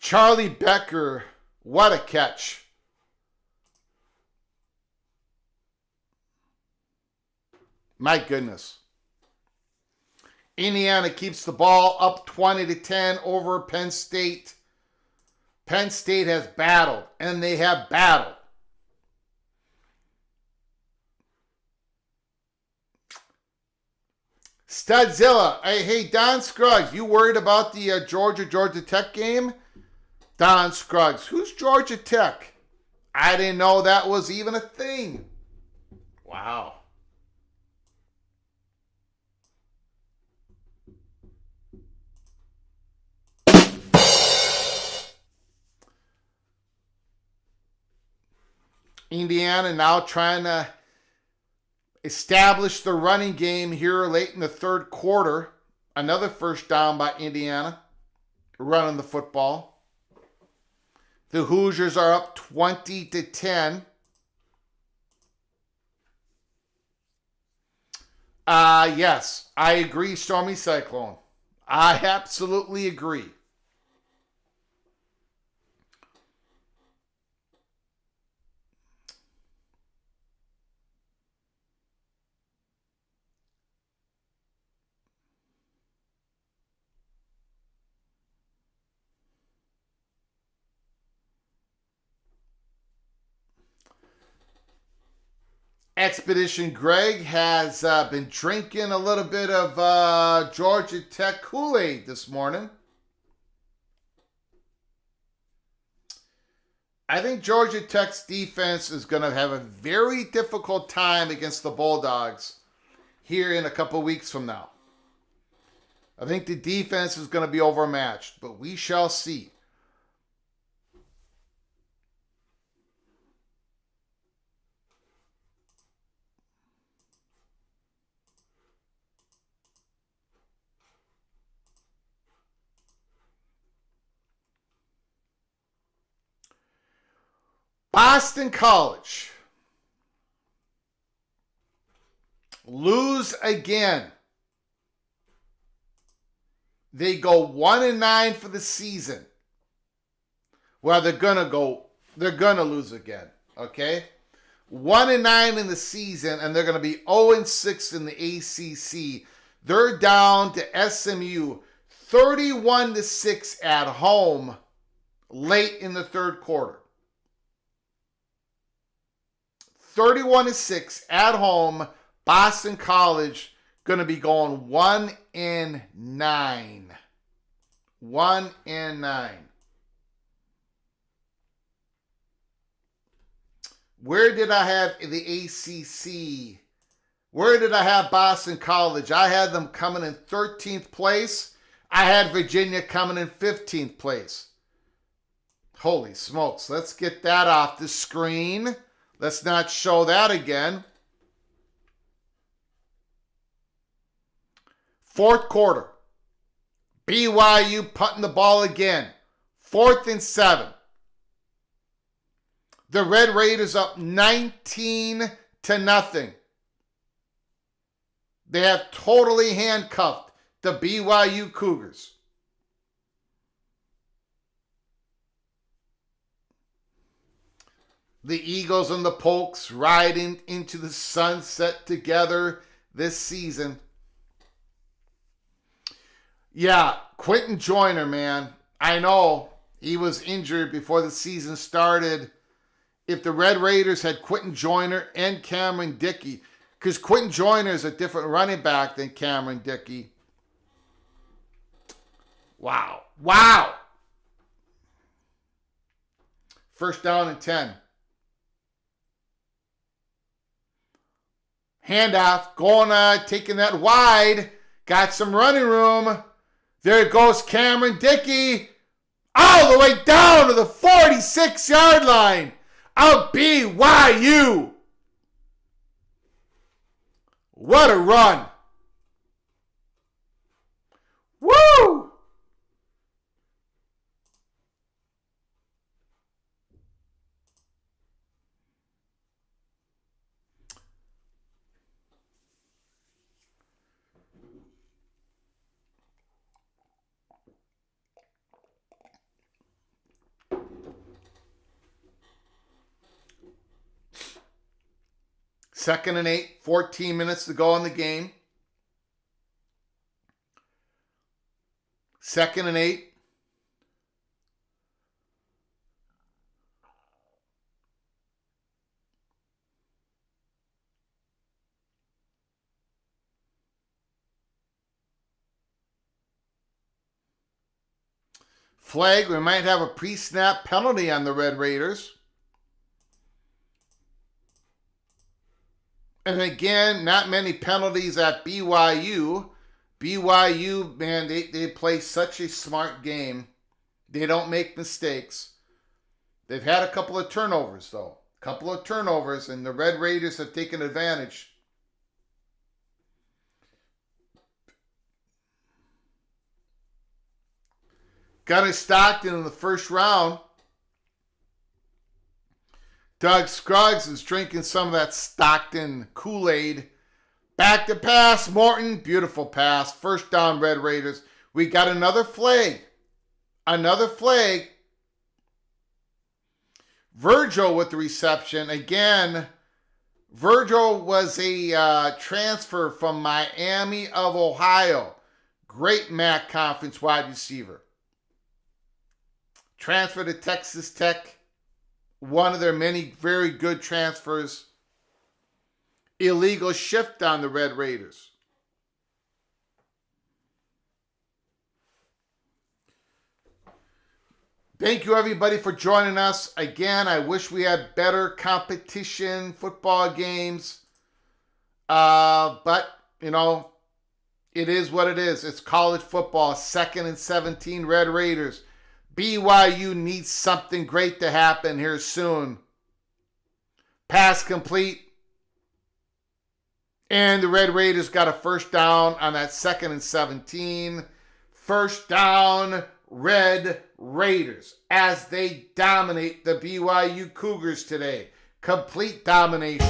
Charlie Becker, what a catch. My goodness. Indiana keeps the ball up 20-10 over Penn State. Penn State has battled, and they have battled. Studzilla, hey, Don Scruggs, you worried about the Georgia Tech game? Don Scruggs, who's Georgia Tech? I didn't know that was even a thing. Wow. Indiana now trying to establish the running game here late in the 3rd quarter. Another first down by Indiana, running the football. The Hoosiers are up 20-10. Yes, I agree, Stormy Cyclone. I absolutely agree. Expedition Greg has been drinking a little bit of Georgia Tech Kool-Aid this morning. I think Georgia Tech's defense is going to have a very difficult time against the Bulldogs here in a couple weeks from now. I think the defense is going to be overmatched, but we shall see. Boston College lose again. They go 1-9 for the season. Well, they're gonna lose again. Okay? 1-9 in the season, and they're gonna be 0-6 in the ACC. They're down to SMU 31-6 at home late in the third quarter. 31-6 at home. Boston College going to be going 1-9. 1-9. Where did I have the ACC? Where did I have Boston College? I had them coming in 13th place. I had Virginia coming in 15th place. Holy smokes. Let's get that off the screen. Let's not show that again. Fourth quarter. BYU punting the ball again. 4th and 7. The Red Raiders up 19-0. They have totally handcuffed the BYU Cougars. The Eagles and the Pokes riding into the sunset together this season. Yeah, Quentin Joyner, man. I know he was injured before the season started. If the Red Raiders had Quentin Joyner and Cameron Dickey, because Quentin Joyner is a different running back than Cameron Dickey. Wow. Wow. First down and 10. Handoff, going, taking that wide. Got some running room. There goes Cameron Dickey. All the way down to the 46-yard line of BYU. What a run. Woo! Second and 8, 14 minutes to go in the game. Second and 8. Flag, we might have a pre-snap penalty on the Red Raiders. And again, not many penalties at BYU. BYU, man, they play such a smart game. They don't make mistakes. They've had a couple of turnovers, though. A couple of turnovers, and the Red Raiders have taken advantage. Gunnar Stockton in the first round. Doug Scruggs is drinking some of that Stockton Kool-Aid. Back to pass, Morton. Beautiful pass. First down, Red Raiders. We got another flag. Another flag. Virgil with the reception. Again, Virgil was a transfer from Miami of Ohio. Great MAC conference wide receiver. Transfer to Texas Tech. One of their many very good transfers. Illegal shift on the Red Raiders. Thank you, everybody, for joining us. Again, I wish we had better competition, football games. But, you know, it is what it is. It's college football. 2nd and 17, Red Raiders. BYU needs something great to happen here soon. Pass complete. And the Red Raiders got a first down on that 2nd and 17. First down, Red Raiders as they dominate the BYU Cougars today. Complete domination.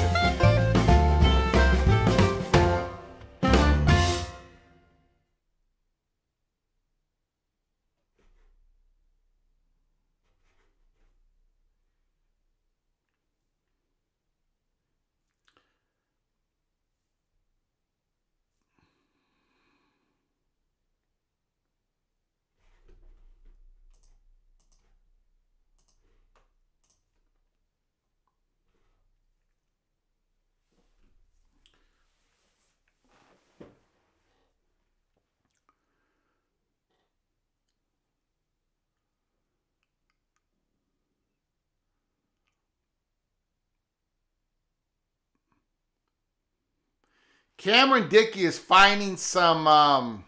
Cameron Dickey is finding some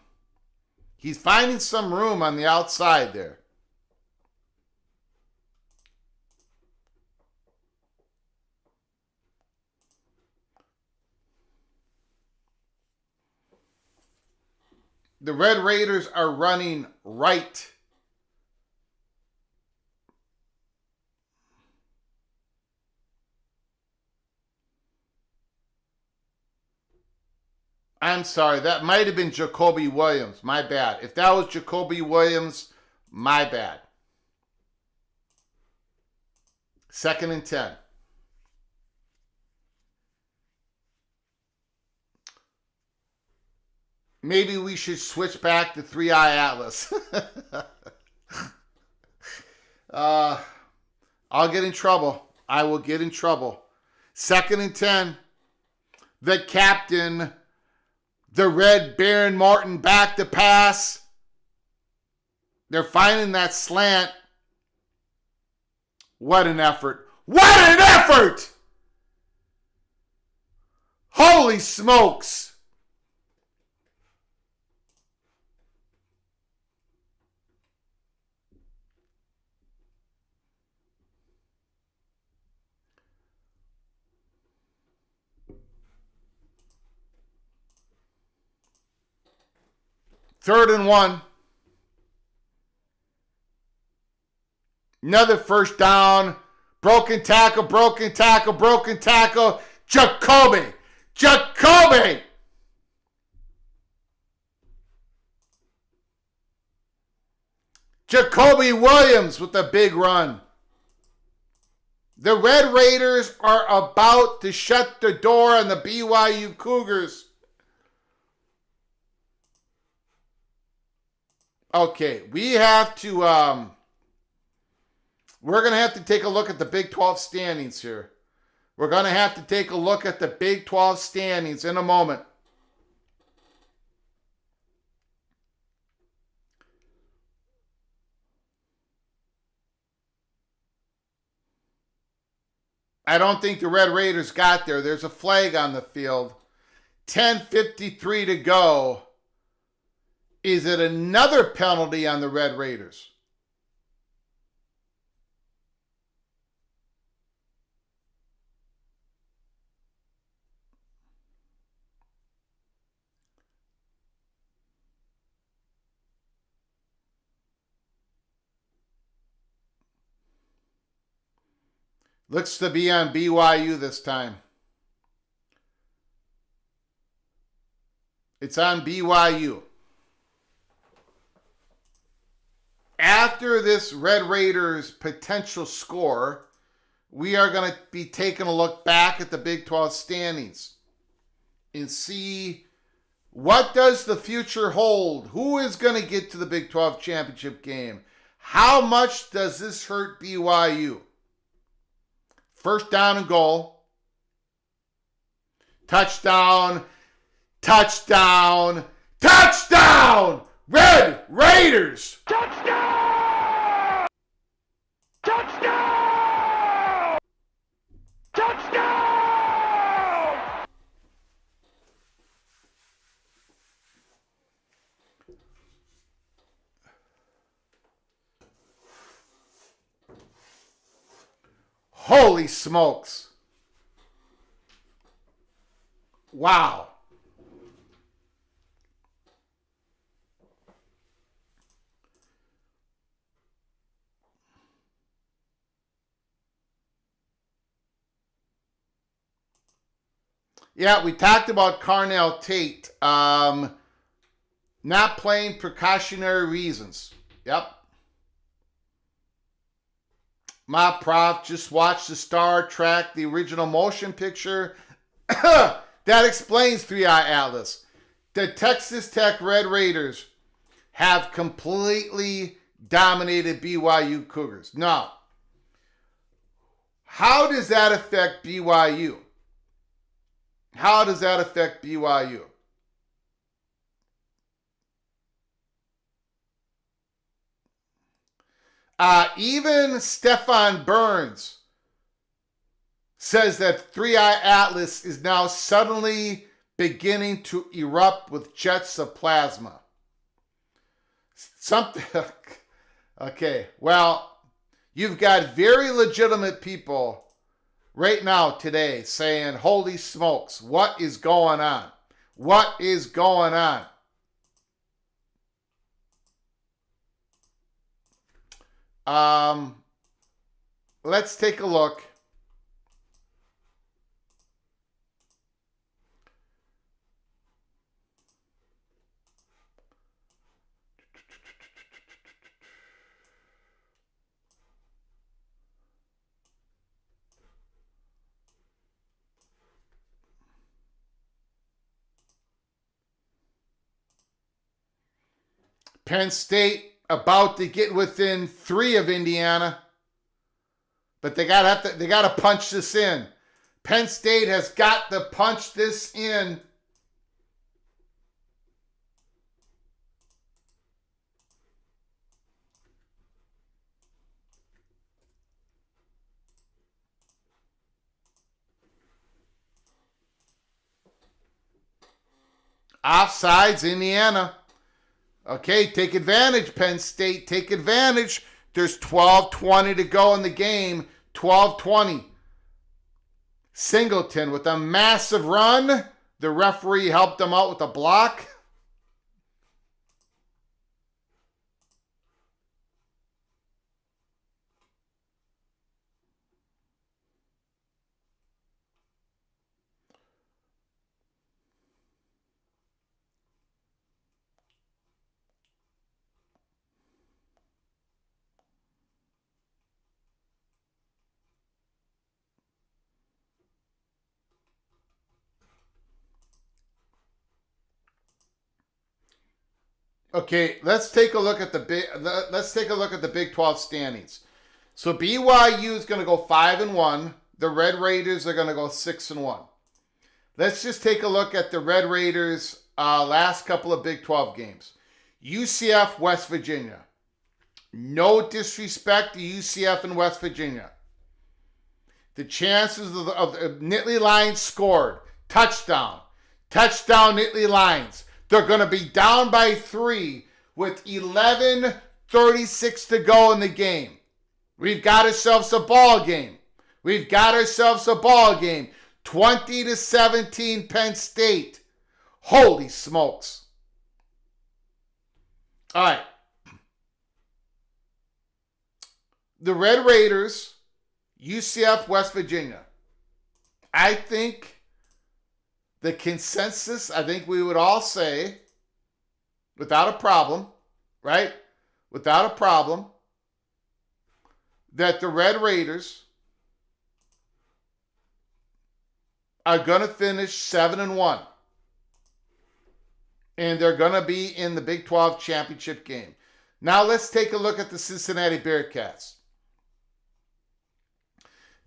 he's finding some room on the outside there. The Red Raiders are running right. I'm sorry, that might have been Jacoby Williams. My bad. If that was Jacoby Williams, my bad. 2nd and 10. Maybe we should switch back to 3-Eye Atlas. I'll get in trouble. I will get in trouble. 2nd and 10. The captain, the Red Baron Martin, back to pass. They're finding that slant. What an effort. What an effort! Holy smokes. Third and 1. Another first down. Broken tackle, broken tackle, broken tackle. Jacoby. Jacoby. Jacoby Williams with a big run. The Red Raiders are about to shut the door on the BYU Cougars. Okay, we have to, we're going to have to take a look at the Big 12 standings here. We're going to have to take a look at the Big 12 standings in a moment. I don't think the Red Raiders got there. There's a flag on the field. 10:53 to go. Is it another penalty on the Red Raiders? Looks to be on BYU this time. It's on BYU. After this Red Raiders potential score, we are going to be taking a look back at the Big 12 standings and see what does the future hold. Who is going to get to the Big 12 championship game? How much does this hurt BYU? First down and goal. Touchdown. Touchdown. Touchdown! Red Raiders! Touchdown! Touchdown! Touchdown! Holy smokes. Wow. Yeah, we talked about Carnell Tate not playing precautionary reasons. Yep. My prof just watched the Star Trek, the original motion picture. That explains 3-Eye Atlas. The Texas Tech Red Raiders have completely dominated BYU Cougars. Now, how does that affect BYU? How does that affect BYU? Even Stefan Burns says that 3-Eye Atlas is now suddenly beginning to erupt with jets of plasma. Something. Okay, well, you've got very legitimate people right now today saying, holy smokes, what is going on? What is going on? Let's take a look. Penn State about to get within 3 of Indiana, but they gotta punch this in. Penn State has got to punch this in. Offsides, Indiana. Okay, take advantage, Penn State. Take advantage. There's 12:20 to go in the game. 12:20. Singleton with a massive run. The referee helped him out with a block. Okay, let's take a look at the Big 12 standings. So BYU is going to go 5-1. The Red Raiders are going to go 6-1. Let's just take a look at the Red Raiders' last couple of Big 12 games. UCF, West Virginia. No disrespect to UCF and West Virginia. The chances of Nittany Lions scored. Touchdown. Touchdown, Nittany Lions. They're going to be down by 3 with 11:36 to go in the game. We've got ourselves a ball game. 20-17 Penn State. Holy smokes. All right. The Red Raiders, UCF, West Virginia. I think the consensus, I think we would all say, without a problem, right? Without a problem, that the Red Raiders are going to finish 7-1. And they're going to be in the Big 12 championship game. Now let's take a look at the Cincinnati Bearcats.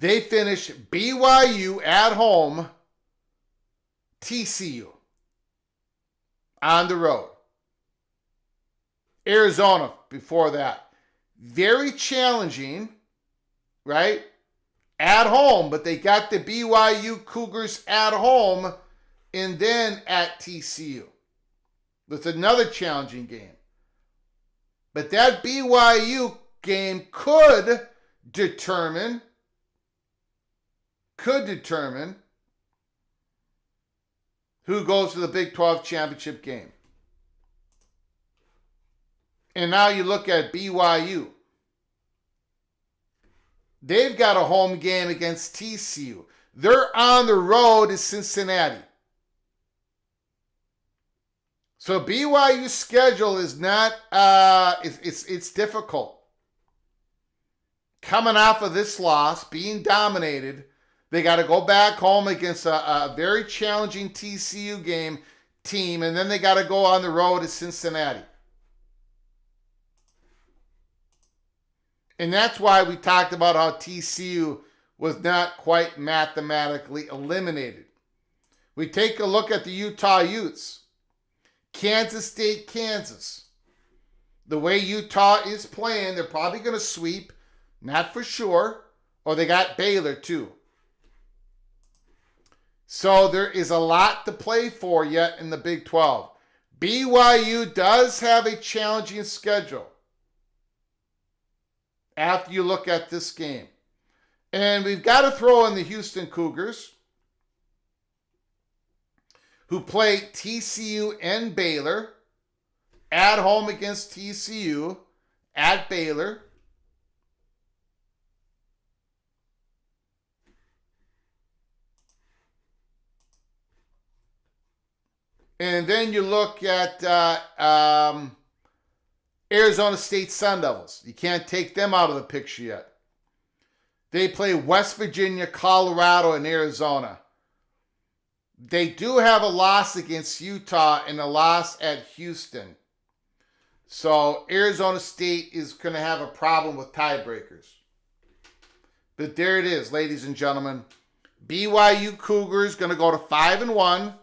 They finish BYU at home, TCU on the road. Arizona before that. Very challenging, right? At home, but they got the BYU Cougars at home and then at TCU. That's another challenging game. But that BYU game could determine who goes to the Big 12 championship game. And now you look at BYU. They've got a home game against TCU. They're on the road to Cincinnati. So BYU's schedule is not, it's difficult. Coming off of this loss, being dominated, they got to go back home against a very challenging TCU team, and then they got to go on the road to Cincinnati. And that's why we talked about how TCU was not quite mathematically eliminated. We take a look at the Utah Utes. Kansas State, Kansas. The way Utah is playing, they're probably going to sweep, not for sure, or they got Baylor too. So there is a lot to play for yet in the Big 12. BYU does have a challenging schedule after you look at this game. And we've got to throw in the Houston Cougars, who play TCU and Baylor, at home against TCU, at Baylor. And then you look at Arizona State Sun Devils. You can't take them out of the picture yet. They play West Virginia, Colorado, and Arizona. They do have a loss against Utah and a loss at Houston. So Arizona State is going to have a problem with tiebreakers. But there it is, ladies and gentlemen. BYU Cougars going to go to 5-1.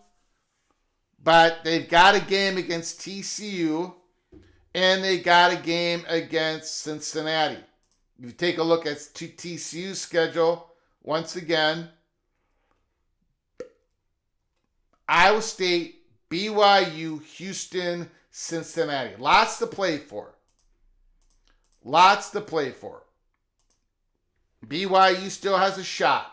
But they've got a game against TCU, and they got a game against Cincinnati. If you take a look at TCU's schedule, once again, Iowa State, BYU, Houston, Cincinnati. Lots to play for. Lots to play for. BYU still has a shot.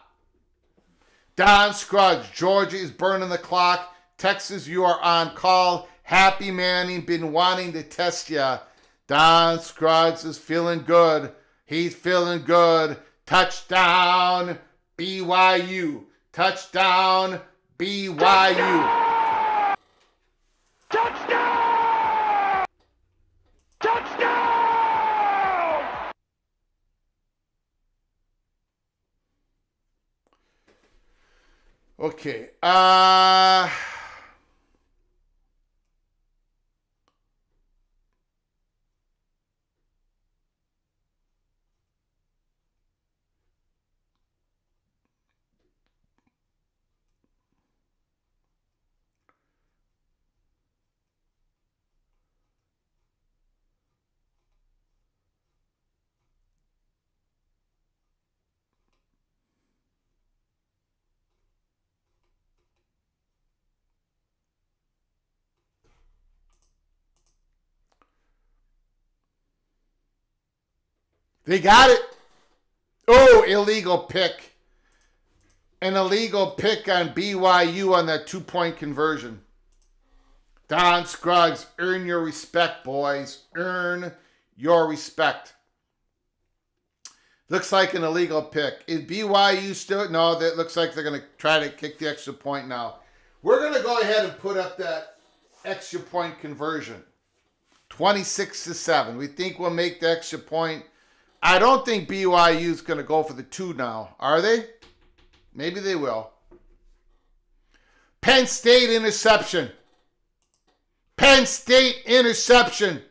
Don Scruggs, Georgia is burning the clock. Texas, you are on call. Happy Manning, been wanting to test ya. Don Scruggs is feeling good. He's feeling good. Touchdown, BYU. Touchdown, BYU. Touchdown! Touchdown! Okay. They got it. Oh, illegal pick. An illegal pick on BYU on that 2-point conversion. Don Scruggs, earn your respect, boys. Earn your respect. Looks like an illegal pick. Is BYU still? No, that looks like they're going to try to kick the extra point now. We're going to go ahead and put up that extra point conversion. 26-7. We think we'll make the extra point. I don't think BYU is going to go for the 2 now. Are they? Maybe they will. Penn State interception. Penn State interception.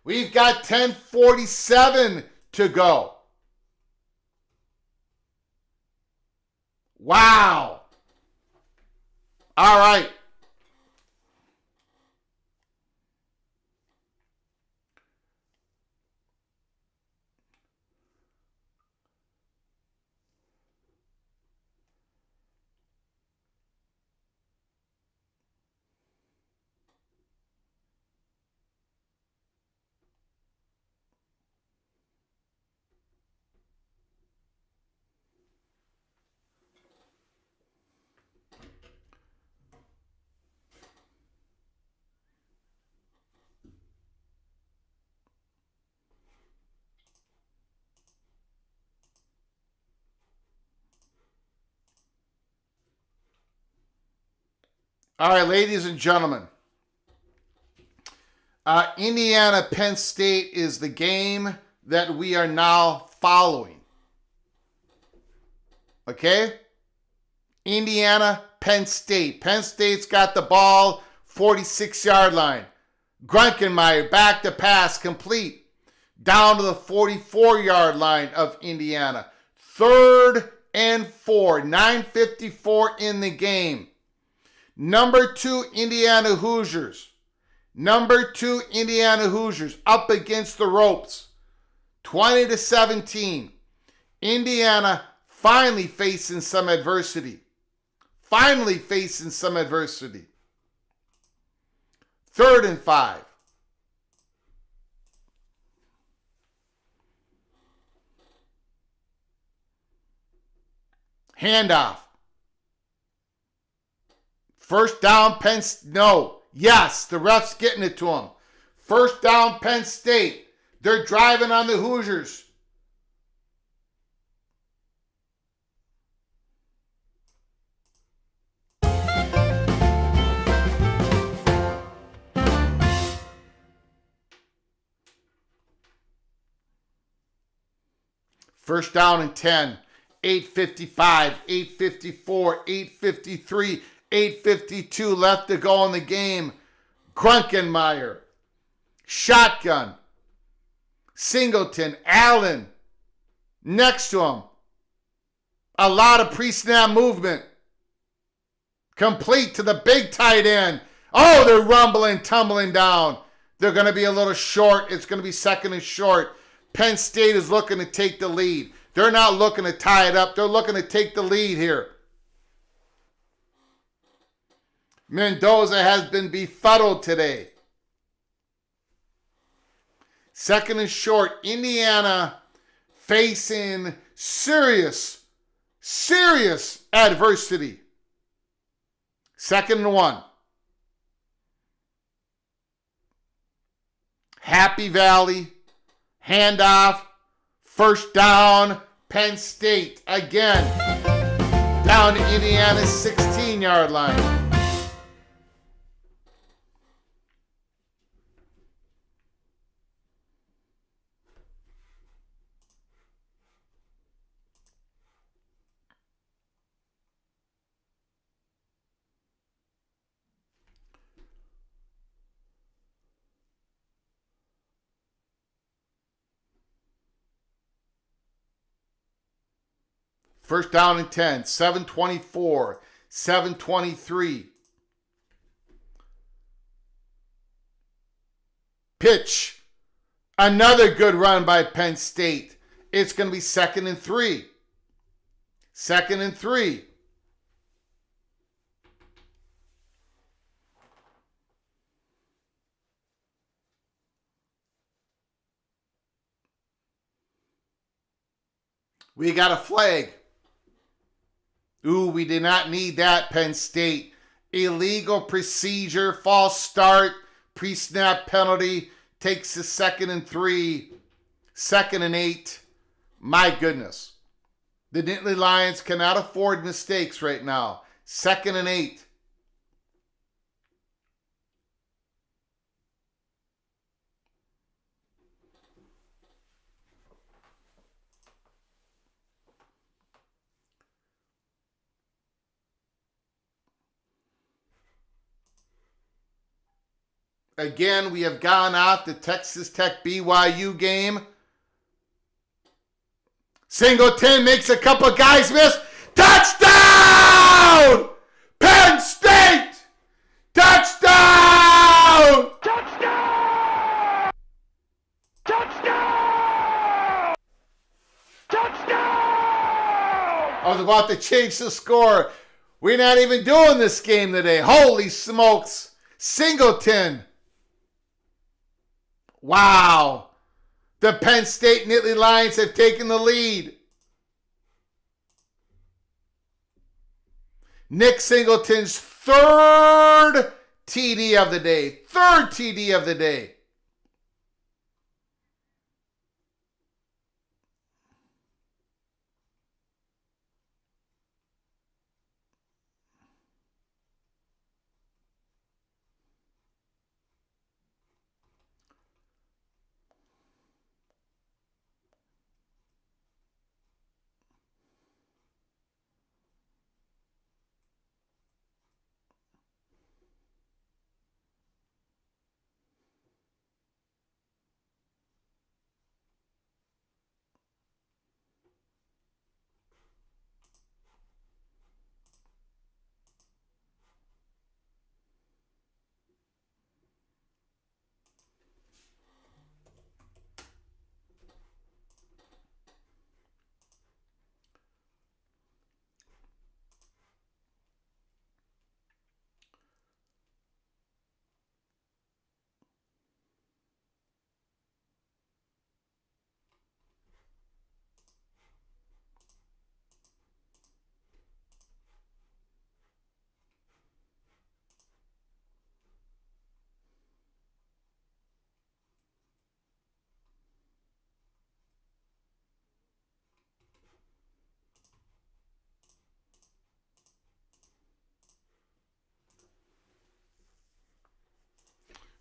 We've got 10:47 to go. Wow. All right. All right, ladies and gentlemen. Indiana Penn State is the game that we are now following. Okay? Indiana Penn State. Penn State's got the ball, 46-yard line. Grunkenmeyer back to pass, complete. Down to the 44-yard line of Indiana. 3rd and 4. 9:54 in the game. Number 2, Indiana Hoosiers. Number 2, Indiana Hoosiers up against the ropes. 20-17. Indiana finally facing some adversity. 3rd and 5. Handoff. First down, Yes, the ref's getting it to him. First down, Penn State. They're driving on the Hoosiers. First down and 10. 8:55, 8:54, 8:53, 8:52 left to go in the game. Grunkenmeyer. Shotgun. Singleton. Allen. Next to him. A lot of pre-snap movement. Complete to the big tight end. Oh, they're rumbling, tumbling down. They're going to be a little short. It's going to be 2nd and short. Penn State is looking to take the lead. They're not looking to tie it up. They're looking to take the lead here. Mendoza has been befuddled today. 2nd and short. Indiana facing serious adversity. 2nd and 1. Happy Valley. Handoff. First down. Penn State again. Down to Indiana's 16-yard line. First down and 10, 7:24, 7:23. Pitch. Another good run by Penn State. It's going to be 2nd and 3. 2nd and 3. We got a flag. Ooh, we did not need that, Penn State. Illegal procedure, false start, pre-snap penalty, takes the 2nd and 3, 2nd and 8. My goodness. The Nittany Lions cannot afford mistakes right now. 2nd and 8. Again, we have gone off the Texas Tech BYU game. Singleton makes a couple guys miss. Touchdown! Penn State! Touchdown! Touchdown! Touchdown! Touchdown! I was about to change the score. We're not even doing this game today. Holy smokes. Singleton. Wow. The Penn State Nittany Lions have taken the lead. Nick Singleton's 3rd TD of the day. 3rd TD of the day.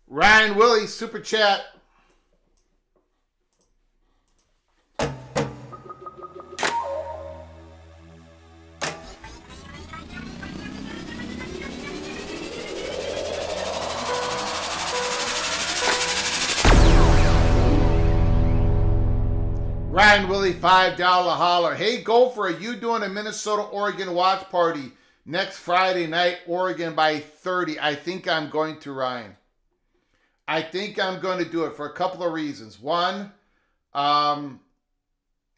Ryan Willie, super chat. Ryan Willie, $5 holler. Hey, Gopher, are you doing a Minnesota-Oregon watch party next Friday night? Oregon by 30. I think I'm going to, Ryan. I think I'm going to do it for a couple of reasons. One, I've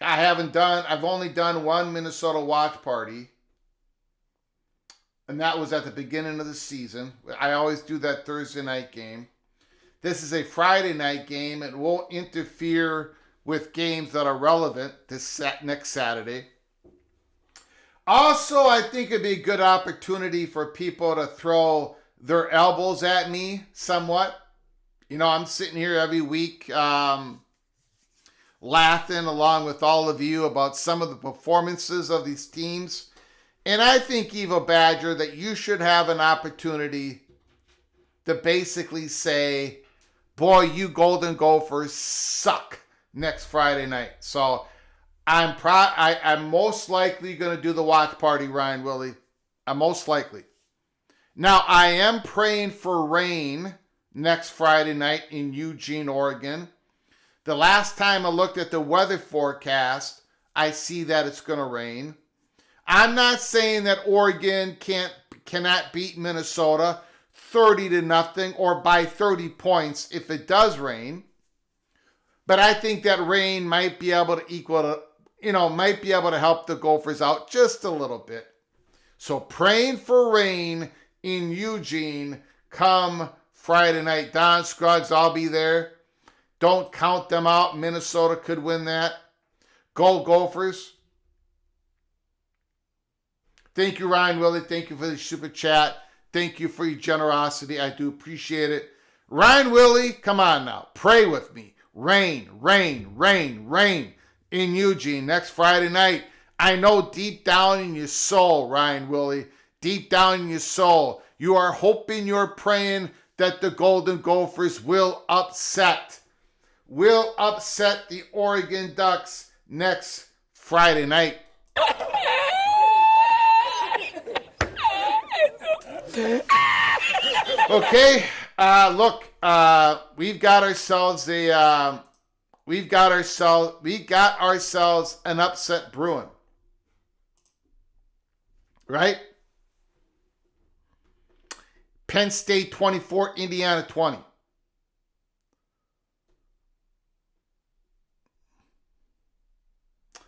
only done one Minnesota watch party, and that was at the beginning of the season. I always do that Thursday night game. This is a Friday night game. It won't interfere with games that are relevant this next Saturday. Also, I think it'd be a good opportunity for people to throw their elbows at me somewhat. You know, I'm sitting here every week laughing along with all of you about some of the performances of these teams. And I think, Evil Badger, that you should have an opportunity to basically say, boy, you Golden Gophers suck next Friday night. So I'm most likely going to do the watch party, Ryan Willie. I'm most likely. Now, I am praying for rain next Friday night in Eugene, Oregon. The last time I looked at the weather forecast, I see that it's going to rain. I'm not saying that Oregon cannot beat Minnesota 30-0 or by 30 points if it does rain. But I think that rain might be able to might be able to help the Gophers out just a little bit. So praying for rain in Eugene come Friday night. Don Scruggs, I'll be there. Don't count them out. Minnesota could win that. Go Gophers. Thank you, Ryan Willie. Thank you for the super chat. Thank you for your generosity. I do appreciate it. Ryan Willie, come on now. Pray with me. Rain, rain, rain, rain in Eugene next Friday night. I know deep down in your soul, Ryan Willie, deep down in your soul, you are hoping, you're praying that the Golden Gophers will upset the Oregon Ducks next Friday night. Okay, look, we got ourselves an upset brewing, right? Penn State 24, Indiana 20.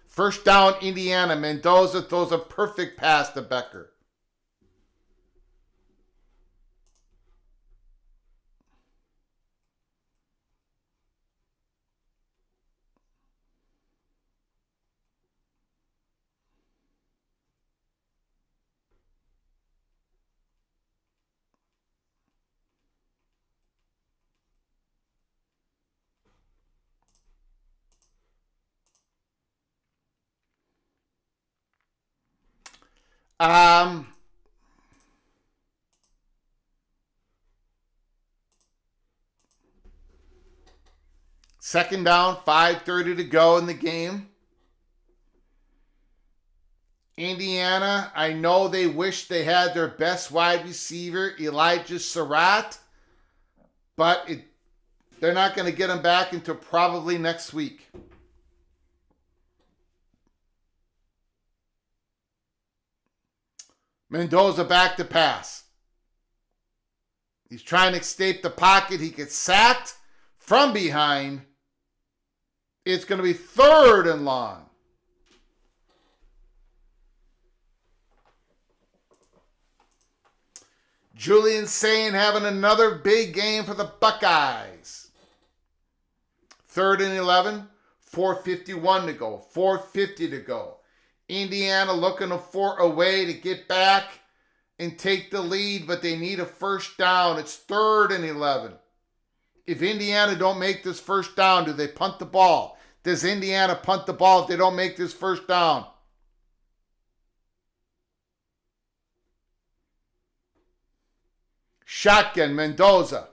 First down, Indiana. Mendoza throws a perfect pass to Becker. Second down, 5:30 to go in the game. Indiana, I know they wish they had their best wide receiver, Elijah Surratt, but they're not going to get him back until probably next week. Mendoza back to pass. He's trying to escape the pocket. He gets sacked from behind. It's going to be 3rd and long. Julian Sain having another big game for the Buckeyes. 3rd and 11, 4:51 to go, 4:50 to go. Indiana looking for a way to get back and take the lead, but they need a first down. It's 3rd and 11. If Indiana don't make this first down, do they punt the ball? Does Indiana punt the ball if they don't make this first down? Shotgun, Mendoza.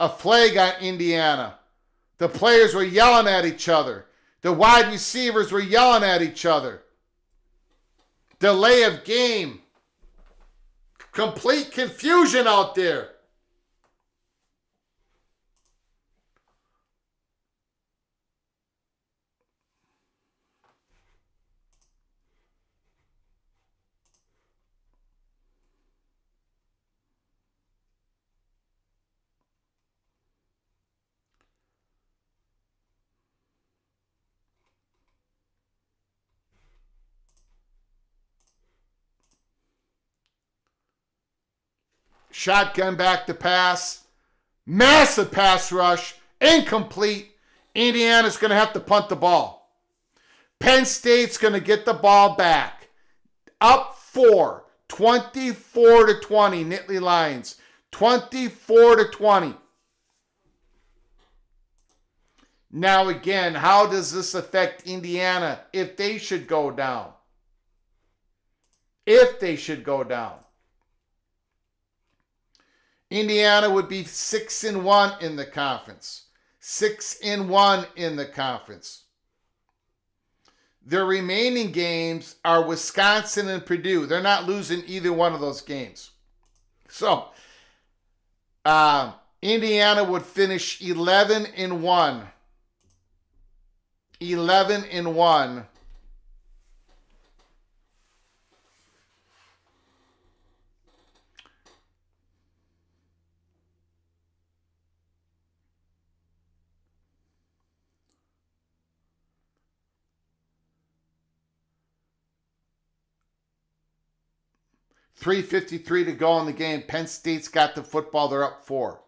a flag on Indiana. The players were yelling at each other. The wide receivers were yelling at each other. Delay of game. Complete confusion out there. Shotgun back to pass. Massive pass rush. Incomplete. Indiana's going to have to punt the ball. Penn State's going to get the ball back. Up 4. 24 to 20. Nittany Lions. 24 to 20. Now again, how does this affect Indiana if they should go down? If they should go down. Indiana would be 6-1 in the conference. 6-1 in the conference. Their remaining games are Wisconsin and Purdue. They're not losing either one of those games. So, Indiana would finish 11-1. 11-1. .353 to go in the game. Penn State's got the football. They're up 4.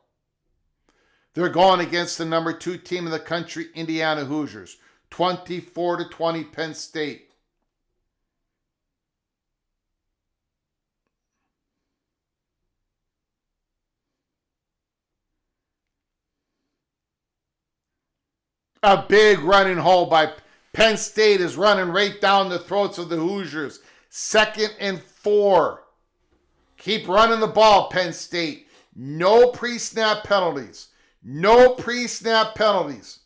They're going against the number 2 team in the country, Indiana Hoosiers. 24 to 20 Penn State. A big running hole by Penn State is running right down the throats of the Hoosiers. 2nd and 4. Keep running the ball, Penn State. No pre-snap penalties. No pre-snap penalties.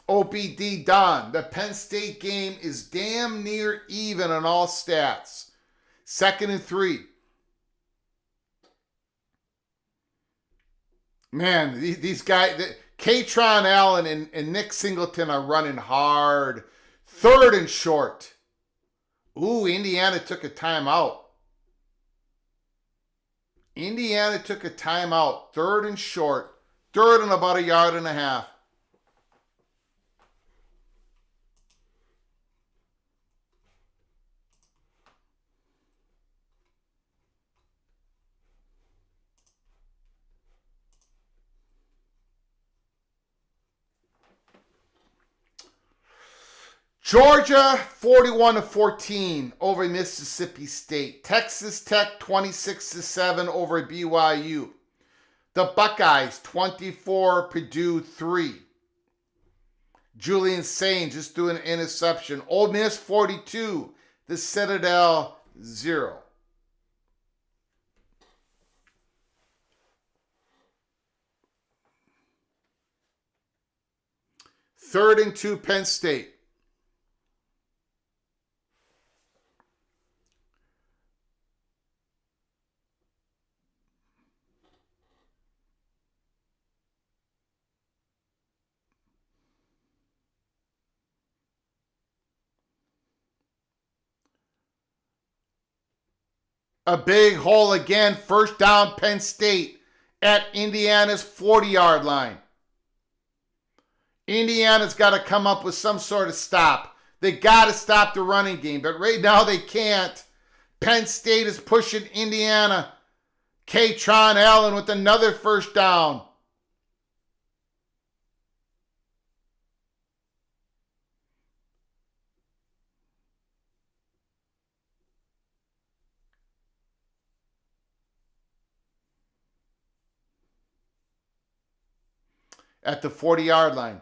OBD Don. The Penn State game is damn near even on all stats. 2nd and 3. Man, these guys, Katron Allen and Nick Singleton are running hard. 3rd and short. Ooh, Indiana took a timeout. Indiana took a timeout. 3rd and short. 3rd and about 1.5 yards. Georgia 41-14 over Mississippi State. Texas Tech 26-7 over BYU. The Buckeyes 24, Purdue 3. Julian Sain just threw an interception. Ole Miss 42, the Citadel 0. Third and 2 Penn State. A big hole again. 1st down Penn State at Indiana's 40-yard line. Indiana's got to come up with some sort of stop. They got to stop the running game, but right now they can't. Penn State is pushing Indiana. Katron Allen with another 1st down. at the 40-yard line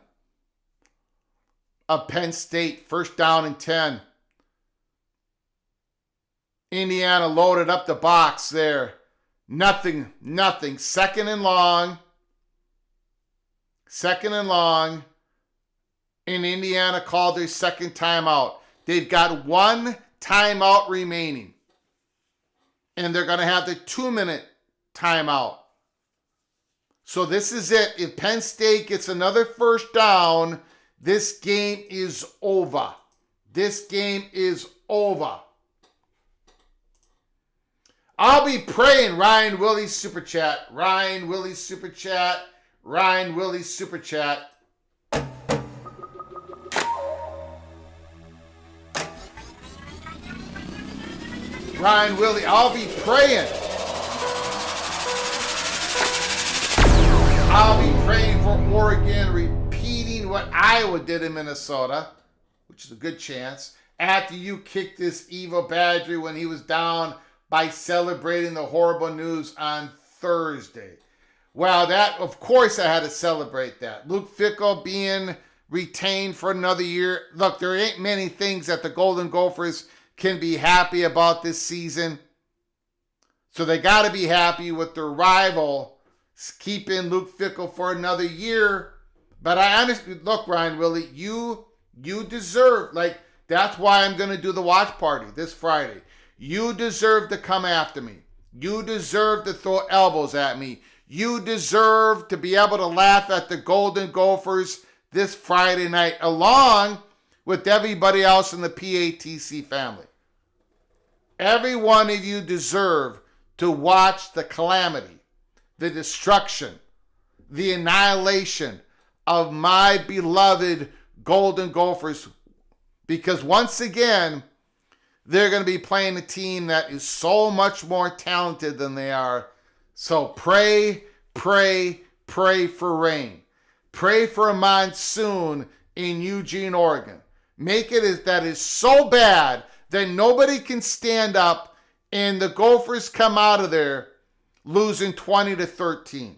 of Penn State, first down and 10. Indiana loaded up the box there. Nothing. Second and long. And Indiana called their second timeout. They've got one timeout remaining. And they're going to have the 2-minute timeout. So this is it. If Penn State gets another first down, this game is over. I'll be praying. Ryan Willie's super chat. Ryan Willie's super chat. Ryan Willie, I'll be praying. I'll be praying for Oregon repeating what Iowa did in Minnesota, which is a good chance, after you kicked this evil Badger when he was down by celebrating the horrible news on Thursday. Well, that, of course, I had to celebrate that. Luke Fickell being retained for another year. Look, there ain't many things that the Golden Gophers can be happy about this season. So they got to be happy with their rival keeping Luke Fickell for another year. But I honestly, look, Ryan Willie, you deserve, that's why I'm going to do the watch party this Friday. You deserve to come after me. You deserve to throw elbows at me. You deserve to be able to laugh at the Golden Gophers this Friday night, along with everybody else in the PATC family. Every one of you deserve to watch the calamity, the destruction, the annihilation of my beloved Golden Gophers, because once again, they're going to be playing a team that is so much more talented than they are. So pray for rain. Pray for a monsoon in Eugene, Oregon. Make it that is so bad that nobody can stand up and the Gophers come out of there losing 20-13.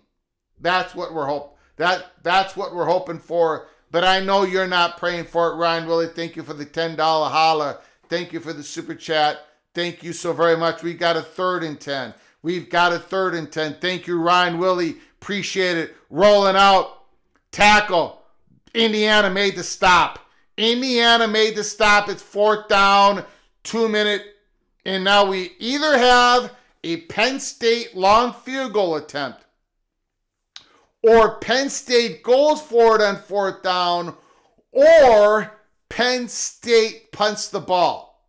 That's what we're hoping. That's what we're hoping for. But I know you're not praying for it, Ryan Willie. Thank you for the $10 holla. Thank you for the super chat. Thank you so very much. We got a 3rd and 10. Thank you, Ryan Willie. Appreciate it. Rolling out. Tackle. Indiana made the stop. It's 4th down, 2-minute. And now we either have a Penn State long field goal attempt or Penn State goes for it on 4th down, or Penn State punts the ball.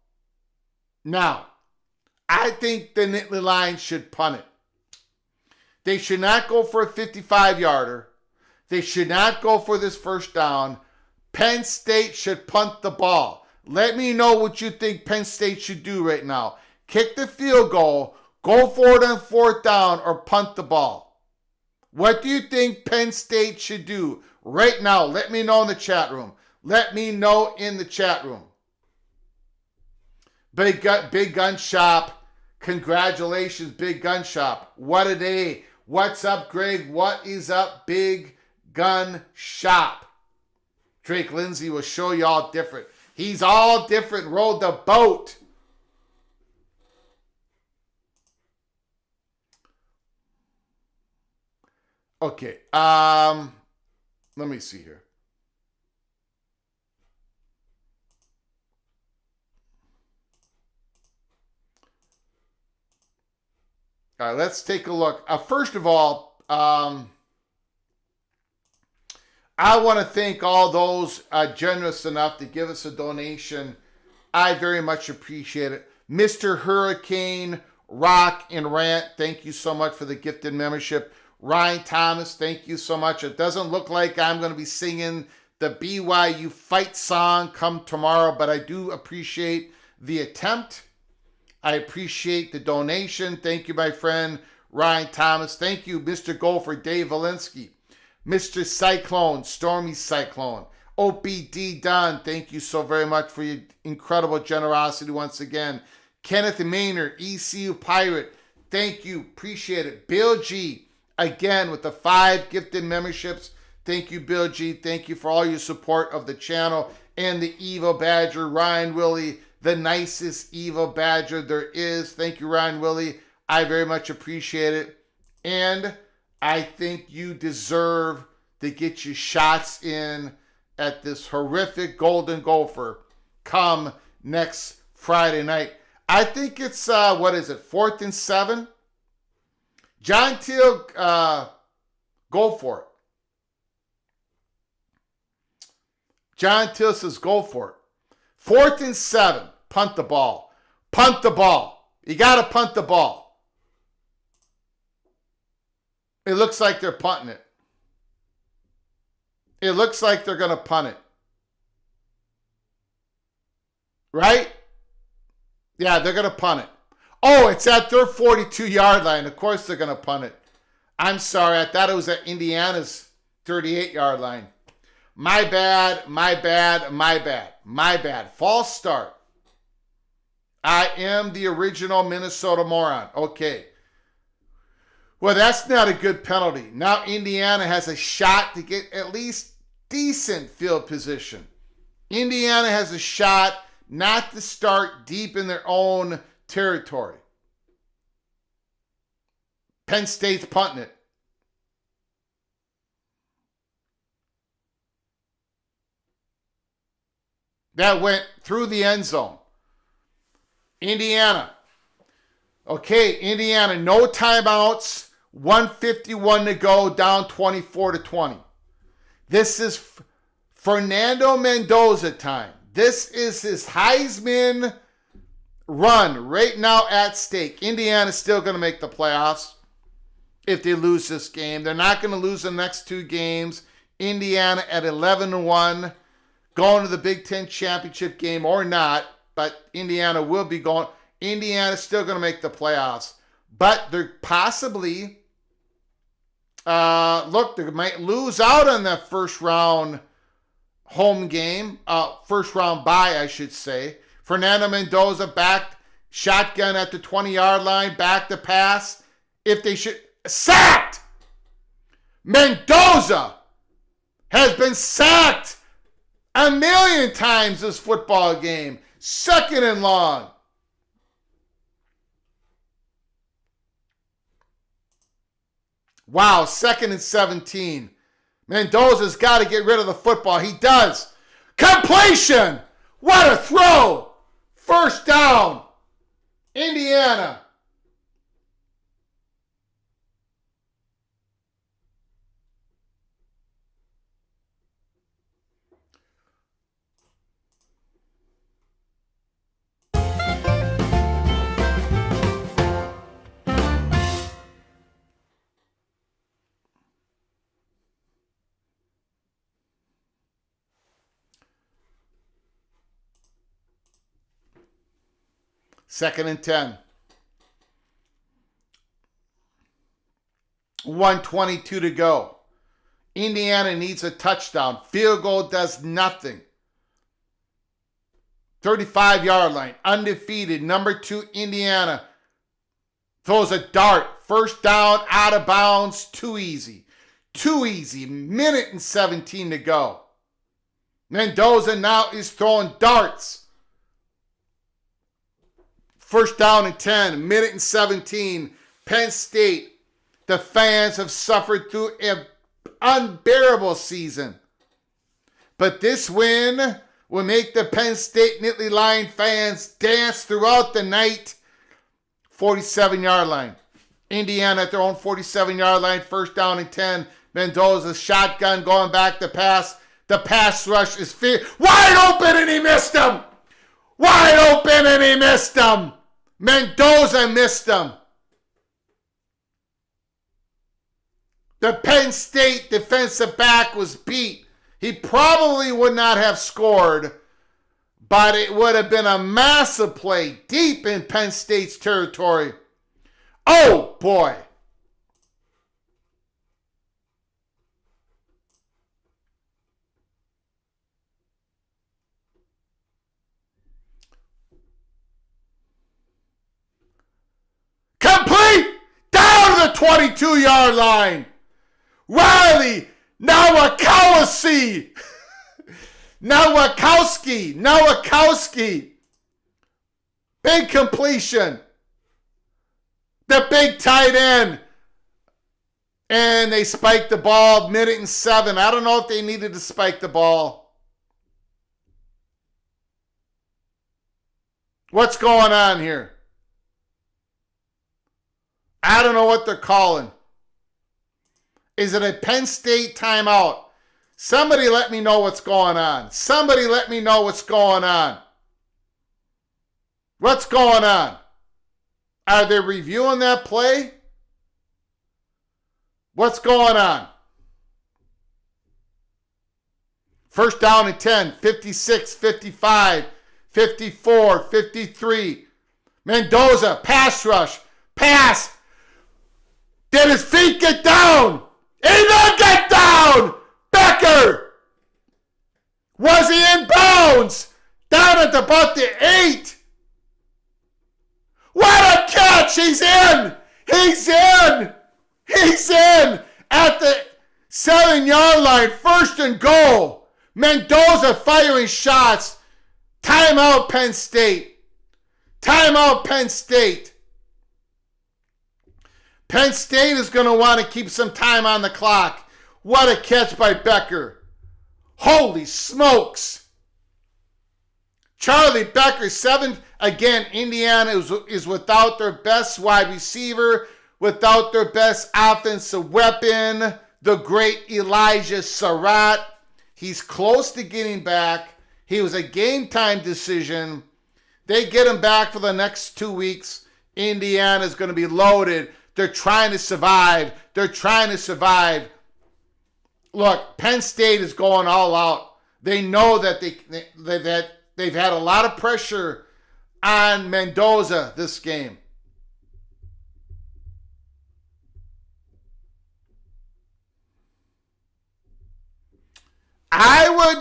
Now, I think the Nittany Lions should punt it. They should not go for a 55-yarder. They should not go for this first down. Penn State should punt the ball. Let me know what you think Penn State should do right now. Kick the field goal, go for it on 4th down, or punt the ball. What do you think Penn State should do right now? Let me know in the chat room. Big Gun Shop. Congratulations, Big Gun Shop. What a day. What's up, Greg? What is up, Big Gun Shop? Drake Lindsay will show you all different. He's all different. Rode the boat. Okay. Let me see here. All right, let's take a look. First of all, I want to thank all those generous enough to give us a donation. I very much appreciate it. Mr. Hurricane, Rock, and Rant, thank you so much for the gifted membership. Ryan Thomas, thank you so much. It doesn't look like I'm going to be singing the BYU fight song come tomorrow, but I do appreciate the attempt. I appreciate the donation. Thank you, my friend, Ryan Thomas. Thank you, Mr. Gopher, Dave Valinsky, Mr. Cyclone, Stormy Cyclone, OPD Dunn. Thank you so very much for your incredible generosity once again. Kenneth Maynard, ECU Pirate. Thank you. Appreciate it. Bill G, again, with the 5 gifted memberships. Thank you, Bill G. Thank you for all your support of the channel and the Evil Badger. Ryan Willie, the nicest Evil Badger there is. Thank you, Ryan Willie. I very much appreciate it. And I think you deserve to get your shots in at this horrific Golden Gopher come next Friday night. I think it's, 4th and 7? John Teal, go for it. John Teal says go for it. 4th and 7, punt the ball. Punt the ball. You got to punt the ball. It looks like they're punting it. It looks like they're going to punt it. Right? Yeah, they're going to punt it. Oh, it's at their 42-yard line. Of course they're going to punt it. I'm sorry. I thought it was at Indiana's 38-yard line. My bad. False start. I am the original Minnesota moron. Okay. Well, that's not a good penalty. Now Indiana has a shot to get at least decent field position. Indiana has a shot not to start deep in their own territory. Penn State's punting it. That went through the end zone. Indiana. Okay, Indiana, no timeouts. 1:51 to go, down 24-20. This is Fernando Mendoza time. This is his Heisman run right now at stake. Indiana's still going to make the playoffs if they lose this game. They're not going to lose the next two games. Indiana at 11-1, going to the Big Ten championship game or not, but Indiana will be going. Indiana's still going to make the playoffs, but they're possibly, they might lose out on that first round home game, first round bye, I should say. Fernando Mendoza back, shotgun at the 20-yard line, back to pass. If they should, sacked! Mendoza has been sacked a million times this football game. Second and long. Wow, 2nd and 17. Mendoza's got to get rid of the football. He does. Completion! What a throw! First down. Indiana. Second and 10. 1:22 to go. Indiana needs a touchdown. Field goal does nothing. 35-yard line. Undefeated. Number 2, Indiana. Throws a dart. First down, out of bounds. Too easy. Too easy. Minute and 17 to go. Mendoza now is throwing darts. First down and 10, minute and 17. Penn State, the fans have suffered through an unbearable season. But this win will make the Penn State Nittany Lion fans dance throughout the night. 47-yard line. Indiana at their own 47-yard line, first down and 10. Mendoza shotgun going back to pass. The pass rush is wide open and he missed him. Wide open and he missed him. Mendoza missed him. The Penn State defensive back was beat. He probably would not have scored, but it would have been a massive play deep in Penn State's territory. Oh, boy. Complete! Down to the 22-yard line. Riley Nowakowski. Big completion. The big tight end. And they spiked the ball, 1:07. I don't know if they needed to spike the ball. What's going on here? I don't know what they're calling. Is it a Penn State timeout? Somebody let me know what's going on. Somebody let me know what's going on. What's going on? Are they reviewing that play? What's going on? First down and 10, 56, 55, 54, 53. Mendoza, pass rush, pass. Did his feet get down? He didn't get down! Becker! Was he in bounds? Down at about the 8. What a catch! He's in! He's in! He's in! At the 7-yard line, first and goal. Mendoza firing shots. Timeout, Penn State. Timeout, Penn State. Penn State is going to want to keep some time on the clock. What a catch by Becker. Holy smokes. Charlie Becker, 7. Again, Indiana is without their best wide receiver, without their best offensive weapon, the great Elijah Surratt. He's close to getting back. He was a game-time decision. They get him back for the next 2 weeks. Indiana is going to be loaded. They're trying to survive. They're trying to survive. Look, Penn State is going all out. They know that they've had a lot of pressure on Mendoza this game.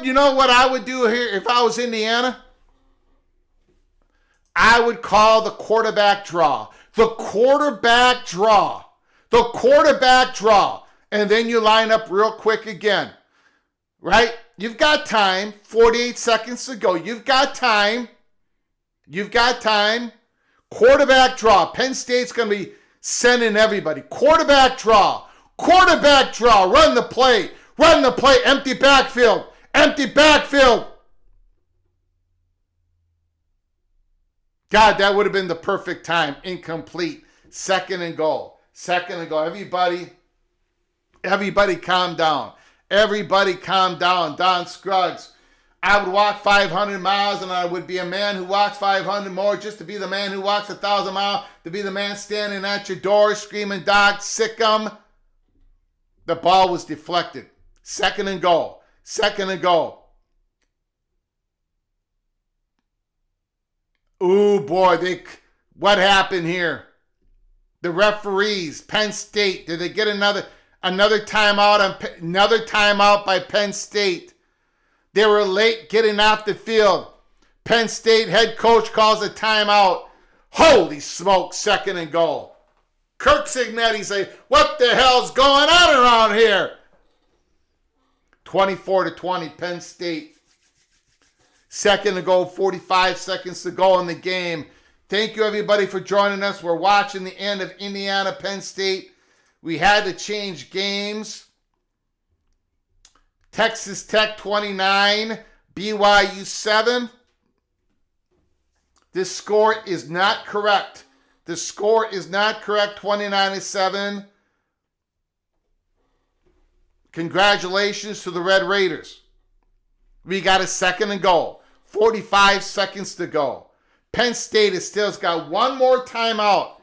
You know what I would do here if I was Indiana? I would call the quarterback draw. The quarterback draw. The quarterback draw. And then you line up real quick again. Right? You've got time. 48 seconds to go. You've got time. You've got time. Quarterback draw. Penn State's going to be sending everybody. Quarterback draw. Quarterback draw. Run the play. Run the play. Empty backfield. Empty backfield. God, that would have been the perfect time. Incomplete. Second and goal. Second and goal. Everybody calm down. Everybody calm down. Don Scruggs. I would walk 500 miles and I would be a man who walks 500 more just to be the man who walks 1,000 miles, to be the man standing at your door screaming, "Doc, sick 'em." The ball was deflected. Second and goal. Second and goal. Ooh, boy, what happened here? The referees, Penn State, did they get another timeout? Another timeout by Penn State. They were late getting off the field. Penn State head coach calls a timeout. Holy smoke, second and goal. Kirk Signetti say, "What the hell's going on around here?" 24-20, Penn State. Second and goal, 45 seconds to go in the game. Thank you, everybody, for joining us. We're watching the end of Indiana, Penn State. We had to change games. Texas Tech 29, BYU 7. This score is not correct. The score is not correct, 29-7. Congratulations to the Red Raiders. We got a second and goal. 45 seconds to go. Penn State has still got one more timeout.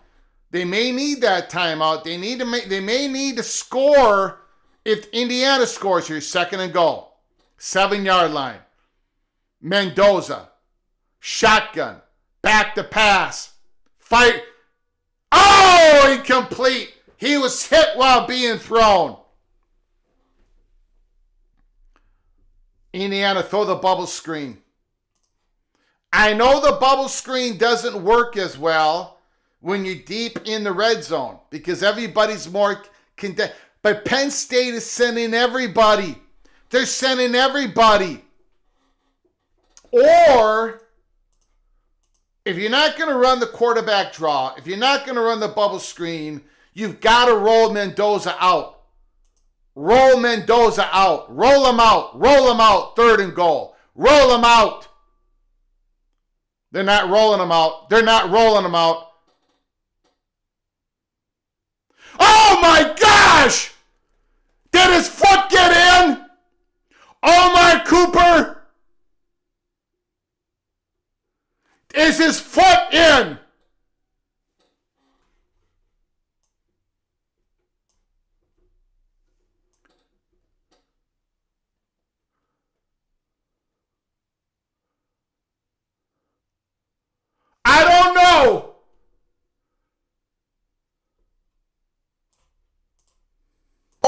They may need that timeout. They may need to score if Indiana scores here. Second and goal. 7-yard line. Mendoza. Shotgun. Back to pass. Fight. Oh, incomplete. He was hit while being thrown. Indiana, throw the bubble screen. I know the bubble screen doesn't work as well when you're deep in the red zone because everybody's more condensed. But Penn State is sending everybody. They're sending everybody. Or, if you're not going to run the quarterback draw, if you're not going to run the bubble screen, you've got to roll Mendoza out. Roll Mendoza out. Roll him out. Roll him out. 3rd and goal. Roll him out. They're not rolling him out. They're not rolling him out. Oh my gosh! Did his foot get in? Oh my Cooper! Is his foot in? I don't know.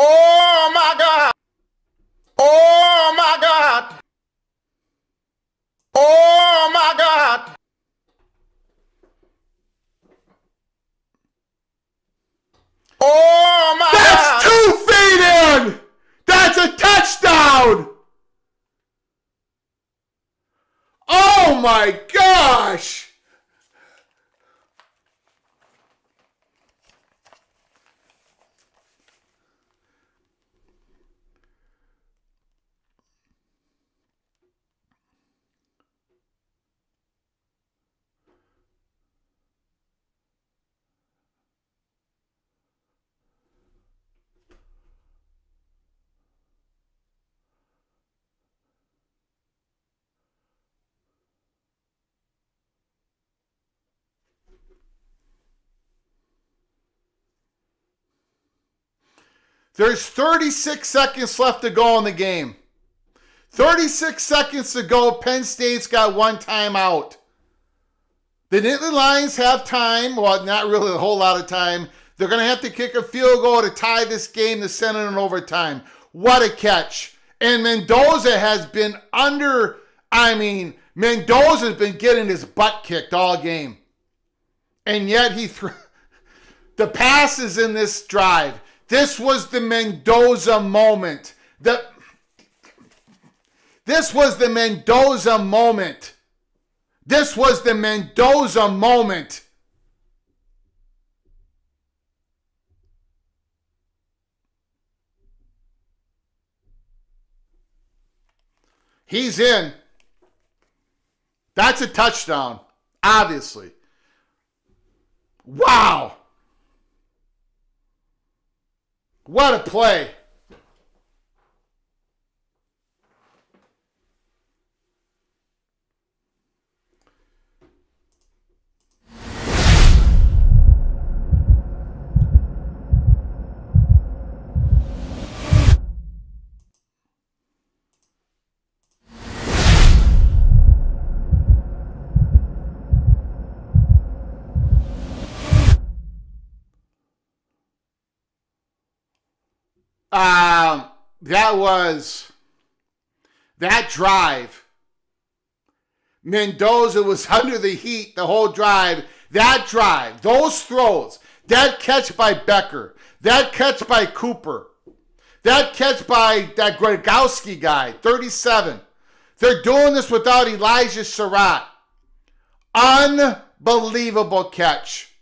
Oh my God! Oh my God! Oh my God! Oh my That's God! 2 feet in! That's a touchdown! Oh my gosh! There's 36 seconds left to go in the game. 36 seconds to go. Penn State's got 1 timeout. The Nittany Lions have time. Well, not really a whole lot of time. They're going to have to kick a field goal to tie this game to send it in overtime. What a catch. And Mendoza's been getting his butt kicked all game. And yet the passes in this drive. This was the Mendoza moment. This was the Mendoza moment. This was the Mendoza moment. He's in. That's a touchdown, obviously. Wow. What a play. That drive. Mendoza was under the heat the whole drive. That drive, those throws, that catch by Becker, that catch by Cooper, that catch by that Gregowski guy, 37. They're doing this without Elijah Surratt. Unbelievable catch.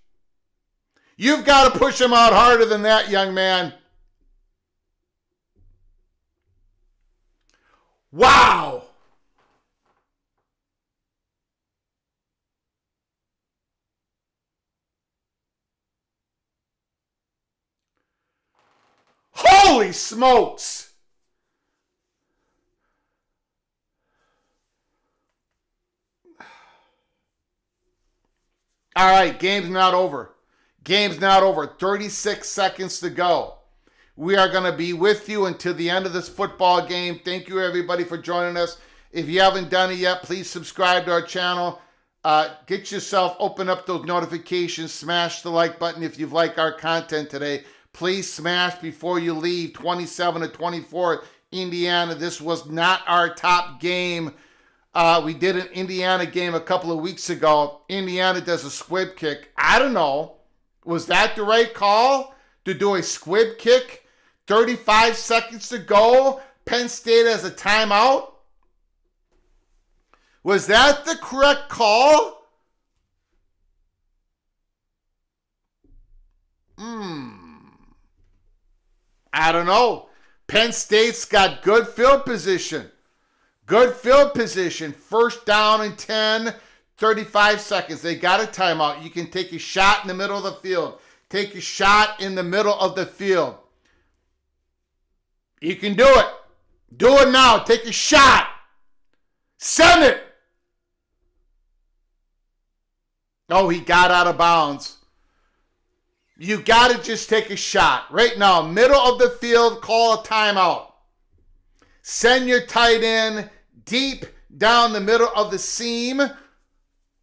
You've got to push him out harder than that, young man. Wow! Holy smokes! All right, game's not over. Game's not over. 36 seconds to go. We are going to be with you until the end of this football game. Thank you, everybody, for joining us. If you haven't done it yet, please subscribe to our channel. Get yourself, open up those notifications, smash the like button if you've liked our content today. Please smash before you leave. 27-24, Indiana. This was not our top game. We did an Indiana game a couple of weeks ago. Indiana does a squib kick. I don't know. Was that the right call to do a squib kick 35 seconds to go. Penn State has a timeout. Was that the correct call? I don't know. Penn State's got good field position. Good field position. First down and 10, 35 seconds. They got a timeout. You can take a shot in the middle of the field. Take a shot in the middle of the field. You can do it. Do it now. Take a shot. Send it. Oh, he got out of bounds. You got to just take a shot. Right now, middle of the field, call a timeout. Send your tight end deep down the middle of the seam,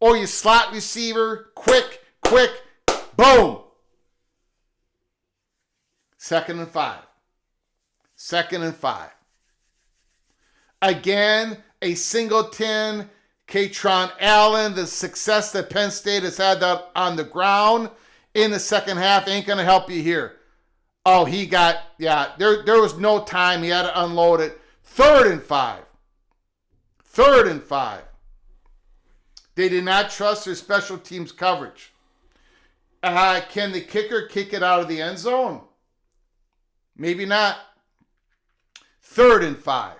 or your slot receiver, quick, boom. 2nd and 5. 2nd and 5. Again, a singleton, Katron Allen, the success that Penn State has had on the ground in the second half ain't going to help you here. Oh, there was no time. He had to unload it. 3rd and 5. 3rd and 5. They did not trust their special teams coverage. Can the kicker kick it out of the end zone? Maybe not. 3rd and 5.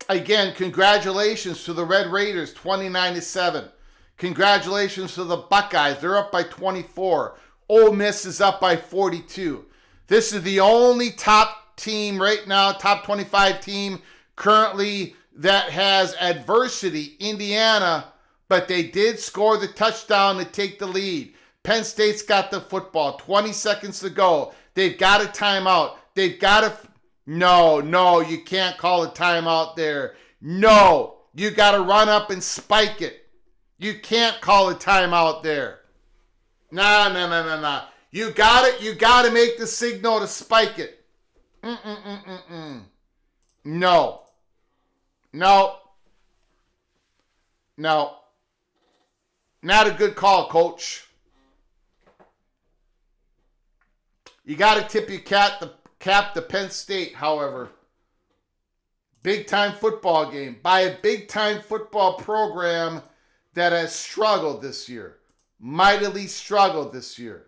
Again, congratulations to the Red Raiders, 29-7. Congratulations to the Buckeyes. They're up by 24. Ole Miss is up by 42. This is the only top team right now, top 25 team currently that has adversity, Indiana, but they did score the touchdown to take the lead. Penn State's got the football. 20 seconds to go. They've got a timeout. They've got to... No, you can't call a timeout there. No, you got to run up and spike it. You can't call a timeout there. Nah. You got it. You got to make the signal to spike it. No. Not a good call, coach. You got to tip your cap to Penn State, however. Big time football game by a big time football program that has struggled this year. Mightily struggled this year.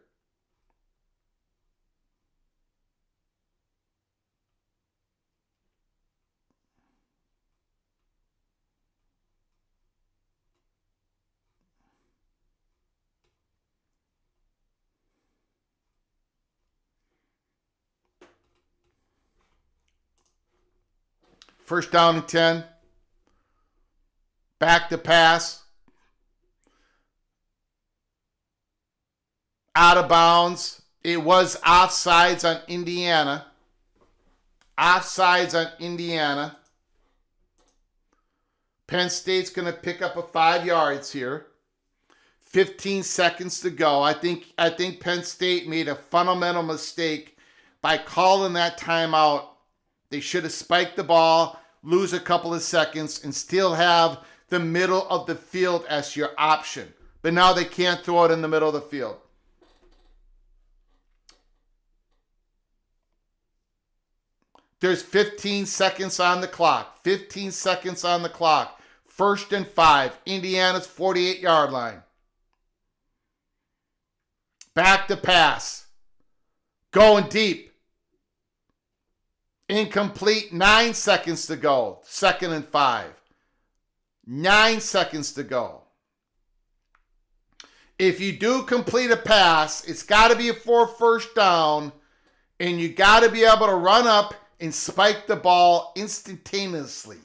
First down and 10. Back to pass. Out of bounds. It was offsides on Indiana. Offsides on Indiana. Penn State's going to pick up a 5 yards here. 15 seconds to go. I think Penn State made a fundamental mistake by calling that timeout. They should have spiked the ball, lose a couple of seconds, and still have the middle of the field as your option. But now they can't throw it in the middle of the field. There's 15 seconds on the clock. 15 seconds on the clock. 1st and 5. Indiana's 48-yard line. Back to pass. Going deep. Incomplete. 9 seconds to go. 2nd and 5. 9 seconds to go. If you do complete a pass, it's got to be for first down, and you got to be able to run up and spike the ball instantaneously.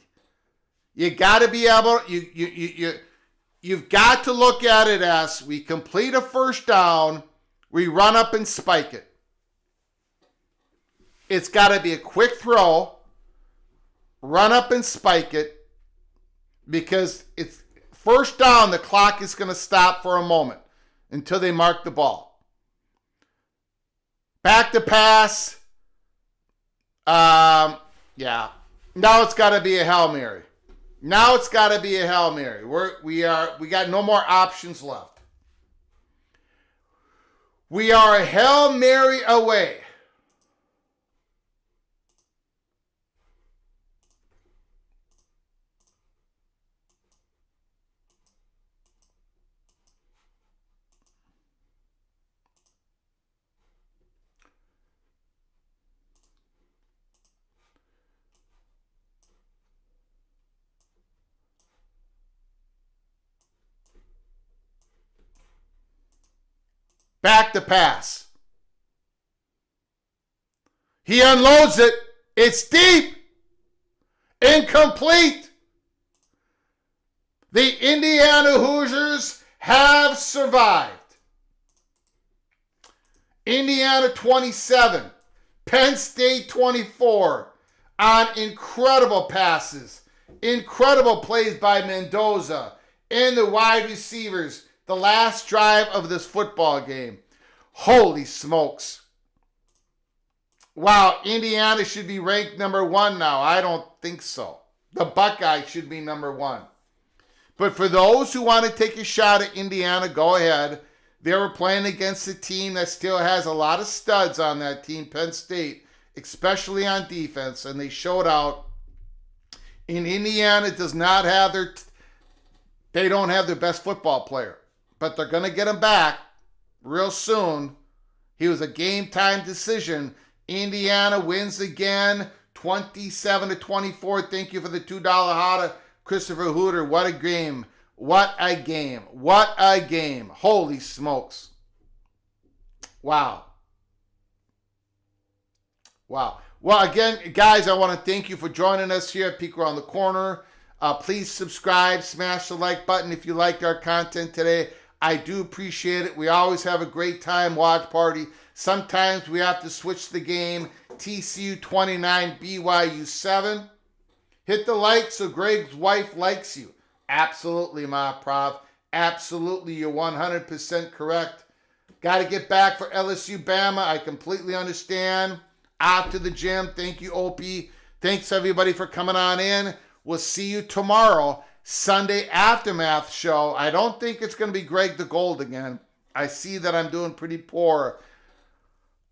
You got to be able, you've got to look at it as we complete a first down, we run up and spike it. It's got to be a quick throw, run up and spike it, because it's first down, the clock is going to stop for a moment until they mark the ball. Back to pass. Yeah. Now it's got to be a Hail Mary. Now it's got to be a Hail Mary. We got no more options left. We are a Hail Mary away. Back to pass. He unloads it. It's deep. Incomplete. The Indiana Hoosiers have survived. Indiana 27, Penn State 24 on incredible passes, incredible plays by Mendoza and the wide receivers. The last drive of this football game. Holy smokes. Wow, Indiana should be ranked number 1 now. I don't think so. The Buckeyes should be number 1. But for those who want to take a shot at Indiana, go ahead. They were playing against a team that still has a lot of studs on that team, Penn State, especially on defense, and they showed out. And Indiana does not have they don't have their best football player. But they're going to get him back real soon. He was a game-time decision. Indiana wins again, 27-24. Thank you for the $2 hotta, Christopher Hooter. What a game. What a game. What a game. Holy smokes. Wow. Wow. Well, again, guys, I want to thank you for joining us here at Peek Around the Corner. Please subscribe, smash the like button if you liked our content today. I do appreciate it. We always have a great time watch party. Sometimes we have to switch the game. TCU 29, BYU 7. Hit the like so Greg's wife likes you. Absolutely, my prof. Absolutely, you're 100% correct. Got to get back for LSU Bama. I completely understand. Out to the gym. Thank you, Opie. Thanks, everybody, for coming on in. We'll see you tomorrow. Sunday Aftermath show. I don't think it's going to be Greg the Gold again. I see that I'm doing pretty poor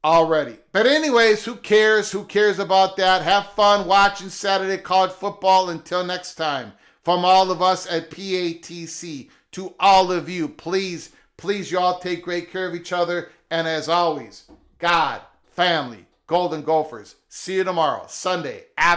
already. But anyways, who cares? Who cares about that? Have fun watching Saturday college football. Until next time, from all of us at PATC to all of you, please, you all take great care of each other. And as always, God, family, Golden Gophers. See you tomorrow, Sunday after.